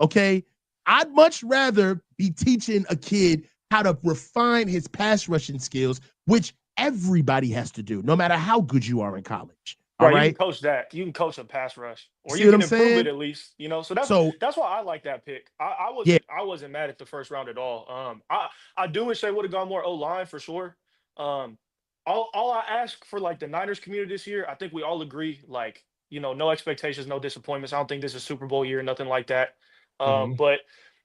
Okay? I'd much rather be teaching a kid how to refine his pass rushing skills, which everybody has to do, no matter how good you are in college. All right.
You can coach that. You can coach a pass rush, or
See
you can
improve
it at least. You know, so that's why I like that pick. I wasn't mad at the first round at all. I do wish they would have gone more O-line for sure. All I ask for like the Niners community this year, I think we all agree, like, no expectations, no disappointments. I don't think this is Super Bowl year, nothing like that. But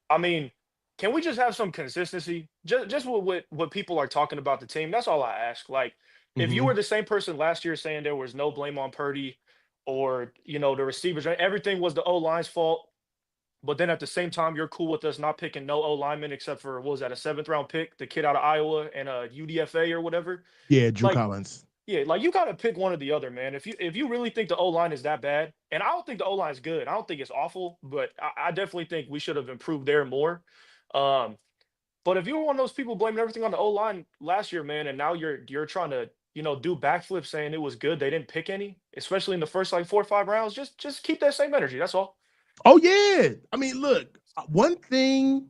I mean, can we just have some consistency? Just with what people are talking about the team. That's all I ask. Like, if you were the same person last year saying there was no blame on Purdy or, the receivers, everything was the O-line's fault. But then at the same time, you're cool with us not picking no O-lineman except for, what was that, a 7th-round pick, the kid out of Iowa and a UDFA or whatever.
Yeah, Drew Collins.
Yeah, like you got to pick one or the other, man. If you really think the O-line is that bad, and I don't think the O-line is good. I don't think it's awful, but I definitely think we should have improved there more. But if you were one of those people blaming everything on the O-line last year, man, and now you're trying to, do backflips saying it was good, they didn't pick any, especially in the first like 4 or 5 rounds, just keep that same energy. That's all.
Oh, yeah. I mean, look, one thing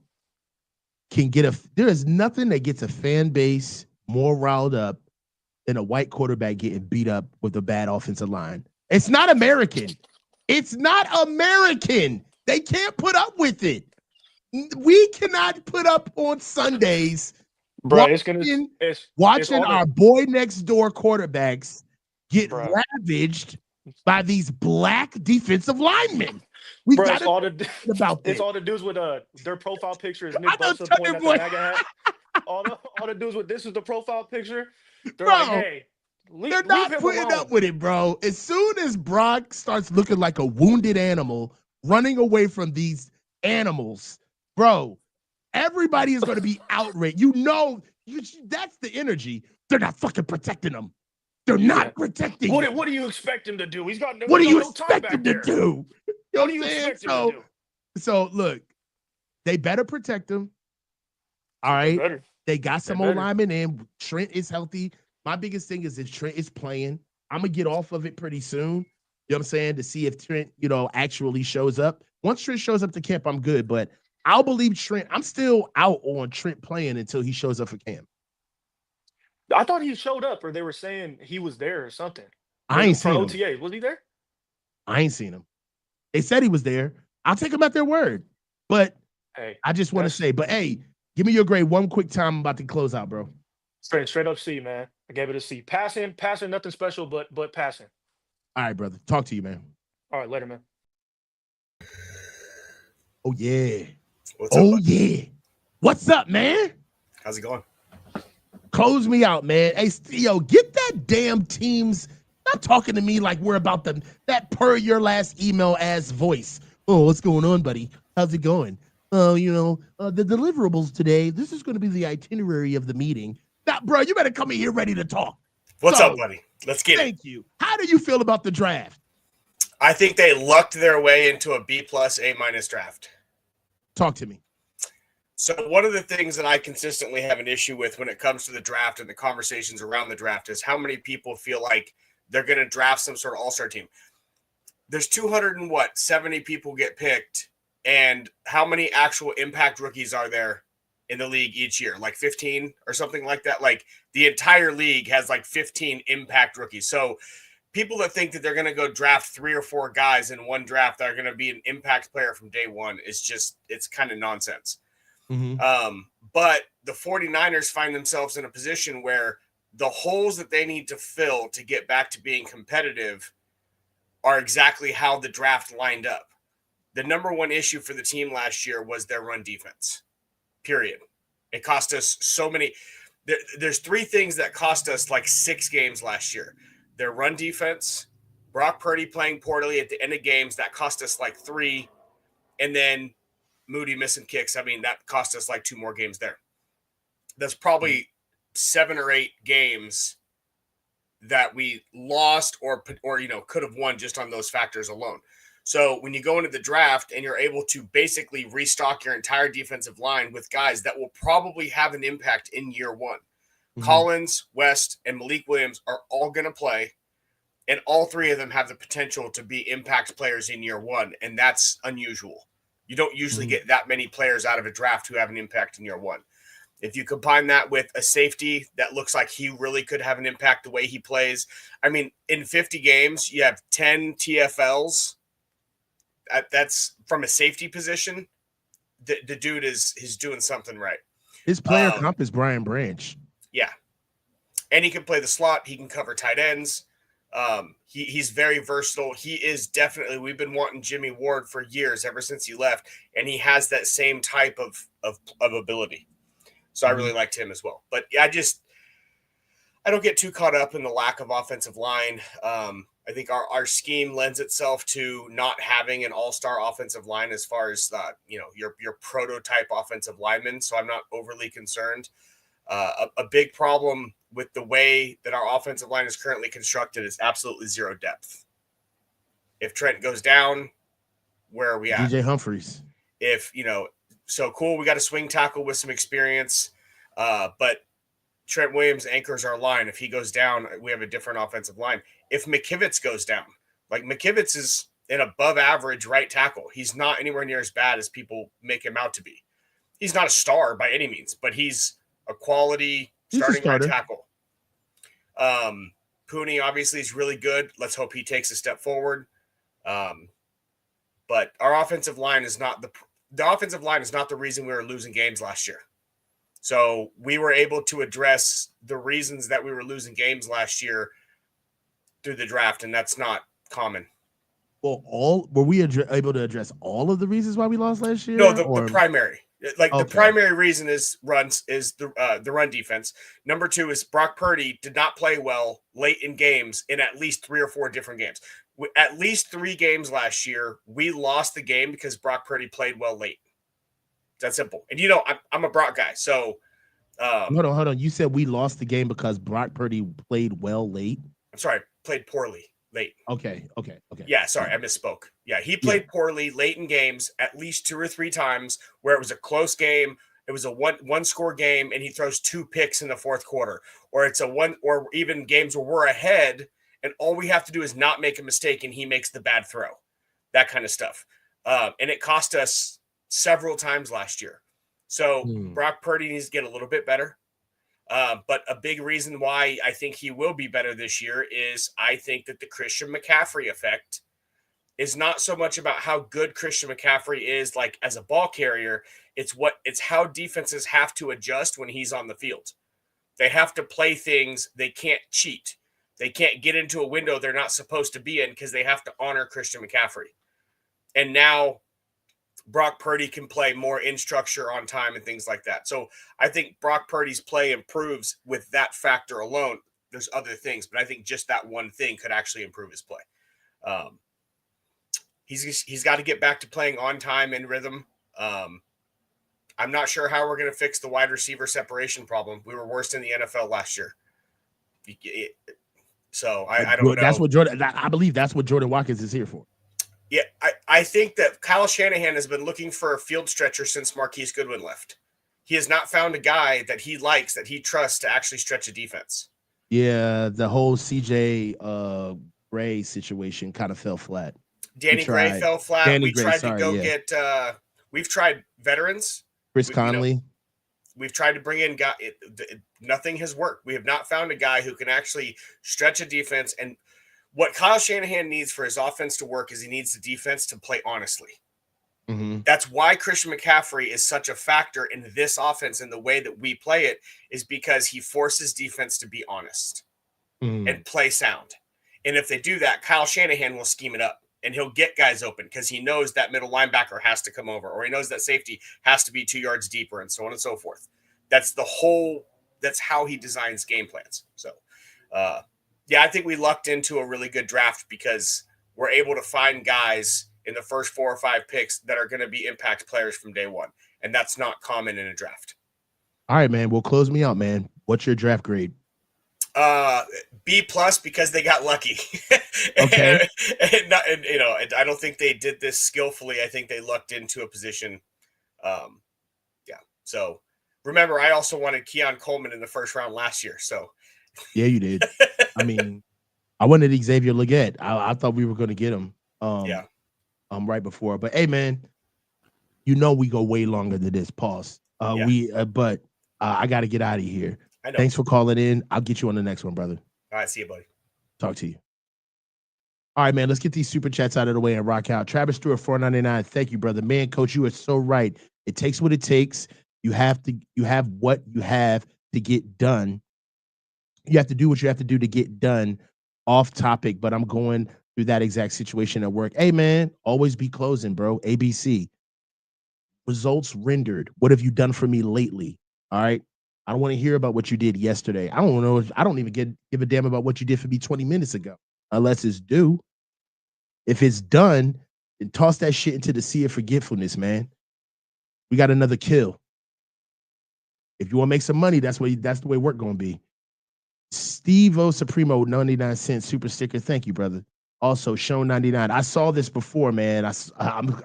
there is nothing that gets a fan base more riled up than a white quarterback getting beat up with a bad offensive line. It's not American. It's not American. They can't put up with it. We cannot put up on Sundays watching our boy next door quarterbacks get ravaged by these black defensive linemen. We got to about this.
It's all the dudes with their profile picture is Nick Bosa pointing at the MAGA hat. All the dudes with this is the profile picture. They're like, hey,
they're not putting up with it, bro. As soon as Brock starts looking like a wounded animal running away from these animals, bro, everybody is going to be outraged. That's the energy. They're not fucking protecting them. They're not protecting him.
What do you expect him to do? He's got no
What do you
no
expect him to do?
What do you expect him to do?
So, look, they better protect him. All right? They got some old linemen in. Trent is healthy. My biggest thing is if Trent is playing, I'm going to get off of it pretty soon. You know what I'm saying? To see if Trent, actually shows up. Once Trent shows up to camp, I'm good. But I'll believe Trent. I'm still out on Trent playing until he shows up for camp.
I thought he showed up, or they were saying he was there or something.
I ain't seen him.
OTA. Was he there?
I ain't seen him. They said he was there. I'll take them at their word. But hey, I just want to say, give me your grade one quick time. I'm about to close out, bro.
Straight up C, man. I gave it a C. Passing, nothing special, but passing.
All right, brother. Talk to you, man.
All right, later, man.
Oh, yeah. Yeah. What's up, man?
How's it going?
Close me out, man. Hey, get that damn Teams. Not talking to me like we're about that per your last email ass voice. Oh, what's going on, buddy? How's it going? The deliverables today. This is going to be the itinerary of the meeting. Now, bro, you better come in here ready to talk.
What's up, buddy? Let's get it.
Thank you. How do you feel about the draft?
I think they lucked their way into a B+, A- draft.
Talk to me.
So one of the things that I consistently have an issue with when it comes to the draft and the conversations around the draft is how many people feel like they're going to draft some sort of all-star team. There's 270 people get picked, and how many actual impact rookies are there in the league each year? Like 15 or something like that. Like the entire league has like 15 impact rookies. So people that think that they're going to go draft 3 or 4 guys in one draft that are going to be an impact player from day one is just, it's kind of nonsense.
Mm-hmm.
But the 49ers find themselves in a position where the holes that they need to fill to get back to being competitive are exactly how the draft lined up. the number one issue for the team last year was their run defense, period. It cost us so many. There's 3 things that cost us like 6 games last year. Their run defense, Brock Purdy playing poorly at the end of games, that cost us like 3, and then Moody missing kicks. I mean, that cost us like 2 more games there. That's probably 7 or 8 games that we lost or could have won just on those factors alone. So when you go into the draft and you're able to basically restock your entire defensive line with guys that will probably have an impact in year 1, Collins, West, and Malik Williams are all going to play, and all 3 of them have the potential to be impact players in year 1, and that's unusual. You don't usually get that many players out of a draft who have an impact in year 1. If you combine that with a safety that looks like he really could have an impact the way he plays, I mean, in 50 games, you have 10 TFLs. That's from a safety position. The dude he's doing something right.
His player comp is Brian Branch.
Yeah. And he can play the slot. He can cover tight ends. He's very versatile. He is definitely, we've been wanting Jimmy Ward for years, ever since he left, and he has that same type of ability. So I really liked him as well. But I don't get too caught up in the lack of offensive line. I think our scheme lends itself to not having an all-star offensive line as far as your prototype offensive lineman. So I'm not overly concerned. A big problem with the way that our offensive line is currently constructed is absolutely 0 depth. If Trent goes down, where are we at?
DJ Humphries.
So cool, we got a swing tackle with some experience, but Trent Williams anchors our line. If he goes down, we have a different offensive line. If McKivitz goes down, like McKivitz is an above average right tackle. He's not anywhere near as bad as people make him out to be. He's not a star by any means, but he's a quality starting right tackle. Pooney obviously is really good. Let's hope he takes a step forward. But our offensive line is not the offensive line is not the reason we were losing games last year. So we were able to address the reasons that we were losing games last year through the draft, and that's not common.
Well, were we able to address all of the reasons why we lost last year?
No, the primary. The primary reason is the run defense. Number 2 is Brock Purdy did not play well late in games in at least 3 or 4 different games. At least 3 games last year, we lost the game because Brock Purdy played well late. It's that simple. And I'm a Brock guy, so
hold on. You said we lost the game because Brock Purdy played well late.
I'm sorry, played poorly late.
Okay.
Yeah, sorry, I misspoke. Yeah, he played poorly late in games at least 2 or 3 times where it was a close game. It was a one score game, and he throws 2 picks in the 4th quarter, or it's a one, or even games where we're ahead and all we have to do is not make a mistake and he makes the bad throw. That kind of stuff. And it cost us several times last year. So Brock Purdy needs to get a little bit better. But a big reason why I think he will be better this year is I think that the Christian McCaffrey effect is not so much about how good Christian McCaffrey is like as a ball carrier. It's how defenses have to adjust when he's on the field. They have to play things. They can't cheat. They can't get into a window they're not supposed to be in because they have to honor Christian McCaffrey. And now Brock Purdy can play more in structure on time and things like that. So I think Brock Purdy's play improves with that factor alone. There's other things, but I think just that one thing could actually improve his play. He's got to get back to playing on time and rhythm. I'm not sure how we're going to fix the wide receiver separation problem. We were worst in the NFL last year. So I don't know.
That's what I believe that's what Jordan Watkins is here for.
Yeah, I think that Kyle Shanahan has been looking for a field stretcher since Marquise Goodwin left. He has not found a guy that he likes, that he trusts to actually stretch a defense.
Yeah, the whole CJ Gray situation kind of fell flat.
Danny Gray fell flat. We've tried veterans.
Chris Conley.
We've tried to bring in guys. Nothing has worked. We have not found a guy who can actually stretch a defense. And what Kyle Shanahan needs for his offense to work is he needs the defense to play honestly. Mm-hmm. That's why Christian McCaffrey is such a factor in this offense and the way that we play it is because he forces defense to be honest and play sound. And if they do that, Kyle Shanahan will scheme it up and he'll get guys open because he knows that middle linebacker has to come over, or he knows that safety has to be 2 yards deeper, and so on and so forth. That's how he designs game plans. So, yeah, I think we lucked into a really good draft because we're able to find guys in the first 4 or 5 picks that are going to be impact players from day one. And that's not common in a draft.
All right, man. Well, close me out, man. What's your draft grade?
B+ because they got lucky.
Okay.
and I don't think they did this skillfully. I think they lucked into a position. Yeah. So remember, I also wanted Keon Coleman in the first round last year. So
yeah, you did. I mean, I wanted Xavier Legette. I thought we were going to get him. Right before. But hey, man, we go way longer than this. Pause. But I got to get out of here.
I know.
Thanks for calling in. I'll get you on the next one, brother.
All right, see you, buddy.
Talk to you. All right, man. Let's get these super chats out of the way and rock out. Travis Stewart, $4.99. Thank you, brother. Man, Coach, you are so right. It takes what it takes. You have what you have to get done. You have to do what you have to do to get done. Off topic, but I'm going through that exact situation at work. Hey, man, always be closing, bro. ABC. Results rendered. What have you done for me lately? All right. I don't want to hear about what you did yesterday. I don't know. I don't even give a damn about what you did for me 20 minutes ago, unless it's due. If it's done, then toss that shit into the sea of forgetfulness, man. We got another kill. If you want to make some money, that's the way work going to be. Steve O Supremo, 99 cents super sticker. Thank you, brother. Also, show 99. I saw this before, man. I'm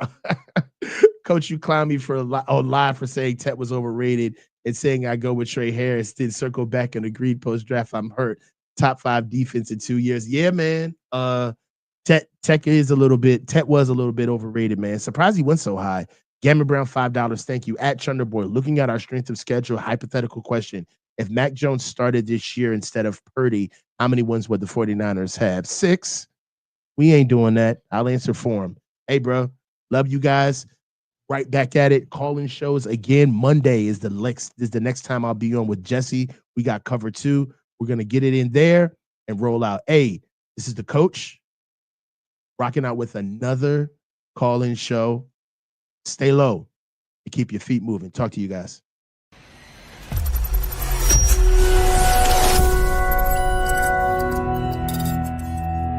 Coach, you clown me for live for saying Tet was overrated and saying I go with Trey Harris. Then circle back and agreed post draft. I'm hurt. Top 5 defense in 2 years. Yeah, man. Tet was a little bit overrated, man. Surprised he went so high. Gammon Brown, $5. Thank you. At Chunderboy, looking at our strength of schedule, hypothetical question. If Mac Jones started this year instead of Purdy, how many wins would the 49ers have? 6. We ain't doing that. I'll answer for him. Hey, bro. Love you guys. Right back at it. Calling shows again. Monday is the next time I'll be on with Jesse. We got cover 2. We're going to get it in there and roll out. Hey, this is the coach rocking out with another call-in show. Stay low and keep your feet moving. Talk to you guys.